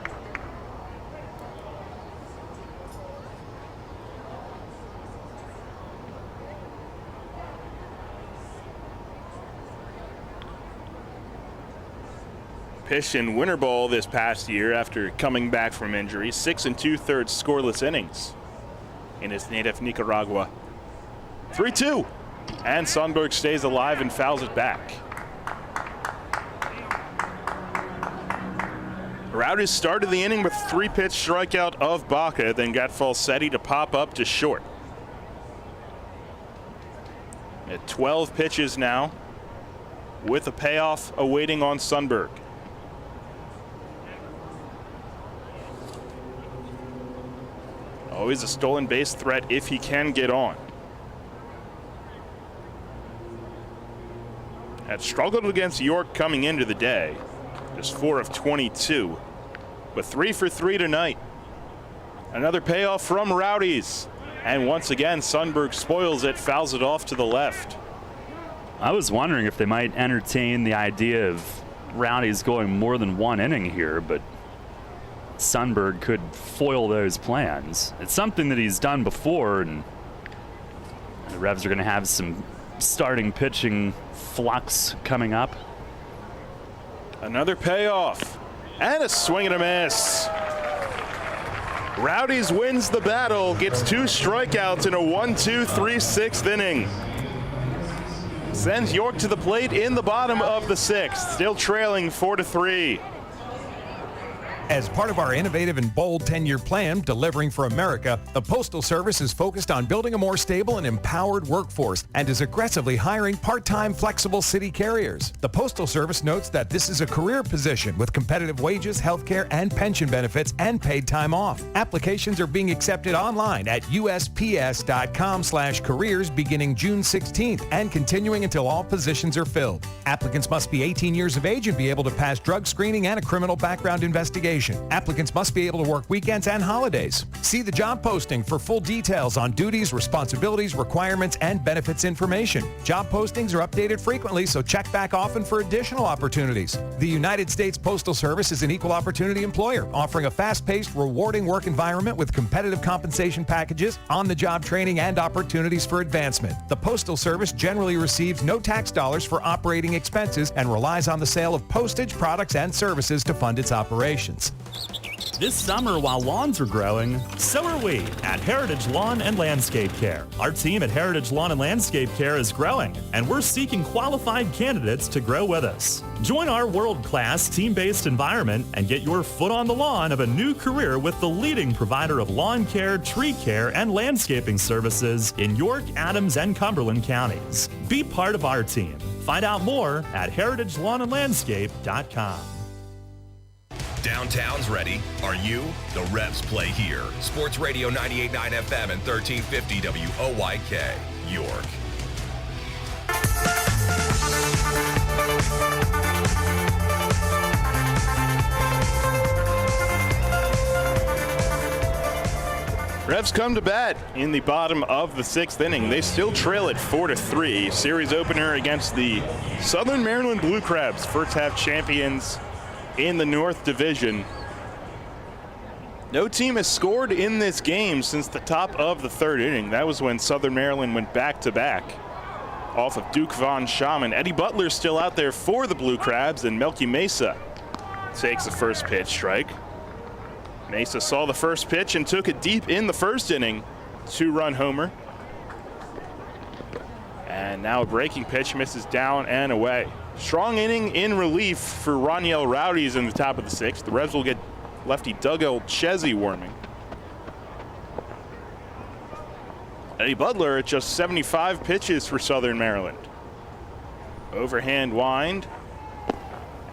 Pitched in winter ball this past year after coming back from injury. 6 2/3 scoreless innings in his native Nicaragua. 3-2, and Sundberg stays alive and fouls it back. Rowdies started the inning with 3-pitch strikeout of Baca, then got Falsetti to pop up to short. At 12 pitches now, with a payoff awaiting on Sundberg. Always a stolen base threat if he can get on. Had struggled against York coming into the day. Just 4 of 22, but 3 for 3 tonight. Another payoff from Rowdies. And once again, Sundberg spoils it, fouls it off to the left. I was wondering if they might entertain the idea of Rowdies going more than one inning here, but Sundberg could foil those plans. It's something that he's done before, and the Revs are going to have some starting pitching flux coming up. Another payoff, and a swing and a miss. Rowdies wins the battle, gets 2 strikeouts in a 1-2-3/6 inning. Sends York to the plate in the bottom of the 6th, still trailing 4-3. As part of our innovative and bold 10-year plan, Delivering for America, the Postal Service is focused on building a more stable and empowered workforce and is aggressively hiring part-time flexible city carriers. The Postal Service notes that this is a career position with competitive wages, health care, and pension benefits and paid time off. Applications are being accepted online at usps.com/careers beginning June 16th and continuing until all positions are filled. Applicants must be 18 years of age and be able to pass drug screening and a criminal background investigation. Applicants must be able to work weekends and holidays. See the job posting for full details on duties, responsibilities, requirements, and benefits information. Job postings are updated frequently, so check back often for additional opportunities. The United States Postal Service is an equal opportunity employer, offering a fast-paced, rewarding work environment with competitive compensation packages, on-the-job training, and opportunities for advancement. The Postal Service generally receives no tax dollars for operating expenses and relies on the sale of postage, products, and services to fund its operations. This summer, while lawns are growing, so are we at Heritage Lawn and Landscape Care. Our team at Heritage Lawn and Landscape Care is growing, and we're seeking qualified candidates to grow with us. Join our world-class team-based environment and get your foot on the lawn of a new career with the leading provider of lawn care, tree care, and landscaping services in York, Adams, and Cumberland counties. Be part of our team. Find out more at heritagelawnandlandscape.com. Downtown's ready. Are you? The Revs play here. Sports Radio 98.9 FM and 1350 WOYK, York. Revs come to bat in the bottom of the 6th inning. They still trail it 4-3. Series opener against the Southern Maryland Blue Crabs, first half champions in the North Division. No team has scored in this game since the top of the 3rd inning. That was when Southern Maryland went back-to-back off of Duke Von Schaman. Eddie Butler's still out there for the Blue Crabs, and Melky Mesa takes the first pitch strike. Mesa saw the first pitch and took it deep in the 1st inning. 2-run homer. And now a breaking pitch misses down and away. Strong inning in relief for Roniel Rowdies in the top of the 6th. The Revs will get lefty Doug Elchesi warming. Eddie Butler at just 75 pitches for Southern Maryland. Overhand wind.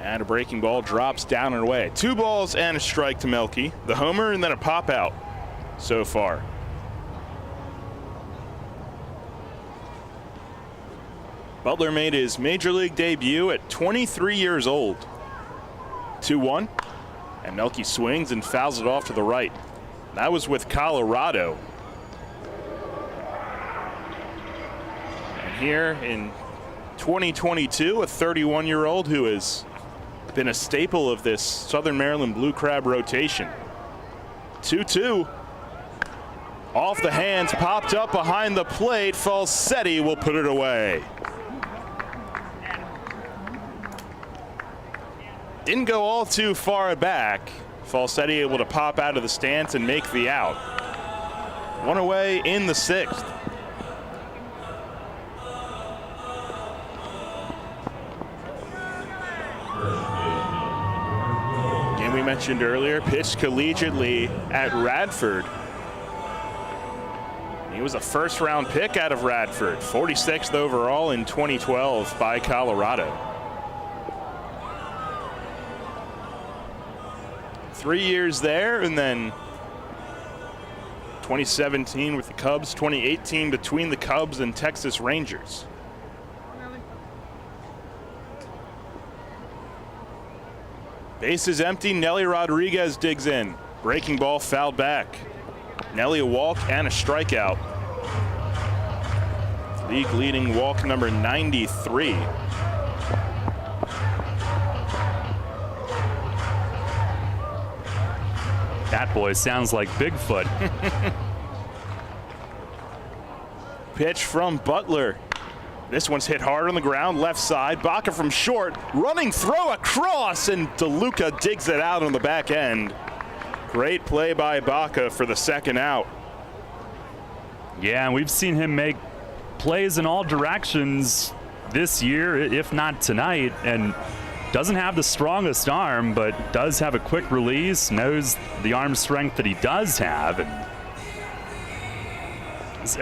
And a breaking ball drops down and away. 2 balls and a strike to Melky. The homer and then a pop out so far. Butler made his major league debut at 23 years old. 2-1. And Melky swings and fouls it off to the right. That was with Colorado. And here in 2022, a 31-year-old who has been a staple of this Southern Maryland Blue Crab rotation. 2-2. Off the hands, popped up behind the plate. Falsetti will put it away. Didn't go all too far back. Falsetti able to pop out of the stance and make the out. 1 away in the 6th. Game we mentioned earlier, pitched collegiately at Radford. He was a first-round pick out of Radford, 46th overall in 2012 by Colorado. 3 years there, and then 2017 with the Cubs, 2018 between the Cubs and Texas Rangers. Base is empty. Nelly Rodriguez digs in. Breaking ball fouled back. Nelly a walk and a strikeout. League leading walk number 93. That boy sounds like Bigfoot. Pitch from Butler. This one's hit hard on the ground, left side. Baca from short, running throw across, and DeLuca digs it out on the back end. Great play by Baca for the 2nd out. Yeah, and we've seen him make plays in all directions this year, if not tonight, and doesn't have the strongest arm, but does have a quick release, knows the arm strength that he does have. And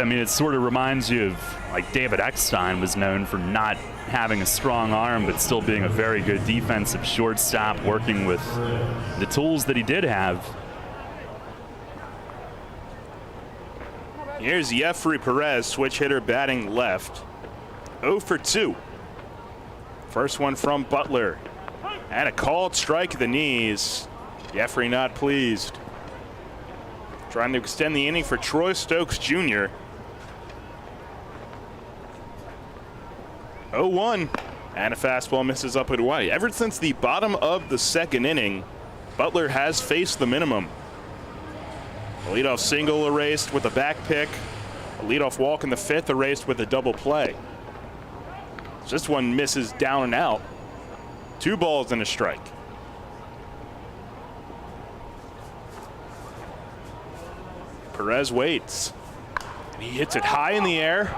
I mean, it sort of reminds you of like David Eckstein was known for not having a strong arm, but still being a very good defensive shortstop, working with the tools that he did have. Here's Jeffrey Perez, switch hitter batting left. 0 for 2. First one from Butler. And a called strike to the knees. Jeffrey not pleased. Trying to extend the inning for Troy Stokes Jr. 0-1. And a fastball misses up and away. Ever since the bottom of the 2nd inning, Butler has faced the minimum. A leadoff single erased with a back pick. A leadoff walk in the 5th erased with a double play. This one misses down and out. 2 balls and a strike. Perez waits. And he hits it high in the air.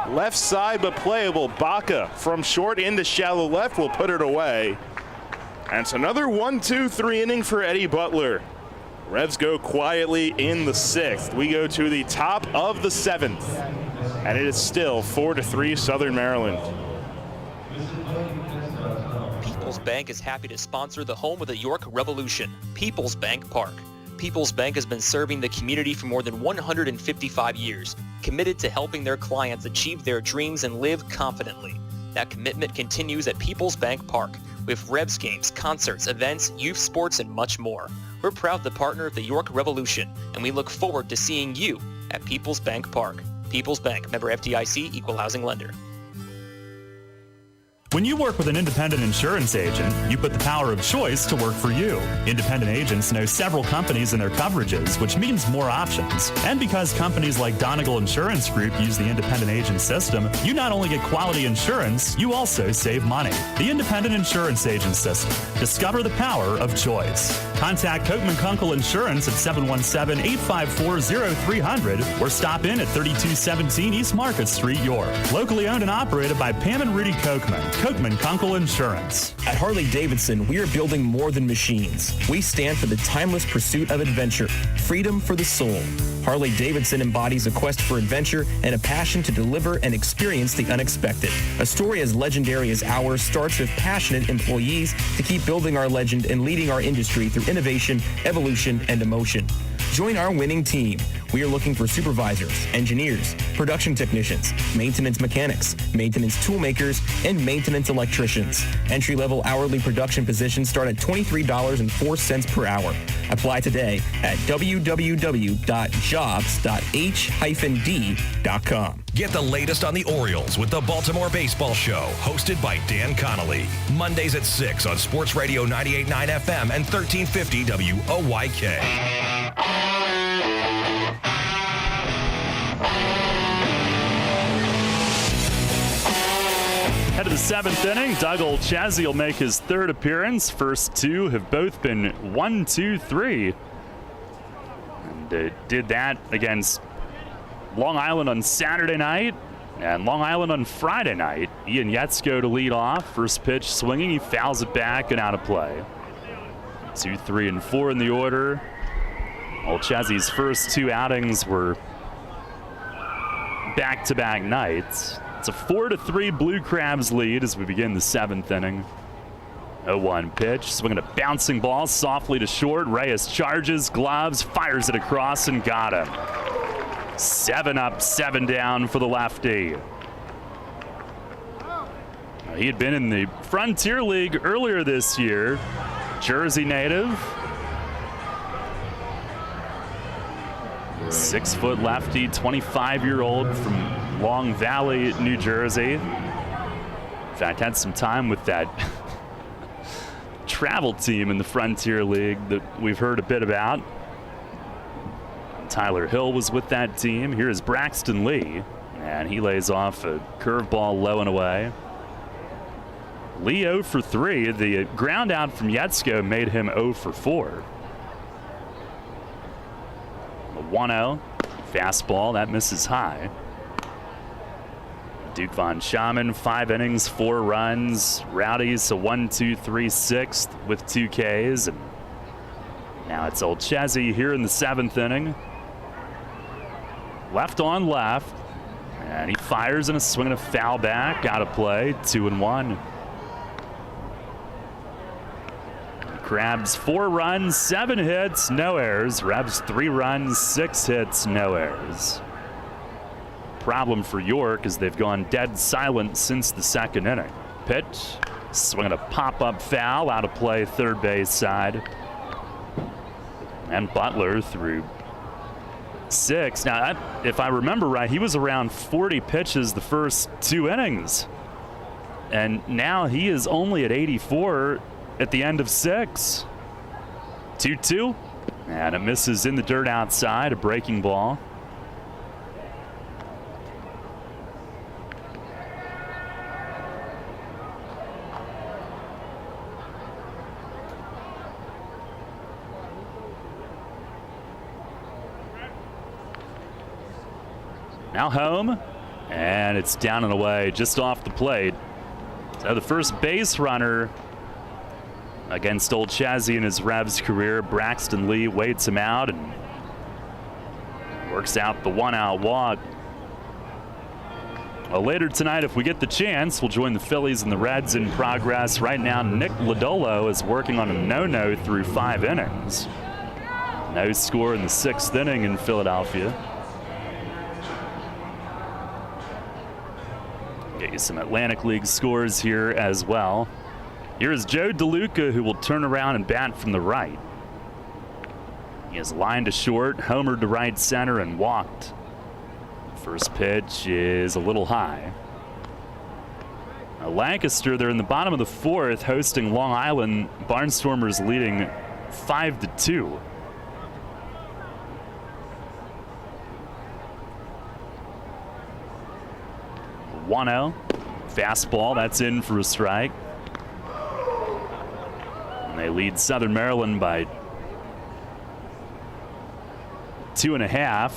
Left side but playable. Baca from short into shallow left will put it away. And it's another 1-2-3 inning for Eddie Butler. Revs go quietly in the 6th. We go to the top of the 7th. And it is still 4-3 Southern Maryland. People's Bank is happy to sponsor the home of the York Revolution, People's Bank Park. People's Bank has been serving the community for more than 155 years, committed to helping their clients achieve their dreams and live confidently. That commitment continues at People's Bank Park with Revs games, concerts, events, youth sports, and much more. We're proud to partner of the York Revolution, and we look forward to seeing you at People's Bank Park. People's Bank, member FDIC, equal housing lender. When you work with an independent insurance agent, you put the power of choice to work for you. Independent agents know several companies and their coverages, which means more options. And because companies like Donegal Insurance Group use the independent agent system, you not only get quality insurance, you also save money. The independent insurance agent system. Discover the power of choice. Contact Kochman Kunkel Insurance at 717-854-0300 or stop in at 3217 East Market Street, York. Locally owned and operated by Pam and Rudy Kochman. Kochman Kunkel Insurance. At Harley-Davidson, we are building more than machines. We stand for the timeless pursuit of adventure, freedom for the soul. Harley-Davidson embodies a quest for adventure and a passion to deliver and experience the unexpected. A story as legendary as ours starts with passionate employees to keep building our legend and leading our industry through innovation, evolution, and emotion. Join our winning team. We are looking for supervisors, engineers, production technicians, maintenance mechanics, maintenance toolmakers, and maintenance electricians. Entry-level hourly production positions start at $23.04 per hour. Apply today at www.jobs.h-d.com. Get the latest on the Orioles with the Baltimore Baseball Show, hosted by Dan Connolly. Mondays at 6 on Sports Radio 98.9 FM and 1350 WOYK. Head of the seventh inning, Doug Olchazzi will make his third appearance. First two have both been 1-2-3. And did that against Long Island on Saturday night and Long Island on Friday night. Ian Yetzko to lead off. First pitch swinging, he fouls it back and out of play. 2, 3, and 4 in the order. Olchazzi's first two outings were back-to-back nights. It's a 4-3 Blue Crabs lead as we begin the seventh inning. 0-1 pitch, swinging a bouncing ball softly to short. Reyes charges, gloves, fires it across, and got him. 7 up, 7 down for the lefty. He had been in the Frontier League earlier this year. Jersey native. 6-foot lefty, 25-year-old from Long Valley, New Jersey. In fact, had some time with that travel team in the Frontier League that we've heard a bit about. Tyler Hill was with that team. Here is Braxton Lee, and he lays off a curveball low and away. Lee 0 for 3. The ground out from Yetzko made him 0 for 4. The 1-0 fastball that misses high. Duke Von Schaman, 5 innings, 4 runs. Rowdy's a 1-2-3 6th with 2 Ks. And now it's Olchazzi here in the 7th inning. Left on left. And he fires in a swing and a foul back. Out of play. 2-1. Crabs 4 runs, 7 hits, no errors. Rebs 3 runs, 6 hits, no errors. Problem for York is they've gone dead silent since the second inning. Pitch, swinging a pop-up foul, out of play, third base side. And Butler through 6. Now, if I remember right, he was around 40 pitches the first 2 innings. And now he is only at 84 at the end of 6. 2-2. And it misses in the dirt outside, a breaking ball. Now home, and it's down and away just off the plate. So the first base runner against Olchazzi in his Revs career, Braxton Lee, waits him out and works out the 1-out walk. Well, later tonight, if we get the chance, we'll join the Phillies and the Reds in progress. Right now, Nick Lodolo is working on a no-no through 5 innings. No score in the 6th inning in Philadelphia. Get you some Atlantic League scores here as well. Here is Joe DeLuca, who will turn around and bat from the right. He has lined to short, homered to right center, and walked. First pitch is a little high. Now Lancaster, they're in the bottom of the fourth, hosting Long Island. Barnstormers leading 5-2. One-0. Fastball, that's in for a strike. And they lead Southern Maryland by 2.5.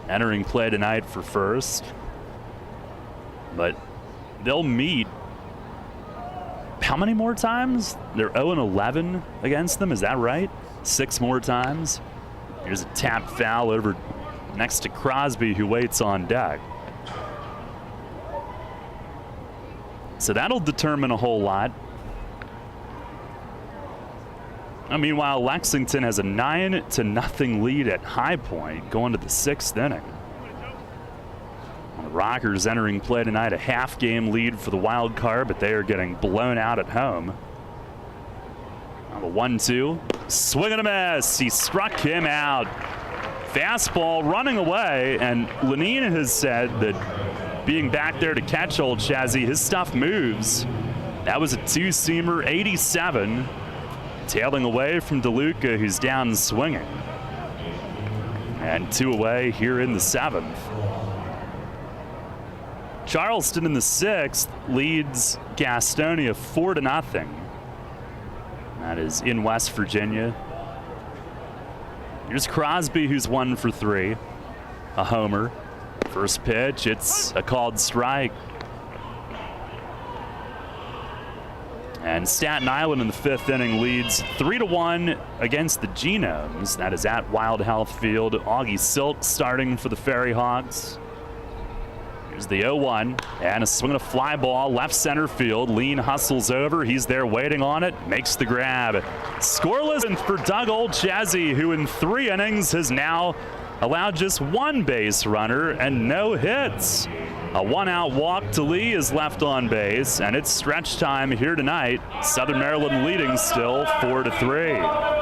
Entering play tonight for first. But they'll meet how many more times? They're 0-11 against them, is that right? 6 more times. Here's a tap foul over next to Crosby, who waits on deck. So that'll determine a whole lot. Meanwhile, Lexington has a 9-0 lead at High Point going to the 6th inning. The Rockers entering play tonight, a half-game lead for the Wild Card, but they are getting blown out at home. Now the 1-2, swing and a miss. He struck him out. Fastball running away, and Lenine has said that being back there to catch old Chazzy, his stuff moves. That was a two-seamer, 87. Tailing away from DeLuca, who's down swinging. And 2 away here in the 7th. Charleston in the 6th leads Gastonia 4-0. That is in West Virginia. Here's Crosby, who's 1 for 3. A homer. First pitch, it's a called strike. And Staten Island in the 5th inning leads 3-1 against the Genomes. That is at Wild Health Field. Augie Silk starting for the Ferry Hawks. Here's the 0-1, and a swing and a fly ball, left center field. Lean hustles over, he's there waiting on it, makes the grab. Scoreless for Doug Oldchazzy, who in 3 innings has now allowed just 1 base runner and no hits. A 1-out walk to Lee is left on base, and it's stretch time here tonight. Southern Maryland leading still 4-3.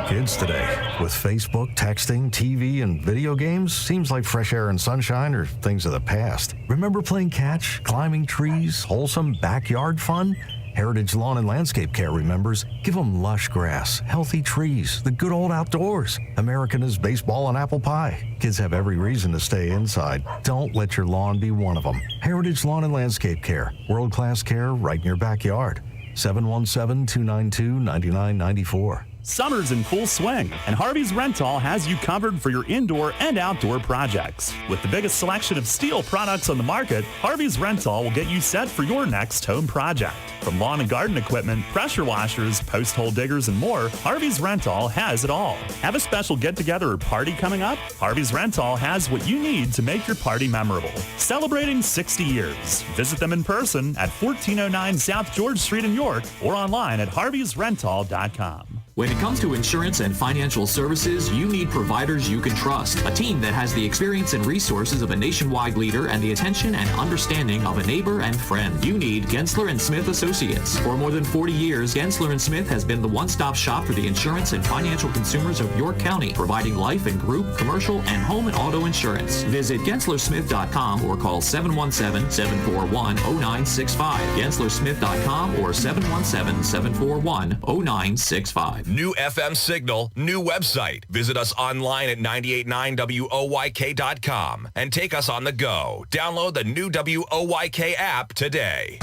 Kids today, with Facebook, texting, TV, and video games, seems like fresh air and sunshine are things of the past. Remember playing catch, climbing trees, wholesome backyard fun? Heritage Lawn and Landscape Care remembers, give them lush grass, healthy trees, the good old outdoors. American is baseball and apple pie. Kids have every reason to stay inside. Don't let your lawn be one of them. Heritage Lawn and Landscape Care, world-class care right in your backyard. 717-292-9994. Summer's in full swing, and Harvey's Rental has you covered for your indoor and outdoor projects. With the biggest selection of steel products on the market, Harvey's Rental will get you set for your next home project. From lawn and garden equipment, pressure washers, post hole diggers, and more, Harvey's Rental has it all. Have a special get-together or party coming up? Harvey's Rental has what you need to make your party memorable. Celebrating 60 years. Visit them in person at 1409 South George Street in York or online at harveysrental.com. When it comes to insurance and financial services, you need providers you can trust. A team that has the experience and resources of a nationwide leader and the attention and understanding of a neighbor and friend. You need Gensler and Smith Associates. For more than 40 years, Gensler and Smith has been the one-stop shop for the insurance and financial consumers of York County, providing life and group, commercial, and home and auto insurance. Visit GenslerSmith.com or call 717-741-0965. GenslerSmith.com or 717-741-0965. New FM signal, new website. Visit us online at 989WOYK.com and take us on the go. Download the new WOYK app today.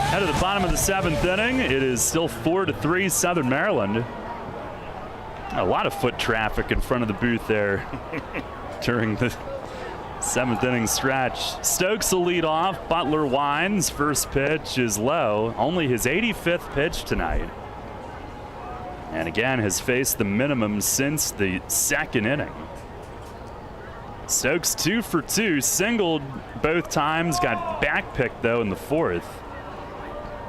Head to the bottom of the 7th inning. It is still 4-3 Southern Maryland. A lot of foot traffic in front of the booth there during the 7th inning stretch. Stokes will lead off. Butler winds. First pitch is low. Only his 85th pitch tonight. And again has faced the minimum since the 2nd inning. Stokes 2 for 2. Singled both times. Got back picked though in the 4th.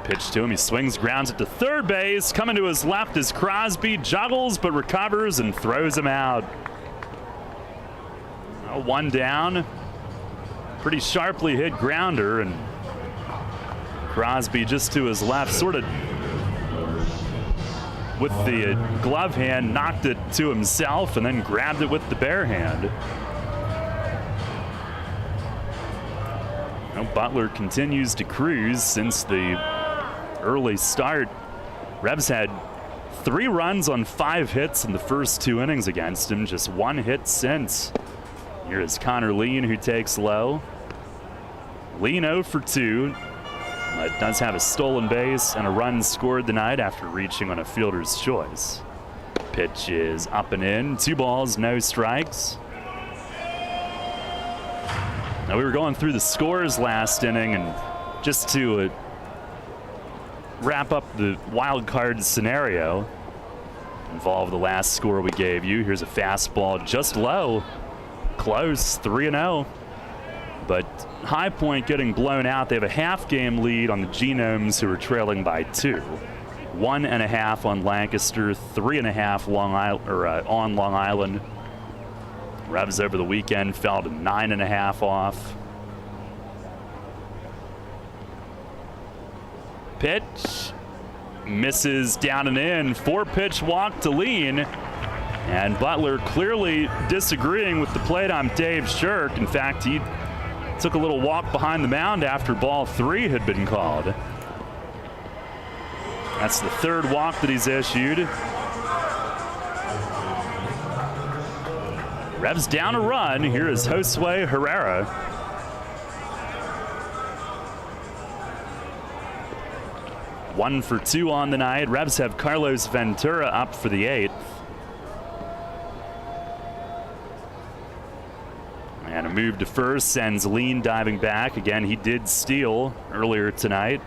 Pitch to him, he swings, grounds it to third base. Coming to his left is Crosby, juggles but recovers and throws him out. One down. Pretty sharply hit grounder, and Crosby just to his left, sort of with the glove hand, knocked it to himself and then grabbed it with the bare hand. Now Butler continues to cruise since the early start. Revs had 3 runs on 5 hits in the first 2 innings against him, just 1 hit since. Here is Connor Lean, who takes low. Lean 0 for 2, but does have a stolen base and a run scored tonight after reaching on a fielder's choice. Pitch is up and in. 2 balls, no strikes. Now we were going through the scores last inning, and just to wrap up the wild card scenario, involve the last score we gave you. Here's a fastball just low, close, 3-0. But High Point getting blown out. They have a half-game lead on the Genomes, who are trailing by 2. 1.5 on Lancaster, 3.5 on Long Island. Revs over the weekend fell to 9.5 off. Pitch misses down and in. 4-pitch walk to Lean. And Butler clearly disagreeing with the plate on Dave Shirk. In fact, he took a little walk behind the mound after ball 3 had been called. That's the 3rd walk that he's issued. Revs down a run. Here is Josue Herrera. One for 2 on the night. Revs have Carlos Ventura up for the 8th. And a move to first sends Lean diving back. Again, he did steal earlier tonight.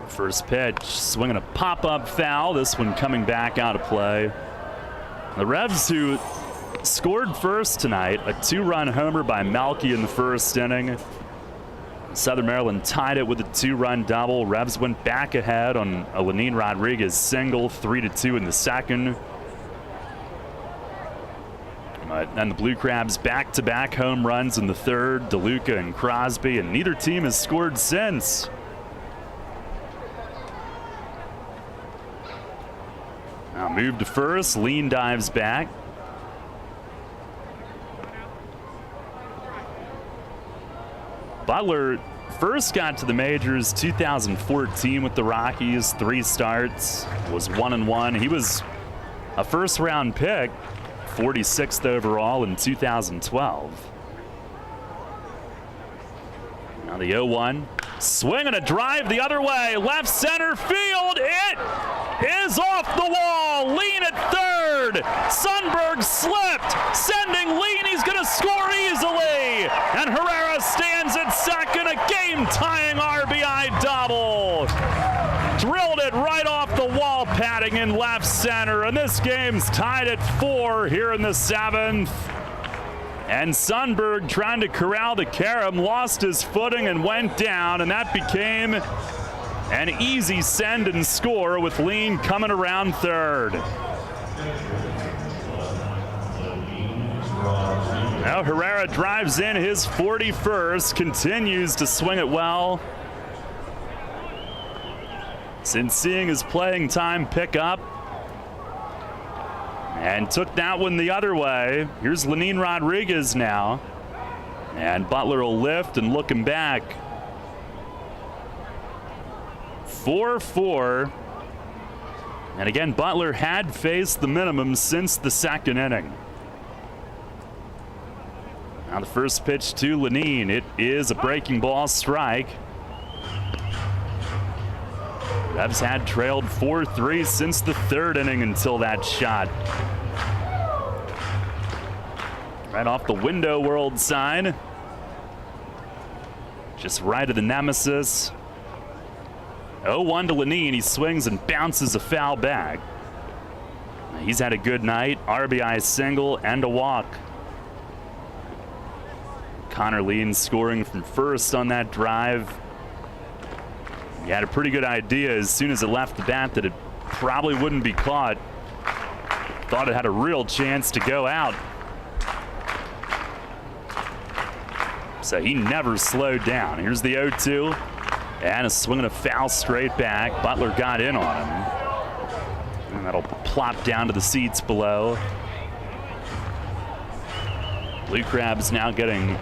First pitch, swinging a pop-up foul. This one coming back out of play. The Revs, who scored first tonight, a 2-run homer by Malky in the first inning. Southern Maryland tied it with a 2-run double. Revs went back ahead on a Lenin Rodriguez single, 3-2 in the second. And the Blue Crabs back-to-back home runs in the third, DeLuca and Crosby, and neither team has scored since. Now move to first, Lean dives back. Butler first got to the majors 2014 with the Rockies, 3 starts, was 1-1. He was a first-round pick, 46th overall in 2012. Now the 0-1, swing and a drive the other way, left center field. It is off the wall. Lean at third. Sundberg slipped, sending Lean. He's going to score easily. And Herrera stands at second, a game-tying RBI double. Drilled it right off the wall padding in left center. And this game's tied at 4 here in the 7th. And Sundberg, trying to corral the carom, lost his footing and went down, and that became an easy send and score with Lean coming around third. Now Herrera drives in his 41st, continues to swing it well. Since seeing his playing time pick up, and took that one the other way. Here's Lenin Rodriguez now. And Butler will lift and look him back. 4-4. And again, Butler had faced the minimum since the second inning. Now the first pitch to Lenin. It is a breaking ball strike. Revs had trailed 4-3 since the third inning until that shot. Right off the window world sign. Just right of the nemesis. 0-1 to Lenin. He swings and bounces a foul back. He's had a good night. RBI single and a walk. Connor Lean scoring from first on that drive. He had a pretty good idea as soon as it left the bat that it probably wouldn't be caught. Thought it had a real chance to go out. So he never slowed down. Here's the 0-2. And a swing and a foul straight back. Butler got in on him. And that'll plop down to the seats below. Blue Crabs now getting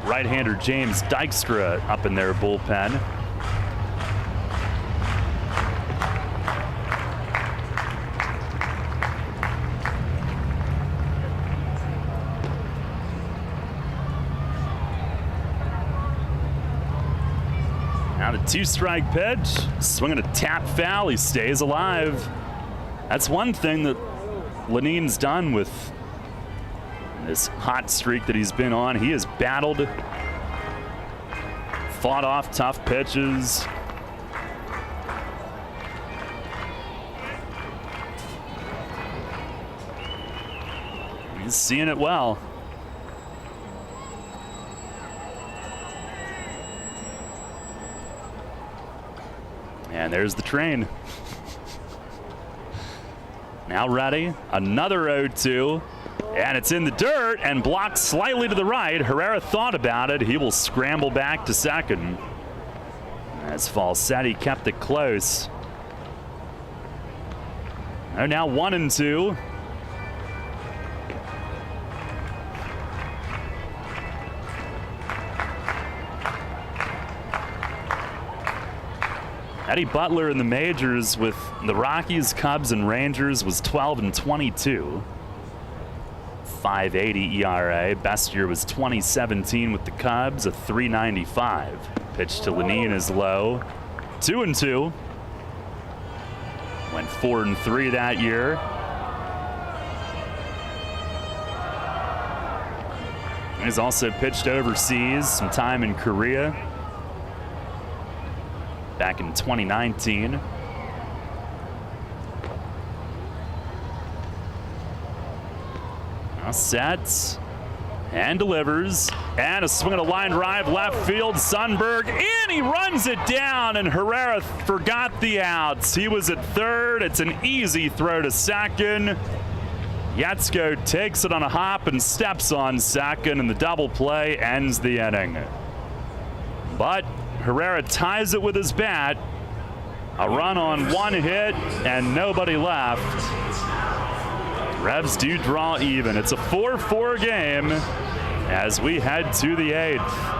right-hander James Dykstra up in their bullpen. Now the 2-strike pitch, swinging a tap foul, he stays alive. That's one thing that Leneen's done with this hot streak that he's been on. He has battled, fought off tough pitches. He's seeing it well. And there's the train. Now ready, another 0-2, and it's in the dirt and blocked slightly to the right. Herrera thought about it. He will scramble back to second. As Falsetti kept it close. They're now 1-2. Eddie Butler in the majors with the Rockies, Cubs, and Rangers was 12-22. 5.80 ERA. Best year was 2017 with the Cubs, a 3.95. Pitch to Leneen is low. 2-2. Went 4-3 that year. He's also pitched overseas, some time in Korea. Back in 2019. Now sets and delivers, and a swing and a line drive left field. Sundberg in, he runs it down, and Herrera forgot the outs. He was at third. It's an easy throw to second. Yetsko takes it on a hop and steps on second, and the double play ends the inning. But Herrera ties it with his bat. A run on one hit and nobody left. Revs do draw even. It's a 4-4 game as we head to the 8th.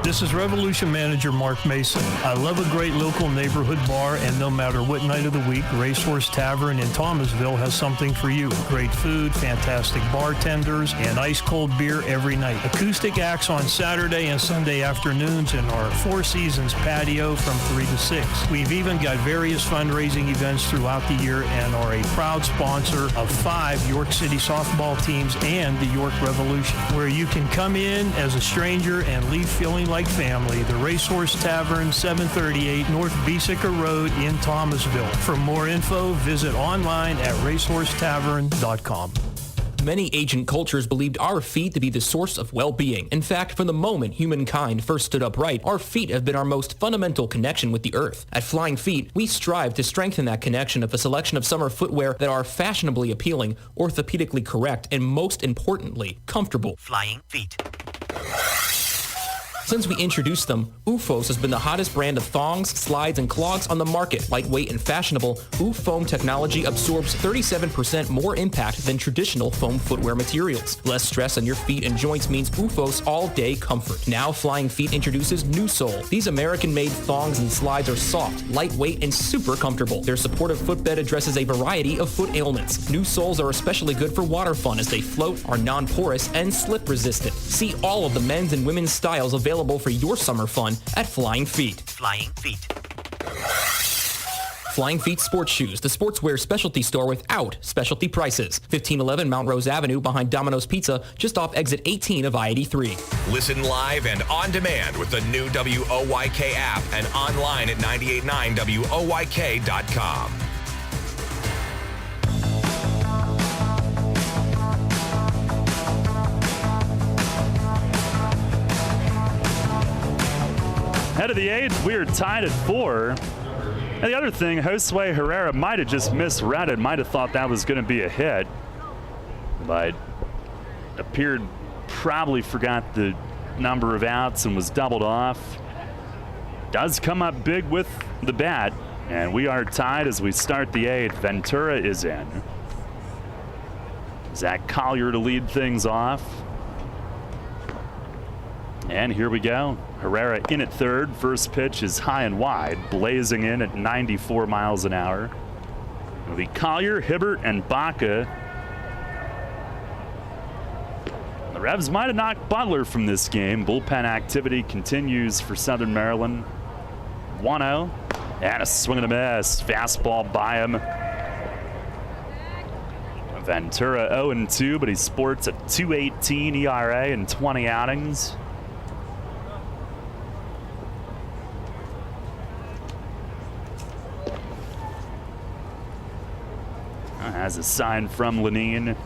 This is Revolution Manager Mark Mason. I love a great local neighborhood bar, and no matter what night of the week, Racehorse Tavern in Thomasville has something for you. Great food, fantastic bartenders, and ice-cold beer every night. Acoustic acts on Saturday and Sunday afternoons in our Four Seasons patio from 3 to 6. We've even got various fundraising events throughout the year and are a proud sponsor of 5 York City softball teams and the York Revolution, where you can come in as a stranger and leave feeling like family. The Racehorse Tavern, 738 North Beesicker Road in Thomasville. For more info, visit online at racehorsetavern.com. Many ancient cultures believed our feet to be the source of well-being. In fact, from the moment humankind first stood upright, our feet have been our most fundamental connection with the earth. At Flying Feet, we strive to strengthen that connection with a selection of summer footwear that are fashionably appealing, orthopedically correct, and most importantly, comfortable. Flying Feet. Since we introduced them, OOFOS has been the hottest brand of thongs, slides, and clogs on the market. Lightweight and fashionable, OOF foam technology absorbs 37% more impact than traditional foam footwear materials. Less stress on your feet and joints means OOFOS all-day comfort. Now Flying Feet introduces New Sole. These American-made thongs and slides are soft, lightweight, and super comfortable. Their supportive footbed addresses a variety of foot ailments. New soles are especially good for water fun as they float, are non-porous, and slip-resistant. See all of the men's and women's styles available for your summer fun at Flying Feet. Flying Feet. Flying Feet Sports Shoes, the sportswear specialty store without specialty prices. 1511 Mount Rose Avenue behind Domino's Pizza, just off exit 18 of I-83. Listen live and on demand with the new WOYK app and online at 989WOYK.com. Head of the 8th, we are tied at 4. And the other thing, Josue Herrera might have just misread it, might have thought that was going to be a hit, but appeared probably forgot the number of outs and was doubled off. Does come up big with the bat, and we are tied as we start the 8th. Ventura is in. Zach Collier to lead things off. And here we go. Herrera in at third. First pitch is high and wide, blazing in at 94 miles an hour. It'll be Collier, Hibbert, and Baca. The Revs might have knocked Butler from this game. Bullpen activity continues for Southern Maryland. 1-0. And a swing and a miss. Fastball by him. Ventura 0-2, but he sports a 2.18 ERA in 20 outings. Has a sign from Lenine.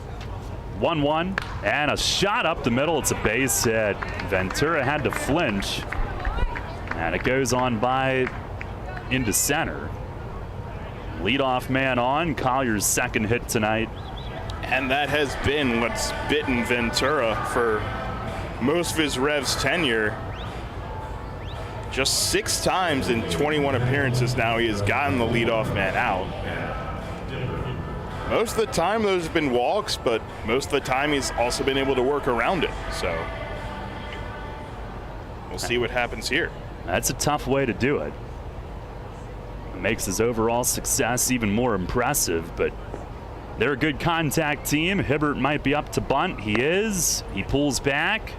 1-1, and a shot up the middle. It's a base hit. Ventura had to flinch, and it goes on by into center. Leadoff man on. Collier's second hit tonight. And that has been what's bitten Ventura for most of his Revs tenure. Just 6 times in 21 appearances now he has gotten the leadoff man out. Most of the time those have been walks, but most of the time he's also been able to work around it. So we'll see what happens here. That's a tough way to do it. It makes his overall success even more impressive, but they're a good contact team. Hibbert might be up to bunt. He is. He pulls back,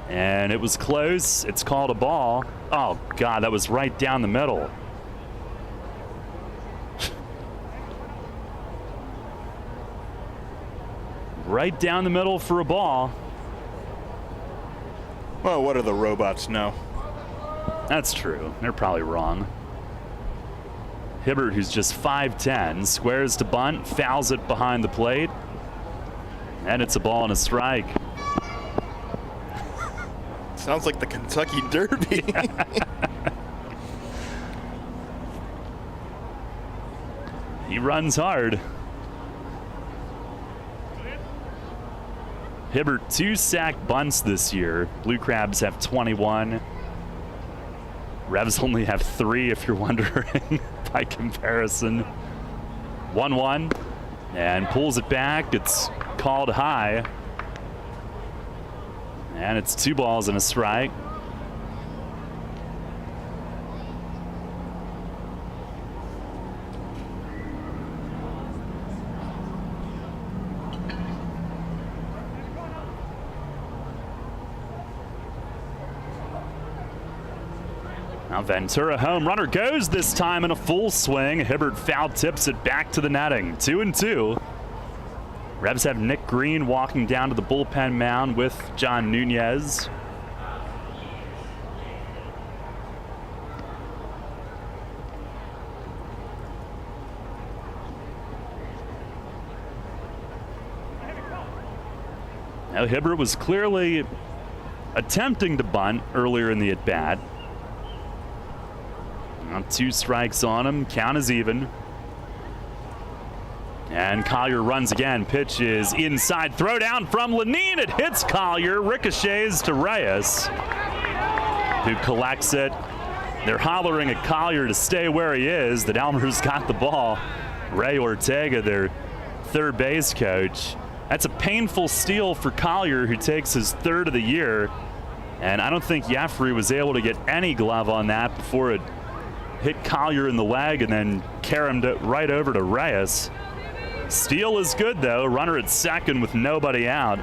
and it was close. It's called a ball. Oh, God, that was right down the middle. Right down the middle for a ball. Well, what do the robots know? That's true. They're probably wrong. Hibbert, who's just 5'10", squares to bunt, fouls it behind the plate, and it's a ball and a strike. Sounds like the Kentucky Derby. He runs hard. Hibbert 2 sack bunts this year. Blue Crabs have 21. Revs only have 3, if you're wondering, by comparison. 1-1, and pulls it back. It's called high. And it's 2 balls and a strike. Now Ventura home runner goes this time in a full swing. Hibbert foul tips it back to the netting. 2-2. Revs have Nick Green walking down to the bullpen mound with John Nunez. Now Hibbert was clearly attempting to bunt earlier in the at-bat. Now 2 strikes on him. Count is even. And Collier runs again. Pitch is inside. Throw down from Lenine. It hits Collier. Ricochets to Reyes, who collects it. They're hollering at Collier to stay where he is. That Elmer's got the ball. Ray Ortega, their third base coach. That's a painful steal for Collier, who takes his 3rd of the year. And I don't think Jeffrey was able to get any glove on that before it hit Collier in the leg and then carried it right over to Reyes. Steal is good, though. Runner at second with nobody out.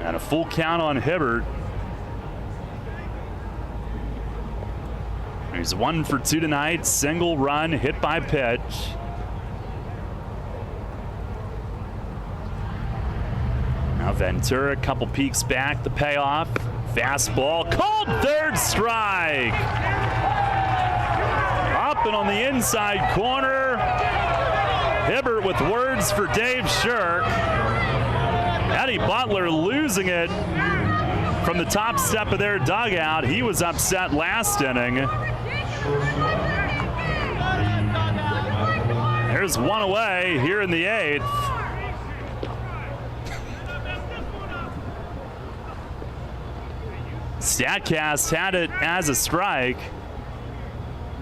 And a full count on Hibbert. He's 1 for 2 tonight. Single run, hit by pitch. Now Ventura, a couple peeks back. The payoff. Fastball, called 3rd strike. Up and on the inside corner. Hibbert with words for Dave Shirk. Eddie Butler losing it from the top step of their dugout. He was upset last inning. There's one away here in the 8th. StatCast had it as a strike.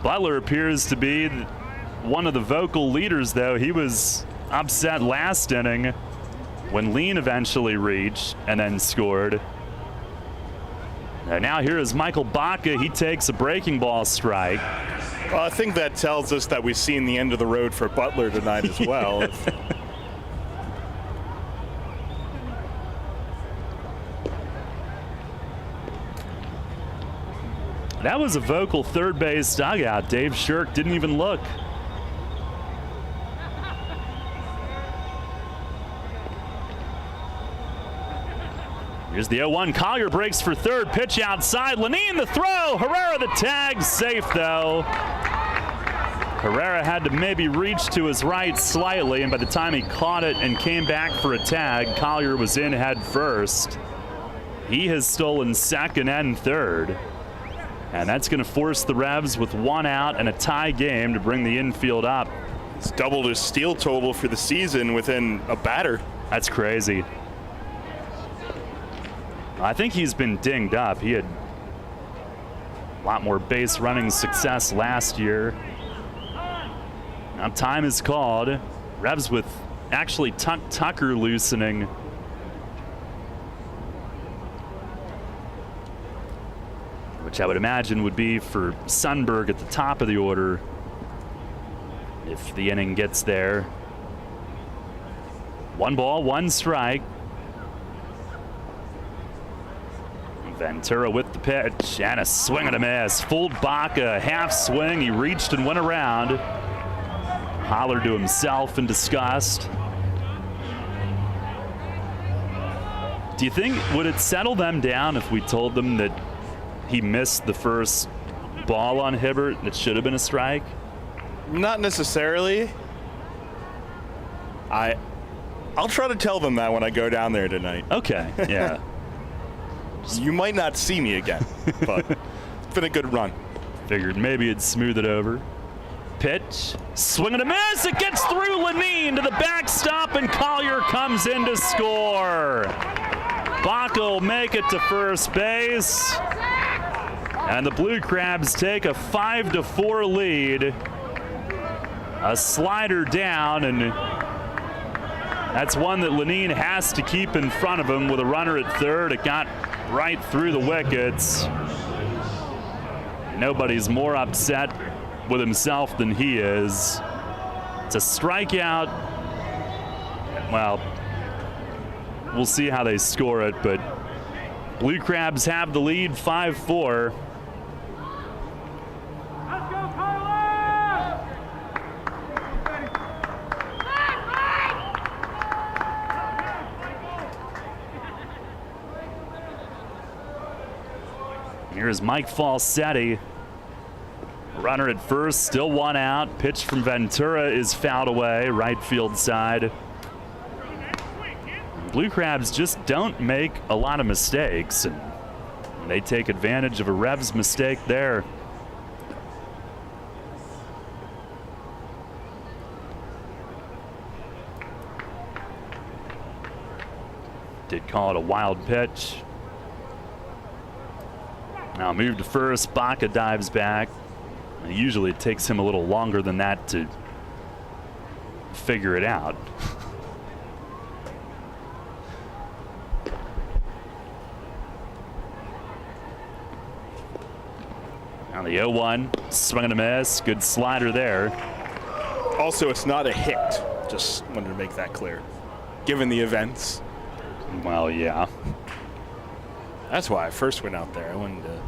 Butler appears to be one of the vocal leaders, though. He was upset last inning when Lean eventually reached and then scored. And now here is Michael Baca. He takes a breaking ball strike. Well, I think that tells us that we've seen the end of the road for Butler tonight as well. That was a vocal third base dugout. Dave Shirk didn't even look. Here's the 0-1. Collier breaks for third. Pitch outside. Lenine the throw. Herrera the tag. Safe though. Herrera had to maybe reach to his right slightly, and by the time he caught it and came back for a tag, Collier was in head first. He has stolen second and third. And that's going to force the Revs with one out and a tie game to bring the infield up. He's doubled his steal total for the season within a batter. That's crazy. I think he's been dinged up. He had a lot more base running success last year. Now time is called. Revs with actually Tucker loosening. Which I would imagine would be for Sundberg at the top of the order if the inning gets there. 1 ball, 1 strike. Ventura with the pitch and a swing and a miss. Fooled Baca, half swing. He reached and went around. Hollered to himself in disgust. Do you think, would it settle them down if we told them that he missed the first ball on Hibbert that should have been a strike? Not necessarily. I'll try to tell them that when I go down there tonight. Okay, yeah. You might not see me again, but it's been a good run. Figured maybe it'd smooth it over. Pitch, swing and a miss. It gets through Lenine to the backstop, and Collier comes in to score. Baca will make it to first base. And the Blue Crabs take a 5-4 lead. A slider down, and that's one that Lenine has to keep in front of him with a runner at third. It got right through the wickets. Nobody's more upset with himself than he is. It's a strikeout. Well, we'll see how they score it, but Blue Crabs have the lead 5-4. Here's Mike Falsetti. Runner at first, still one out. Pitch from Ventura is fouled away, right field side. Blue Crabs just don't make a lot of mistakes, and they take advantage of a Revs mistake there. Did call it a wild pitch. Now move to first. Baca dives back. Usually it takes him a little longer than that to figure it out. Now the 0-1, swing and a miss. Good slider there. Also, it's not a hit. Just wanted to make that clear, given the events. Well, yeah. That's why I first went out there. I wanted to.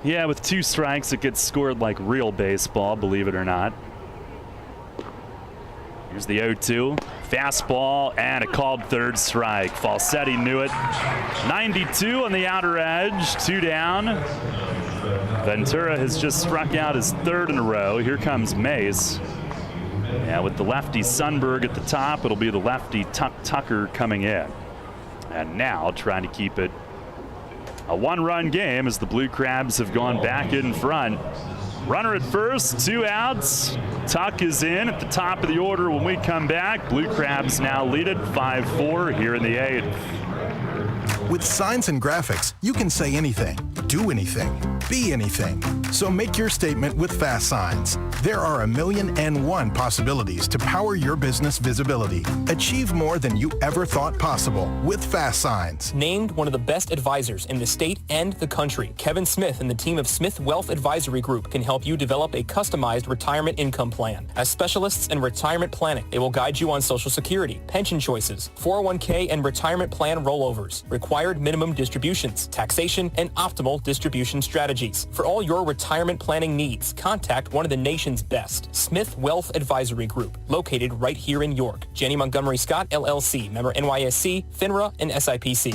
Yeah, with 2 strikes, it gets scored like real baseball, believe it or not. Here's the 0-2. Fastball and a called third strike. Falsetti knew it. 92 on the outer edge, 2 down. Ventura has just struck out his 3rd in a row. Here comes Mace. Yeah, with the lefty Sundberg at the top, it'll be the lefty Tucker coming in. And now trying to keep it a one-run game as the Blue Crabs have gone back in front. Runner at first, 2 outs. Tuck is in at the top of the order when we come back. Blue Crabs now lead it 5-4 here in the 8th. With signs and graphics, you can say anything, do anything, be anything. So make your statement with Fast Signs. There are 1,000,001 possibilities to power your business visibility. Achieve more than you ever thought possible with Fast Signs. Named one of the best advisors in the state and the country, Kevin Smith and the team of Smith Wealth Advisory Group can help you develop a customized retirement income plan. As specialists in retirement planning, they will guide you on Social Security, pension choices, 401k, and retirement plan rollovers, required minimum distributions, taxation, and optimal distribution strategies. For all your retirement planning needs, contact one of the nation's best, Smith Wealth Advisory Group, located right here in York. Janney Montgomery Scott, LLC, member NYSE, FINRA, and SIPC.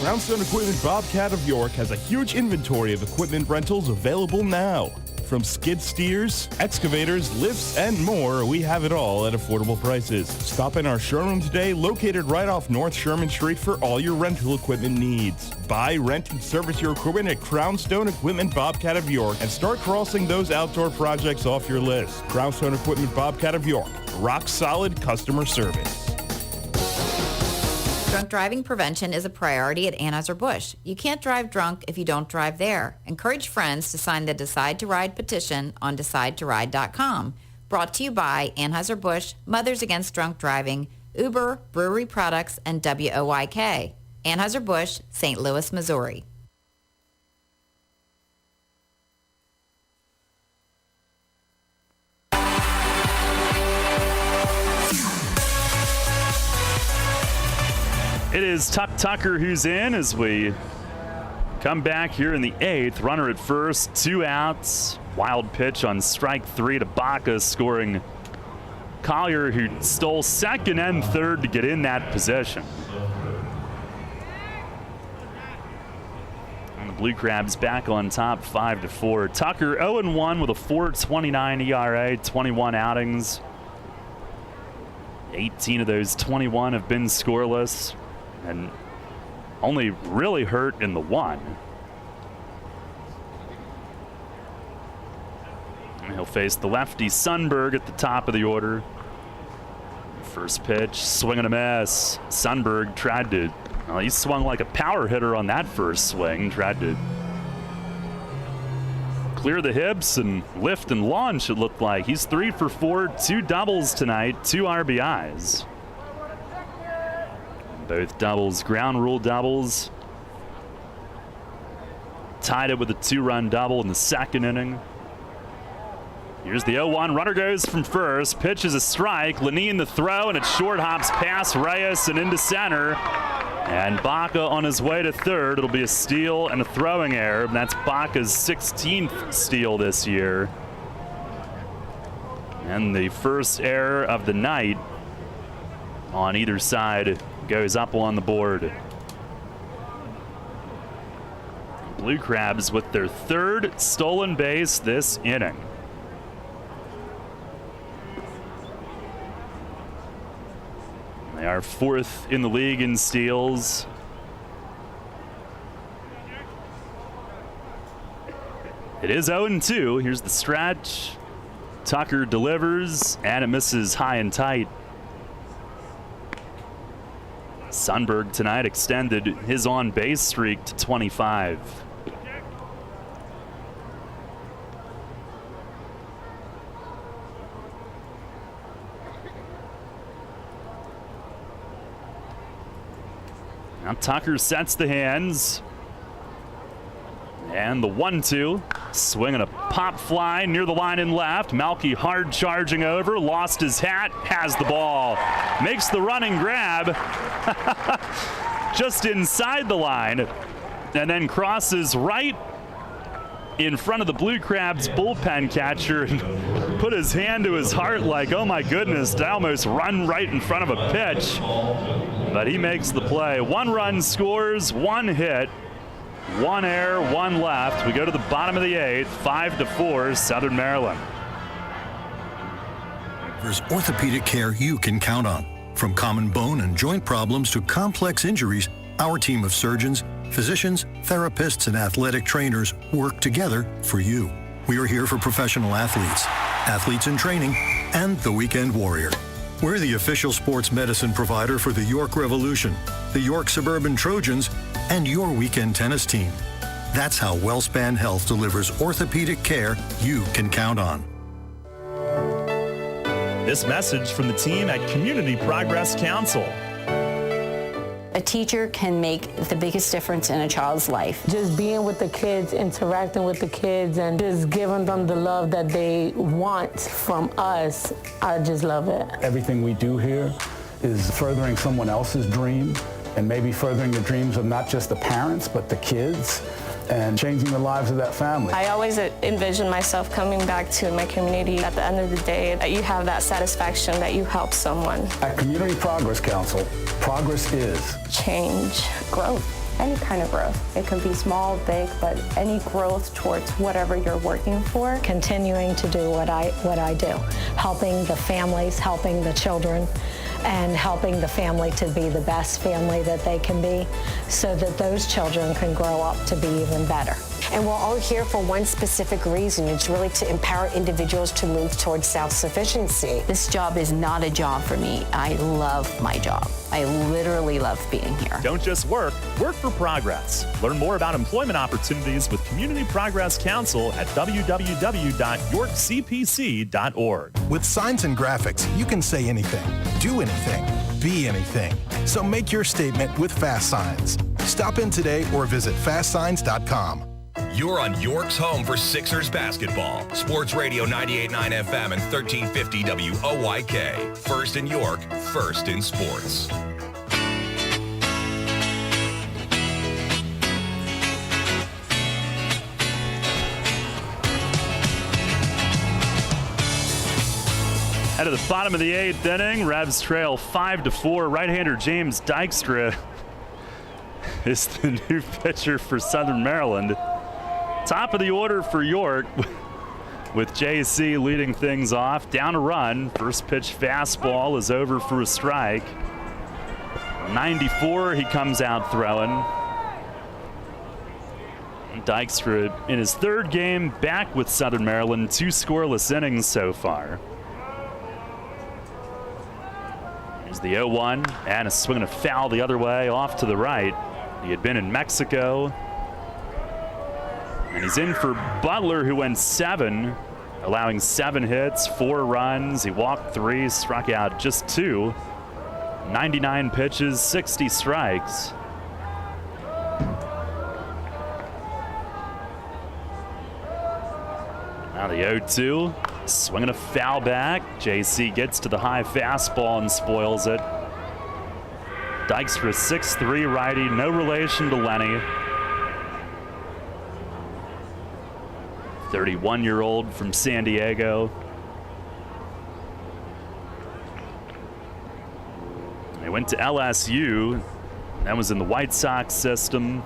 Brownstone Equipment Bobcat of York has a huge inventory of equipment rentals available now. From skid steers, excavators, lifts, and more, we have it all at affordable prices. Stop in our showroom today, located right off North Sherman Street, for all your rental equipment needs. Buy, rent, and service your equipment at Crownstone Equipment Bobcat of York and start crossing those outdoor projects off your list. Crownstone Equipment Bobcat of York. Rock solid customer service. Drunk driving prevention is a priority at Anheuser-Busch. You can't drive drunk if you don't drive there. Encourage friends to sign the Decide to Ride petition on DecideToRide.com. Brought to you by Anheuser-Busch, Mothers Against Drunk Driving, Uber, Brewery Products, and WOYK. Anheuser-Busch, St. Louis, Missouri. It is Tucker who's in as we come back here in the 8th. Runner at first, 2 outs. Wild pitch on strike 3 to Baca, scoring Collier, who stole second and third to get in that position. And the Blue Crabs back on top, 5-4. Tucker 0-1 with a 4.29 ERA, 21 outings. 18 of those 21 have been scoreless, and only really hurt in the 1. And he'll face the lefty Sundberg at the top of the order. First pitch, swing and a miss. Sundberg tried to, well, he swung like a power hitter on that first swing, tried to clear the hips and lift and launch, it looked like. He's 3 for 4, 2 doubles tonight, 2 RBIs. Both doubles, ground rule doubles. Tied it with a 2-run double in the second inning. Here's the 0-1. Runner goes from first. Pitch is a strike. Lenine the throw, and it short hops past Reyes and into center. And Baca on his way to third. It'll be a steal and a throwing error. And that's Baca's 16th steal this year. And the first error of the night on either side goes up on the board. Blue Crabs with their 3rd stolen base this inning. They are 4th in the league in steals. It is 0-2. Here's the stretch. Tucker delivers, and it misses high and tight. Sundberg tonight extended his on-base streak to 25. Now Tucker sets the hands. And the 1-2. Swing and a pop fly near the line and left. Malky hard charging over. Lost his hat. Has the ball. Makes the running grab. Just inside the line. And then crosses right in front of the Blue Crabs bullpen catcher and put his hand to his heart like, oh my goodness, I almost run right in front of a pitch. But he makes the play. 1 run scores, 1 hit. 1 error, 1 left. We go to the bottom of the 8th, 5-4, Southern Maryland. delivers orthopedic care you can count on. From common bone and joint problems to complex injuries, our team of surgeons, physicians, therapists, and athletic trainers work together for you. We are here for professional athletes, athletes in training, and the weekend warrior. We're the official sports medicine provider for the York Revolution, the York Suburban Trojans, and your weekend tennis team. That's how WellSpan Health delivers orthopedic care you can count on. This message from the team at Community Progress Council. A teacher can make the biggest difference in a child's life. Just being with the kids, interacting with the kids, and just giving them the love that they want from us, I just love it. Everything we do here is furthering someone else's dream, and maybe furthering the dreams of not just the parents, but the kids, and changing the lives of that family. I always envision myself coming back to my community at the end of the day, that you have that satisfaction that you help someone. At Community Progress Council, progress is change, growth, any kind of growth. It can be small, big, but any growth towards whatever you're working for. Continuing to do what I do, helping the families, helping the children, and helping the family to be the best family that they can be so that those children can grow up to be even better. And we're all here for one specific reason. It's really to empower individuals to move towards self-sufficiency. This job is not a job for me. I love my job. I literally love being here. Don't just work, work for progress. Learn more about employment opportunities with Community Progress Council at www.yorkcpc.org. With signs and graphics, you can say anything, do anything, be anything. So make your statement with Fast Signs. Stop in today or visit fastsigns.com. You're on York's home for Sixers basketball. Sports Radio 98.9 FM and 1350 WOYK. First in York, first in sports. Out of the bottom of the 8th inning, Revs trail 5-4. Right-hander James Dykstra is the new pitcher for Southern Maryland. Top of the order for York, with JC leading things off. Down a run. First pitch fastball is over for a strike. 94, he comes out throwing. Dykstra in his third game back with Southern Maryland. 2 scoreless innings so far. Here's the 0-1, and a swing and a foul the other way off to the right. He had been in Mexico. And he's in for Butler, who went 7, allowing 7 hits, 4 runs. He walked 3, struck out just 2. 99 pitches, 60 strikes. Now the 0-2, swinging a foul back. JC gets to the high fastball and spoils it. Dykstra 6'3" righty, no relation to Lenny. 31-year-old from San Diego. He went to LSU. That was in the White Sox system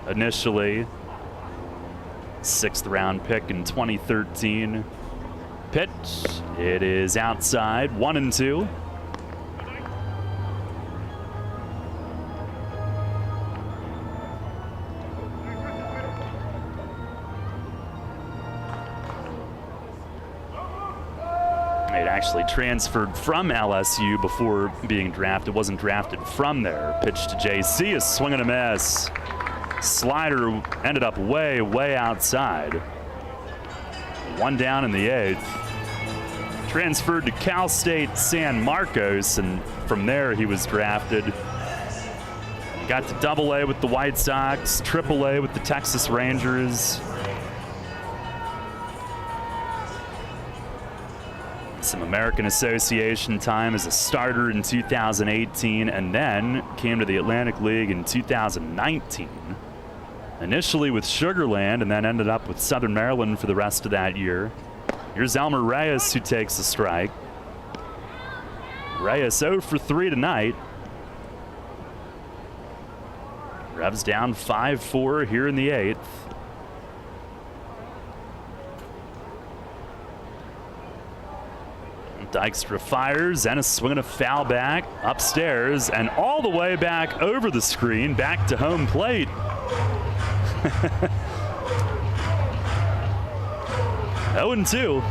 initially. 6th round pick in 2013. Pitch, it is outside, 1-2. Actually transferred from LSU before being drafted. Wasn't drafted from there. Pitch to JC, a swing and a miss. Slider ended up way outside. 1 down in the 8th. Transferred to Cal State San Marcos, and from there he was drafted. Got to Double-A with the White Sox, Triple-A with the Texas Rangers. Some American Association time as a starter in 2018, and then came to the Atlantic League in 2019. Initially with Sugar Land, and then ended up with Southern Maryland for the rest of that year. Here's Elmer Reyes, who takes a strike. Reyes 0 for 3 tonight. Revs down 5-4 here in the 8th. Dykstra fires, and a swing and a foul back, upstairs, and all the way back over the screen, back to home plate. Oh and 2.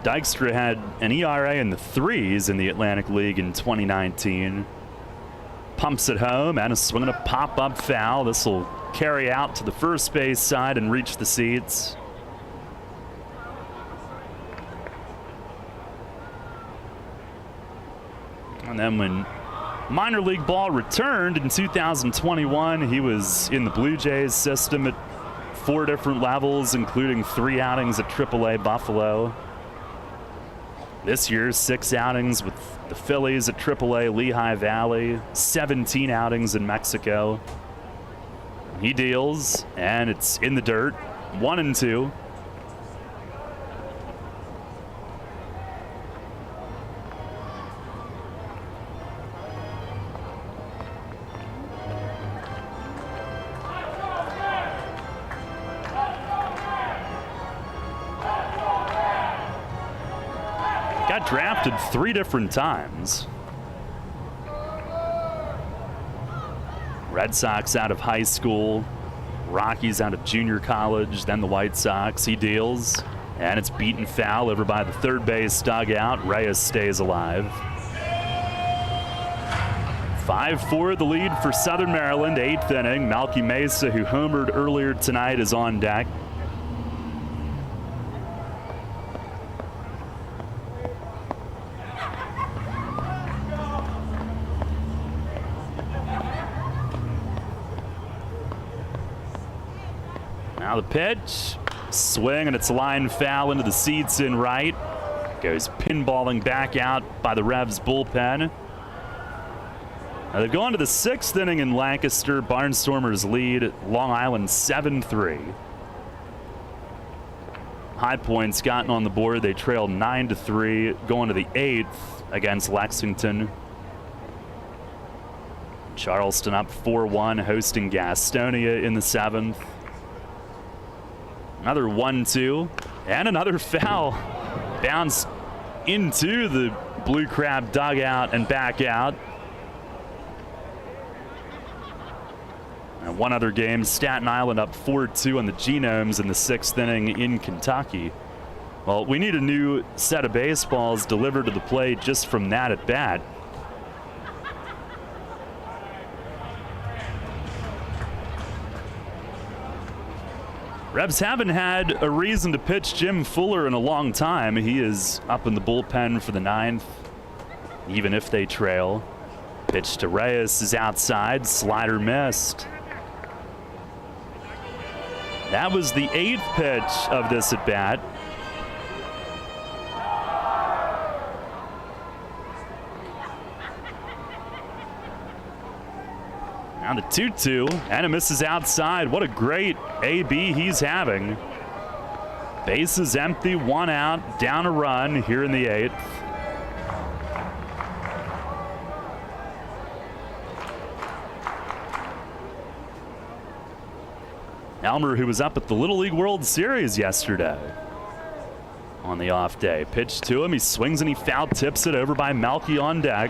Dykstra had an ERA in the 3s in the Atlantic League in 2019. Pumps it home, and a swing and a pop-up foul. This will carry out to the first base side and reach the seats. And then when minor league ball returned in 2021, he was in the Blue Jays system at 4 different levels, including 3 outings at AAA Buffalo. This year, 6 outings with the Phillies at AAA Lehigh Valley, 17 outings in Mexico. He deals, and it's in the dirt, 1 and 2. Got drafted 3 different times. Red Sox out of high school, Rockies out of junior college, then the White Sox. He deals, and it's beaten foul over by the third base dugout. Reyes stays alive. 5-4 the lead for Southern Maryland, 8th inning. Malky Mesa, who homered earlier tonight, is on deck. Now the pitch, swing, and it's a line foul into the seats in right. Goes pinballing back out by the Revs bullpen. Now they've gone to the 6th inning in Lancaster. Barnstormers lead Long Island 7-3. High Point's gotten on the board. They trailed 9-3, going to the 8th against Lexington. Charleston up 4-1, hosting Gastonia in the 7th. Another 1-2, and another foul. Bounced into the Blue Crab dugout and back out. And one other game, Staten Island up 4-2 on the Genomes in the 6th inning in Kentucky. Well, we need a new set of baseballs delivered to the plate just from that at bat. Revs haven't had a reason to pitch Jim Fuller in a long time. He is up in the bullpen for the 9th, even if they trail. Pitch to Reyes is outside, slider missed. That was the 8th pitch of this at bat. Now the 2-2, and it misses outside. What a great AB he's having. Bases empty, 1 out, down a run here in the 8th. Elmer, who was up at the Little League World Series yesterday on the off day. Pitch to him, he swings and he foul tips it over by Malky on deck.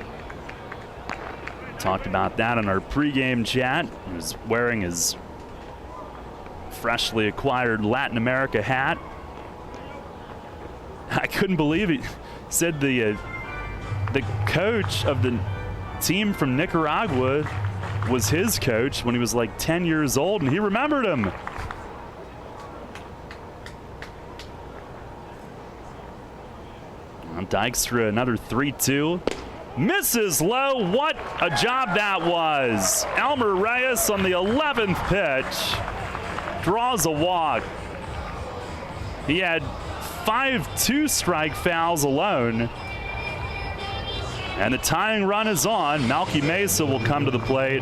Talked about that in our pregame chat. He was wearing his freshly acquired Latin America hat. I couldn't believe it. Said the coach of the team from Nicaragua was his coach when he was like 10 years old, and he remembered him. On Dykstra, another 3-2. Misses low. What a job that was. Elmer Reyes on the 11th pitch draws a walk. He had 5 2-strike fouls alone. And the tying run is on. Malky Mesa will come to the plate.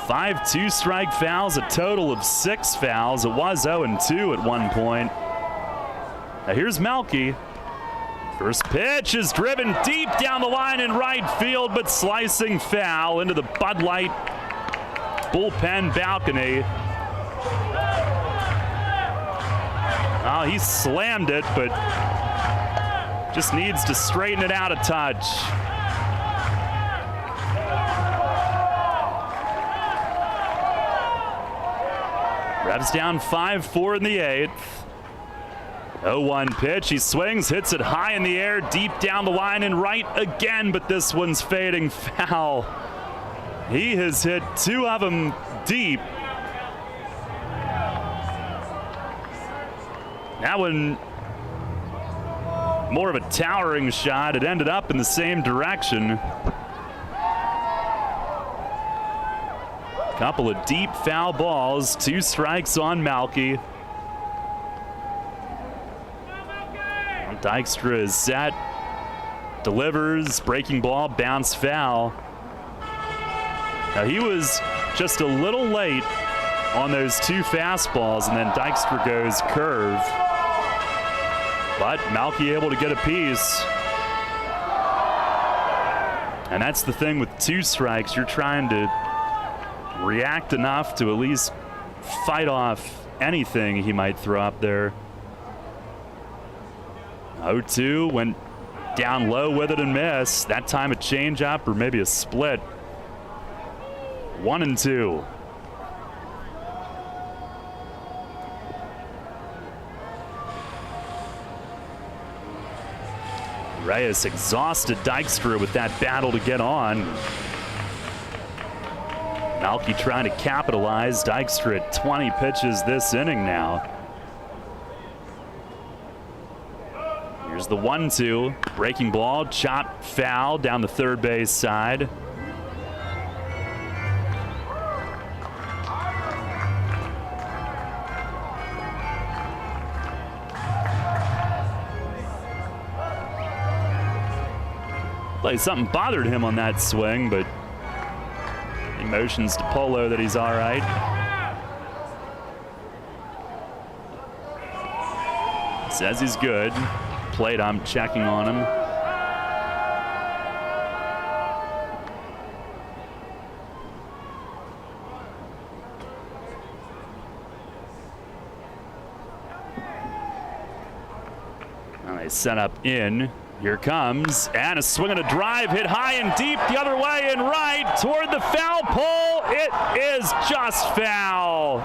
Five 2-strike fouls, a total of 6 fouls. It was 0-2 at one point. Now here's Malky. First pitch is driven deep down the line in right field, but slicing foul into the Bud Light bullpen balcony. Oh, he slammed it, but just needs to straighten it out a touch. Revs down 5-4 in the 8th. 0-1 pitch. He swings, hits it high in the air, deep down the line and right again, but this one's fading foul. He has hit 2 of them deep. That one, more of a towering shot. It ended up in the same direction. Couple of deep foul balls, 2 strikes on Malky. Dykstra is set, delivers, breaking ball, bounce foul. Now he was just a little late on those 2 fastballs, and then Dykstra goes curve. But Malky able to get a piece. And that's the thing with 2 strikes, you're trying to react enough to at least fight off anything he might throw up there. 0-2, went down low with it and missed. That time a changeup or maybe a split. 1-2. Reyes exhausted Dykstra with that battle to get on. Malky trying to capitalize. Dykstra at 20 pitches this inning now. Here's the 1-2. Breaking ball, chopped foul down the third base side. Like something bothered him on that swing, but he motions to Polo that he's all right. Says he's good. Plate, I'm checking on him. And they set up in. Here comes, and a swing and a drive hit high and deep the other way and right toward the foul pole. It is just foul.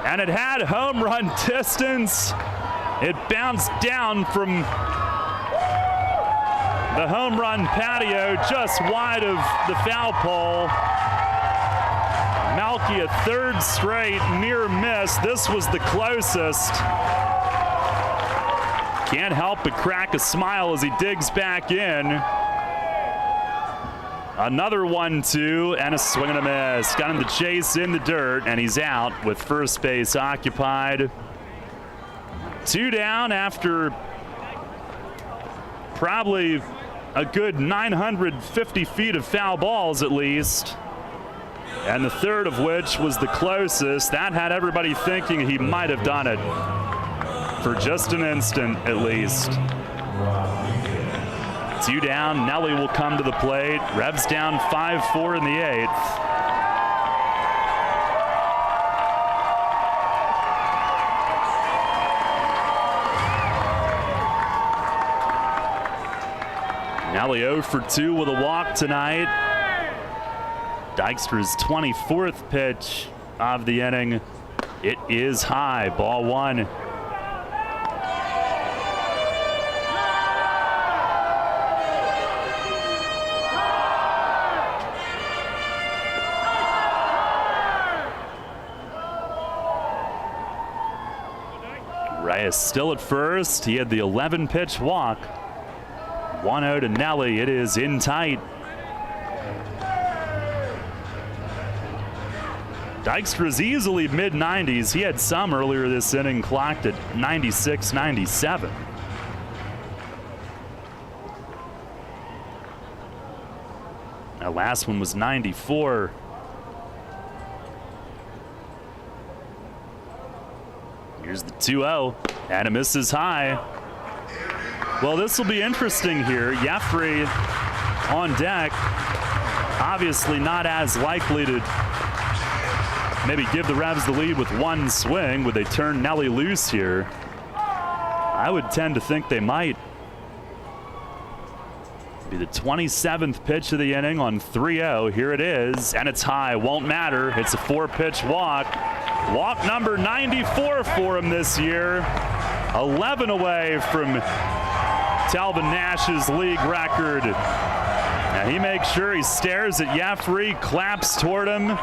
And it had home run distance. It bounced down from the home run patio just wide of the foul pole. Malky a 3rd straight near miss. This was the closest. Can't help but crack a smile as he digs back in. Another 1-2 and a swing and a miss. Got him to chase in the dirt, and he's out with first base occupied. 2 down after probably a good 950 feet of foul balls at least. And the 3rd of which was the closest. That had everybody thinking he might have done it for just an instant at least. 2 down, Nelly will come to the plate. Revs down 5-4 in the 8th. Nelly 0 for 2 with a walk tonight. Dykstra's 24th pitch of the inning. It is high, ball 1. Reyes still at first. He had the 11-pitch walk. 1-0 to Nelly. It is in tight. Dykstra's easily mid-90s. He had some earlier this inning, clocked at 96, 97. That last one was 94. Here's the 2-0, and it misses high. Well, this will be interesting here. Jeffrey on deck, obviously not as likely to maybe give the Revs the lead with one swing. Would they turn Nelly loose here? I would tend to think they might. Be the 27th pitch of the inning on 3-0. Here it is, and it's high. Won't matter. It's a 4-pitch walk. Walk number 94 for him this year. 11 away from Talvin Nash's league record. Now he makes sure he stares at Jeffrey, claps toward him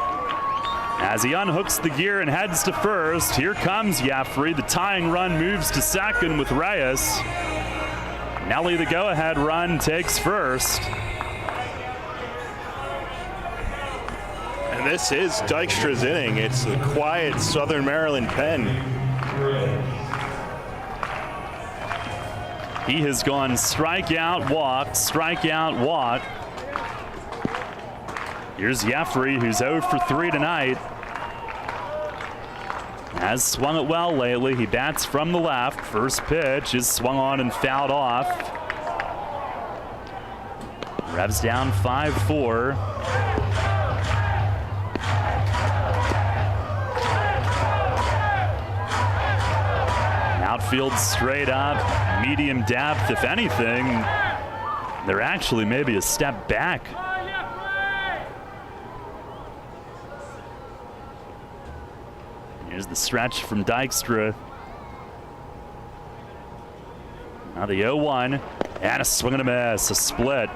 as he unhooks the gear and heads to first. Here comes Jeffrey. The tying run moves to second with Reyes. Nelly, the go-ahead run, takes first. And this is Dykstra's inning. It's the quiet Southern Maryland pen. He has gone strikeout, walk. Here's Jeffrey, who's 0 for 3 tonight. Has swung it well lately. He bats from the left. First pitch is swung on and fouled off. Revs down 5-4. Outfield straight up, medium depth. If anything, they're actually maybe a step back. Here's the stretch from Dykstra. Now the 0-1, and a swing and a miss, a split.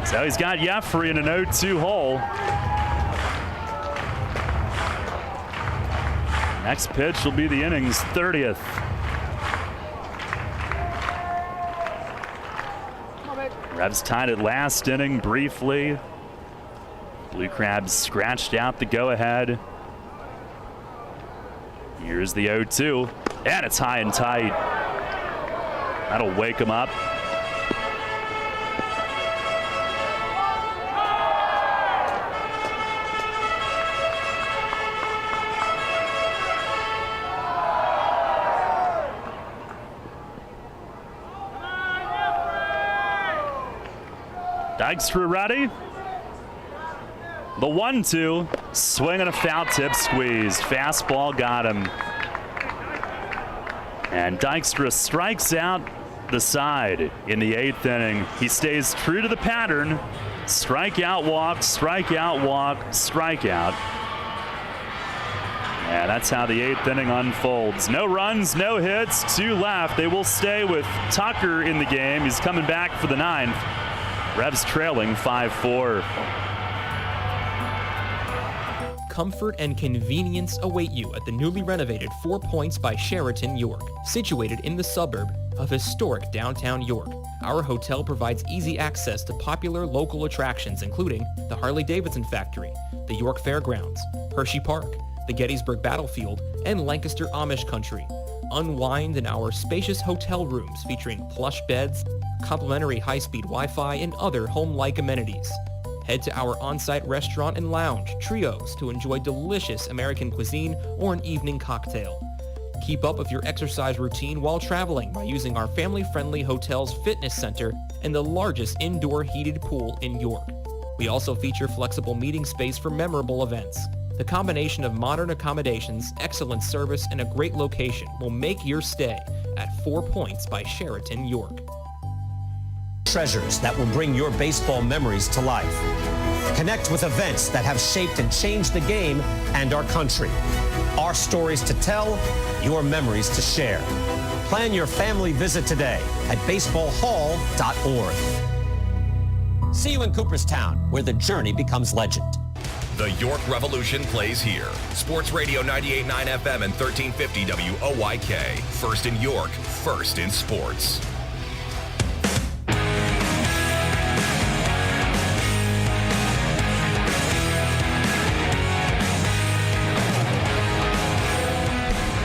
So he's got Jeffrey in an 0-2 hole. Next pitch will be the inning's 30th. Revs tied it last inning briefly. Blue Crabs scratched out the go-ahead. Here's the 0-2, and it's high and tight. That'll wake him up. Dykstra ready. The 1-2, swing and a foul tip squeezed. Fastball got him. And Dykstra strikes out the side in the 8th inning. He stays true to the pattern. Strikeout, walk, strikeout, walk, strikeout. And that's how the 8th inning unfolds. No runs, no hits, 2 left. They will stay with Tucker in the game. He's coming back for the 9th. Revs trailing 5-4. Comfort and convenience await you at the newly renovated 4 Points by Sheraton York, situated in the suburb of historic downtown York. Our hotel provides easy access to popular local attractions including the Harley-Davidson Factory, the York Fairgrounds, Hershey Park, the Gettysburg Battlefield, and Lancaster Amish Country. Unwind in our spacious hotel rooms featuring plush beds, complimentary high-speed Wi-Fi, and other home-like amenities. Head to our on-site restaurant and lounge, Trios, to enjoy delicious American cuisine or an evening cocktail. Keep up with your exercise routine while traveling by using our family-friendly hotel's fitness center and the largest indoor heated pool in York. We also feature flexible meeting space for memorable events. The combination of modern accommodations, excellent service, and a great location will make your stay at 4 Points by Sheraton York. Treasures that will bring your baseball memories to life. Connect with events that have shaped and changed the game and our country. Our stories to tell, your memories to share. Plan your family visit today at baseballhall.org. See you in Cooperstown, where the journey becomes legend. The York Revolution plays here. Sports Radio 98.9 FM and 1350 WOYK. First in York, first in sports.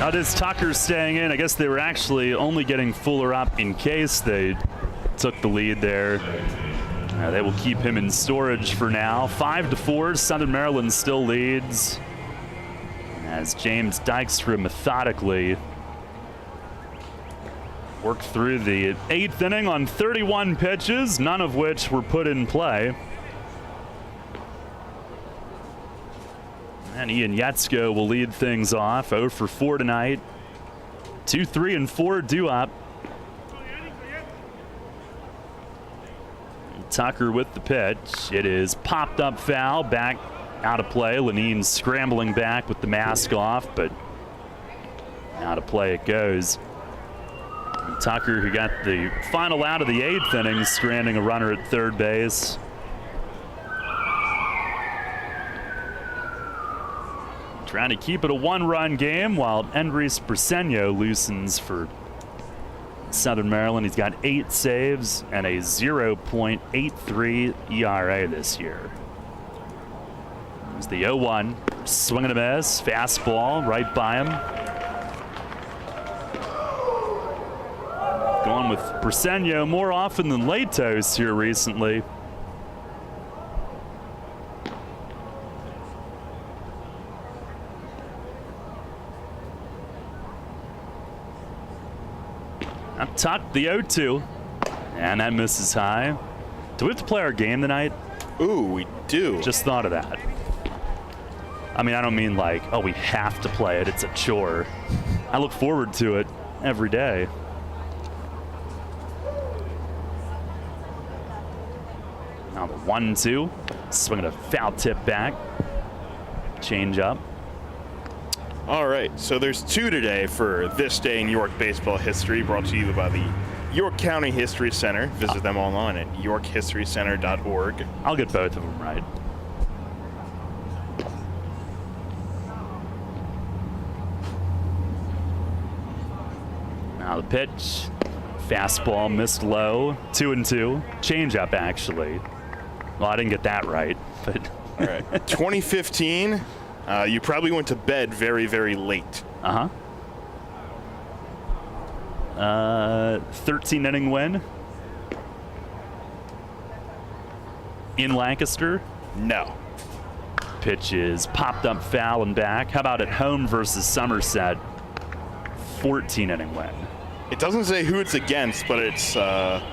Now does Tucker staying in? I guess they were actually only getting Fuller up in case they took the lead there. They will keep him in storage for now. 5-4, Southern Maryland still leads as James Dykstra methodically Worked through the 8th inning on 31 pitches, none of which were put in play. And Ian Yetsko will lead things off. 0 for 4 tonight. 2, 3, and 4 due up. Tucker with the pitch. It is popped up foul, back out of play. Lenine scrambling back with the mask off, but out of play it goes. And Tucker, who got the final out of the 8th inning, stranding a runner at third base. Trying to keep it a 1-run game while Andres Briseño loosens for Southern Maryland. He's got 8 saves and a 0.83 ERA this year. There's the 0-1. Swing and a miss. Fastball right by him. Going with Briseño more often than Latos here recently. Up top, the 0-2. And that misses high. Do we have to play our game tonight? Ooh, we do. Just thought of that. I mean, I don't mean like, oh, we have to play it. It's a chore. I look forward to it every day. Now the 1-2. Swinging a foul tip back. Change up. All right, so there's 2 today for This Day in York Baseball History, brought to you by the York County History Center. Visit them online at yorkhistorycenter.org. I'll get both of them right. Now the pitch. Fastball missed low. 2-2. Change up, actually. Well, I didn't get that right, but. All right. 2015. You probably went to bed very, very late. 13 inning win. In Lancaster? No. Pitch is popped up foul and back. How about at home versus Somerset? 14 inning win. It doesn't say who it's against, but it's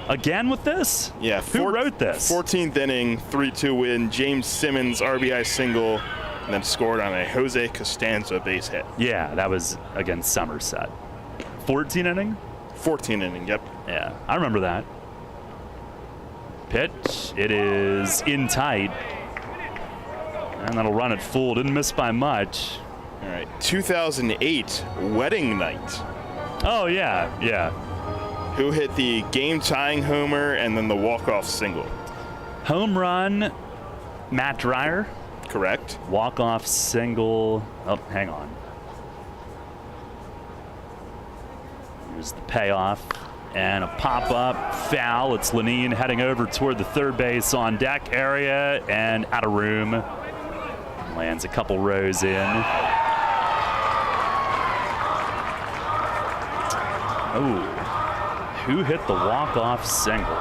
again with this? Yeah. Who wrote this? 14th inning, 3-2 win. James Simmons RBI single, and then scored on a Jose Costanza base hit. Yeah, that was against Somerset. 14 inning? 14 inning, yep. Yeah, I remember that. Pitch, it is in tight. And that'll run it full. Didn't miss by much. All right, 2008 wedding night. Oh, yeah. Who hit the game-tying homer and then the walk-off single? Home run, Matt Dreyer. Correct. Walk-off single. Oh, hang on. Here's the payoff. And a pop-up foul. It's Lenine heading over toward the third base on deck area and out of room. Lands a couple rows in. Oh, who hit the walk-off single?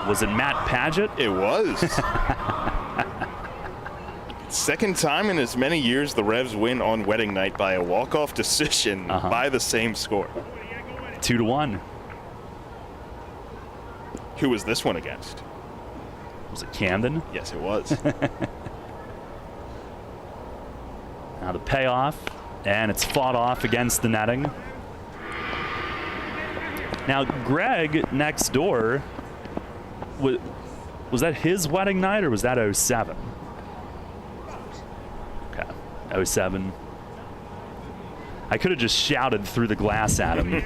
Was it Matt Padgett? It was. Second time in as many years the Revs win on wedding night by a walk-off decision by the same score. 2-1. Who was this one against? Was it Camden? Yes, it was. Now the payoff, and it's fought off against the netting. Now Greg next door, was that his wedding night or was that 07? Okay, 07. I could have just shouted through the glass at him.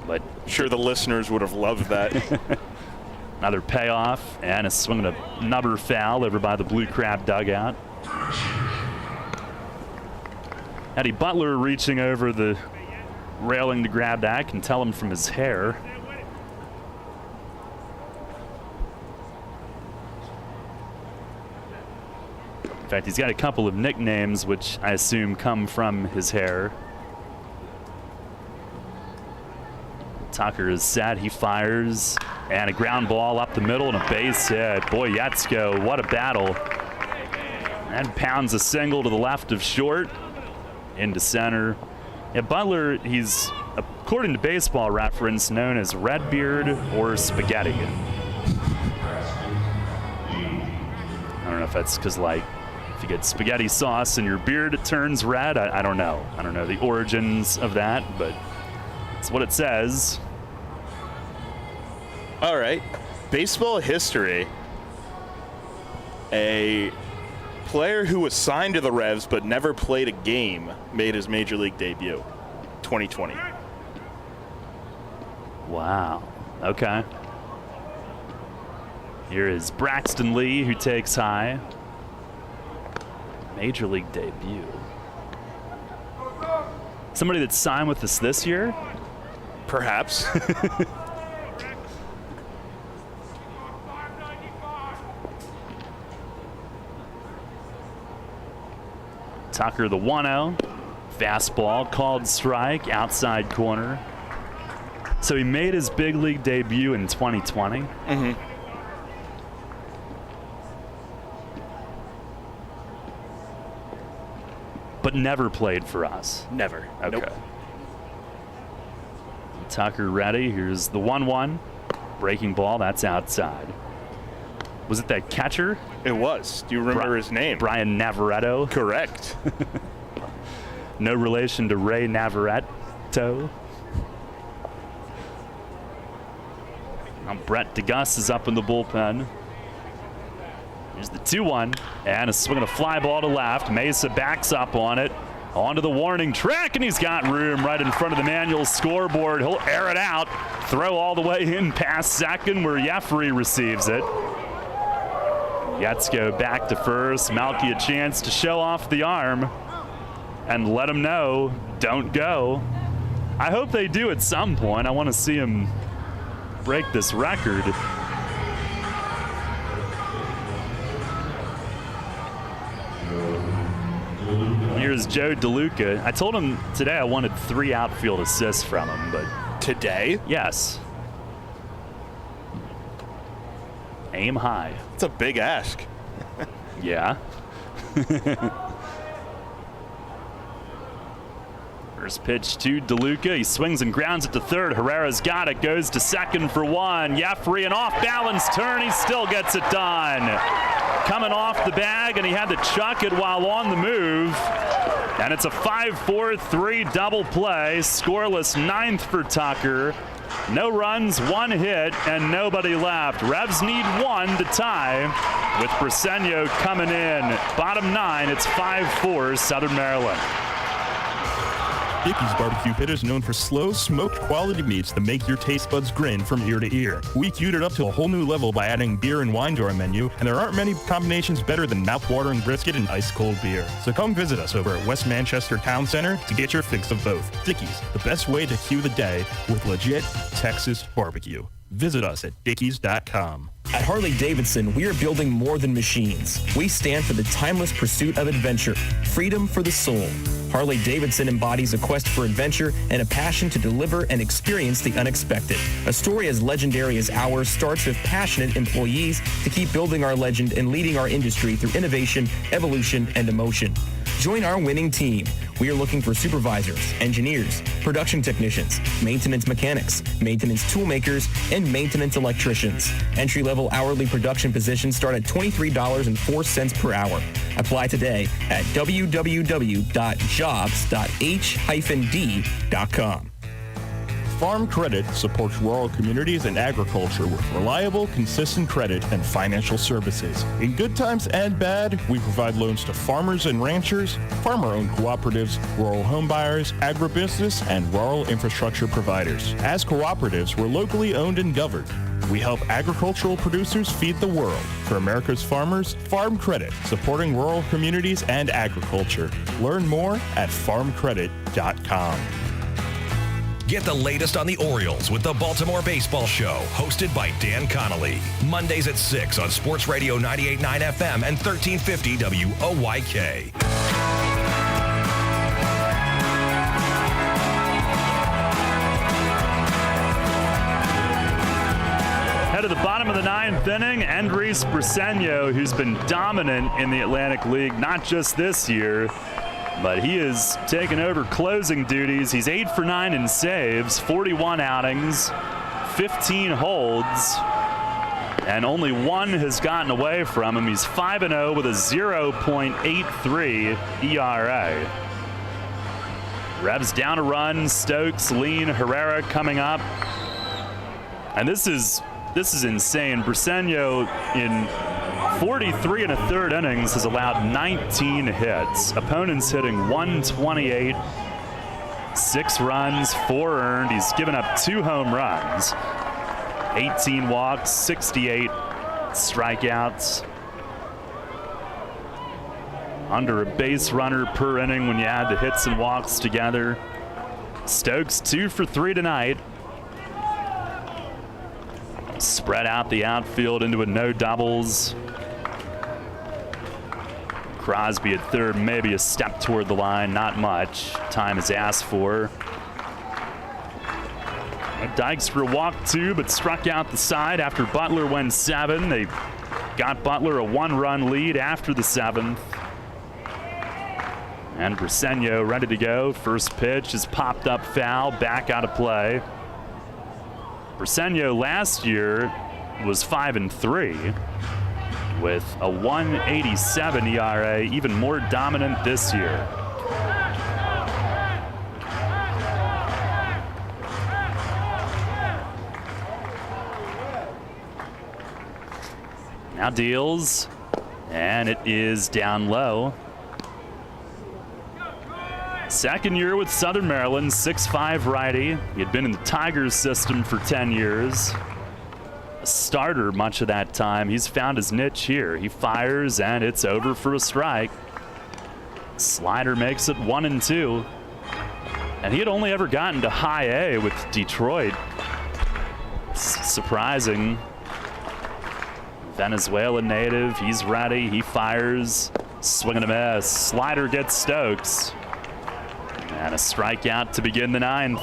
But sure, the listeners would have loved that. Another payoff, and a swing and a nubber foul over by the Blue Crab dugout. Eddie Butler reaching over the railing to grab that. I can tell him from his hair. In fact, he's got a couple of nicknames, which I assume come from his hair. Tucker is set. He fires. And a ground ball up the middle and a base hit. Boy, Yetsko, what a battle. And pounds a single to the left of short. Into center. Yeah, Butler, he's according to Baseball Reference, known as Redbeard or Spaghetti. I don't know if that's because, like, if you get spaghetti sauce in your beard, it turns red. I don't know. I don't know the origins of that, but it's what it says. All right. Baseball history. A player who was signed to the Revs but never played a game made his major league debut. 2020. Wow. Okay. Here is Braxton Lee, who takes high. Major league debut. Somebody that signed with us this year? Perhaps. Tucker, the 1-0. Fastball, called strike, outside corner. So he made his big league debut in 2020. Mm-hmm. But never played for us. Never. Okay. Nope. Tucker ready. Here's the 1-1. Breaking ball, that's outside. Was it that catcher? It was. Do you remember his name? Brian Navarretto. Correct. No relation to Ray Navarretto. Now Brett DeGus is up in the bullpen. Here's the 2-1, and a swing and a fly ball to left. Mesa backs up on it, onto the warning track, and he's got room right in front of the manual scoreboard. He'll air it out, throw all the way in past second where Jeffrey receives it. Yetzko back to first. Malky a chance to show off the arm and let him know, don't go. I hope they do at some point. I want to see him break this record. Here's Joe DeLuca. I told him today I wanted 3 outfield assists from him, but... Today? Yes. Aim high. It's a big ask. Yeah. First pitch to DeLuca. He swings and grounds it to third. Herrera's got it. Goes to second for one. Jeffrey, an off-balance turn. He still gets it done. Coming off the bag, and he had to chuck it while on the move. And it's a 5-4-3 double play. Scoreless 9th for Tucker. No runs, 1 hit, and nobody left. Revs need 1 to tie with Briseño coming in. Bottom 9, it's 5-4 Southern Maryland. Dickey's Barbecue Pit is known for slow, smoked quality meats that make your taste buds grin from ear to ear. We queued it up to a whole new level by adding beer and wine to our menu, and there aren't many combinations better than mouth-watering brisket and ice-cold beer. So come visit us over at West Manchester Town Center to get your fix of both. Dickey's, the best way to cue the day with legit Texas barbecue. Visit us at dickeys.com. At Harley-Davidson, we are building more than machines. We stand for the timeless pursuit of adventure, freedom for the soul. Harley-Davidson embodies a quest for adventure and a passion to deliver and experience the unexpected. A story as legendary as ours starts with passionate employees to keep building our legend and leading our industry through innovation, evolution, and emotion. Join our winning team. We are looking for supervisors, engineers, production technicians, maintenance mechanics, maintenance toolmakers, and maintenance electricians. Entry-level hourly production positions start at $23.04 per hour. Apply today at www.jobs.h-d.com. Farm Credit supports rural communities and agriculture with reliable, consistent credit and financial services. In good times and bad, we provide loans to farmers and ranchers, farmer-owned cooperatives, rural homebuyers, agribusiness, and rural infrastructure providers. As cooperatives, we're locally owned and governed. We help agricultural producers feed the world. For America's farmers, Farm Credit, supporting rural communities and agriculture. Learn more at farmcredit.com. Get the latest on the Orioles with the Baltimore Baseball Show, hosted by Dan Connolly. Mondays at 6 on Sports Radio 98.9 FM and 1350 WOYK. Head of the bottom of the 9th inning, Andres Briseño, who's been dominant in the Atlantic League, not just this year, But he is taking over closing duties. He's 8 for 9 in saves, 41 outings, 15 holds, and only one has gotten away from him. He's 5-0 with a 0.83 ERA. Revs down a run. Stokes, Lean, Herrera coming up. And this is insane. Briseño in 43 and a third innings has allowed 19 hits. Opponents hitting 128, 6 runs, 4 earned. He's given up 2 home runs, 18 walks, 68 strikeouts. Under a base runner per inning when you add the hits and walks together. Stokes 2 for 3 tonight. Spread out the outfield into a no doubles. Crosby at third, maybe a step toward the line, not much. Time is asked for. Dykes for a walk too, but struck out the side after Butler went 7. They got Butler a 1-run lead after the 7th. And Briseño ready to go. First pitch is popped up foul, back out of play. Briseño last year was 5-3 with a 1.87 ERA, even more dominant this year. Now deals, and it is down low. Second year with Southern Maryland, 6'5" righty. He had been in the Tigers system for 10 years. A starter much of that time. He's found his niche here. He fires, and it's over for a strike. Slider makes it 1-2. And he had only ever gotten to high A with Detroit. Surprising. Venezuela native. He's ready. He fires. Swing and a miss. Slider gets Stokes. And a strikeout to begin the 9th.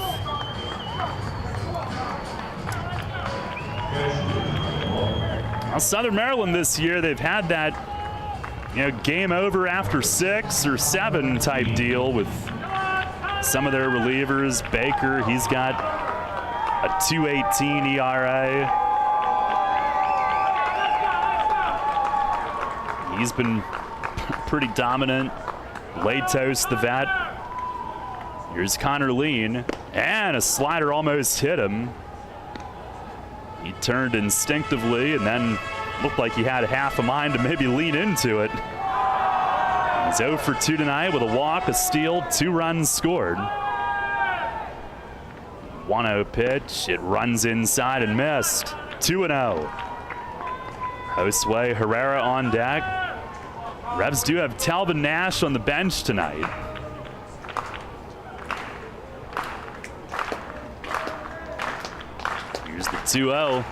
Now, Southern Maryland this year, they've had that, game over after 6 or 7 type deal with some of their relievers. Baker, he's got a 2.18 ERA. He's been pretty dominant. Latos, the vet. Here's Connor Lean, and a slider almost hit him. He turned instinctively and then looked like he had half a mind to maybe lean into it. He's 0 for 2 tonight with a walk, a steal, 2 runs scored. 1-0 pitch, it runs inside and missed. 2-0. Josue Herrera on deck. Revs do have Talvin Nash on the bench tonight. Here's the 2-0.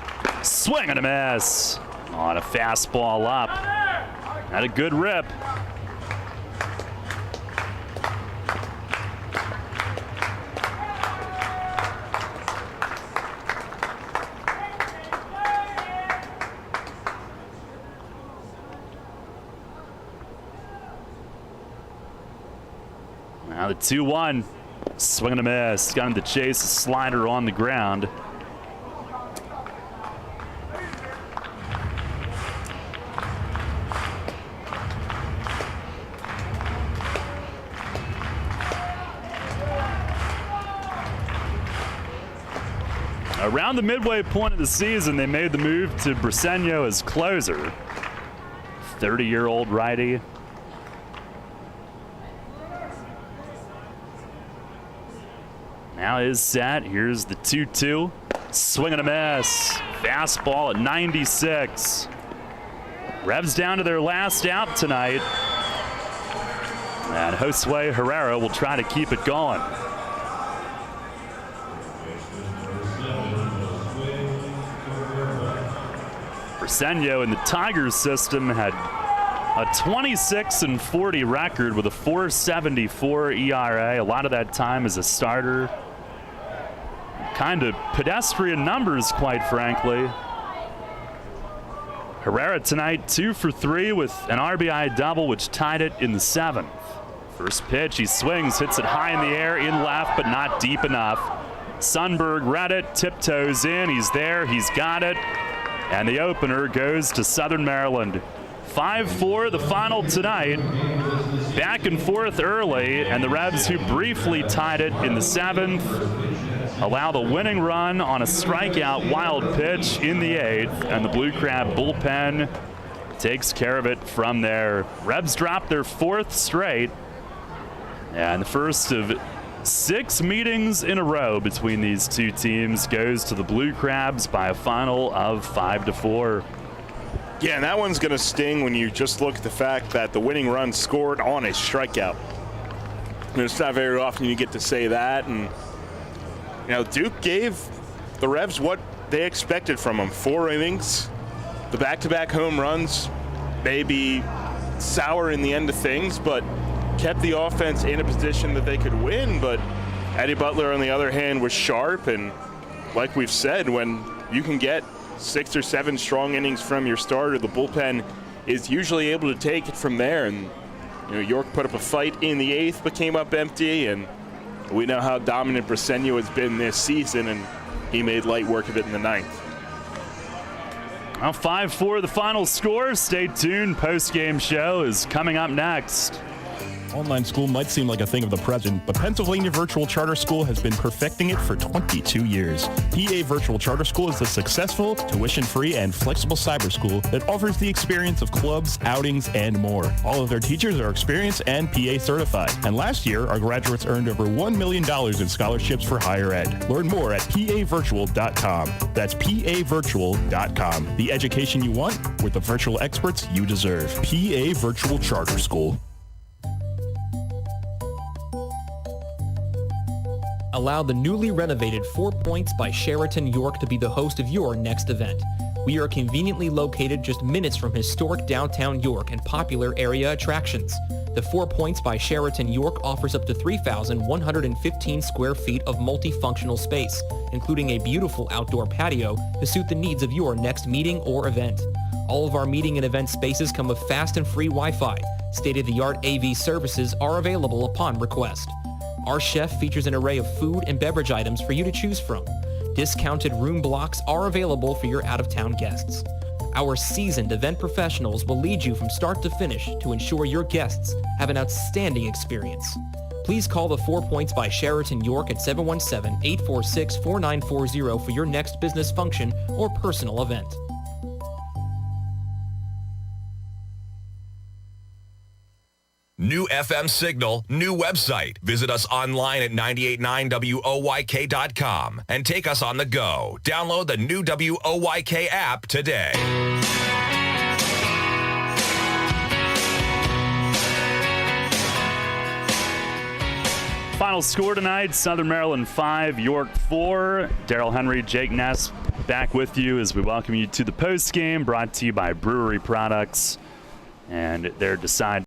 Swing and a miss. On a fastball up. Had a good rip. Now the 2-1. Swing and a miss. Got him to chase a slider on the ground. Around the midway point of the season, they made the move to Briseño as closer. 30-year-old righty. Now is set. Here's the 2-2. Swing and a miss. Fastball at 96. Revs down to their last out tonight. And Josue Herrera will try to keep it going. Briseño in the Tigers system had a 26-40 record with a 4.74 ERA. A lot of that time as a starter. Kind of pedestrian numbers, quite frankly. Herrera tonight 2 for 3 with an RBI double, which tied it in the 7th. First pitch, he swings, hits it high in the air, in left, but not deep enough. Sundberg read it, tiptoes in, he's there, he's got it. And the opener goes to Southern Maryland. 5-4 the final tonight. Back and forth early, and the Rebs, who briefly tied it in the 7th, allow the winning run on a strikeout wild pitch in the 8th, and the Blue Crab bullpen takes care of it from there. Rebs drop their 4th straight, and the first of 6 meetings in a row between these two teams goes to the Blue Crabs by a final of 5-4. Yeah, and that one's going to sting when you just look at the fact that the winning run scored on a strikeout. I mean, it's not very often you get to say that. And, you know, Duke gave the Revs what they expected from them. 4 innings, the back-to-back home runs, maybe sour in the end of things, but kept the offense in a position that they could win. But Eddie Butler, on the other hand, was sharp. And like we've said, when you can get 6 or 7 strong innings from your starter, the bullpen is usually able to take it from there. And you know, York put up a fight in the 8th, but came up empty. And we know how dominant Briseño has been this season, and he made light work of it in the 9th. Well, 5-4 the final score. Stay tuned. Post-game show is coming up next. Online school might seem like a thing of the present, but Pennsylvania Virtual Charter School has been perfecting it for 22 years. PA Virtual Charter School is a successful, tuition-free, and flexible cyber school that offers the experience of clubs, outings, and more. All of their teachers are experienced and PA certified. And last year, our graduates earned over $1 million in scholarships for higher ed. Learn more at pavirtual.com. That's pavirtual.com. The education you want with the virtual experts you deserve. PA Virtual Charter School. Allow the newly renovated 4 Points by Sheraton York to be the host of your next event. We are conveniently located just minutes from historic downtown York and popular area attractions. The 4 Points by Sheraton York offers up to 3,115 square feet of multifunctional space, including a beautiful outdoor patio to suit the needs of your next meeting or event. All of our meeting and event spaces come with fast and free Wi-Fi. State-of-the-art AV services are available upon request. Our chef features an array of food and beverage items for you to choose from. Discounted room blocks are available for your out-of-town guests. Our seasoned event professionals will lead you from start to finish to ensure your guests have an outstanding experience. Please call the 4 Points by Sheraton York at 717-846-4940 for your next business function or personal event. New FM signal, new website. Visit us online at 989WOYK.com and take us on the go. Download the new WOYK app today. Final score tonight, Southern Maryland 5, York 4. Daryl Henry, Jake Ness back with you as we welcome you to the post game, brought to you by Brewery Products and their Decide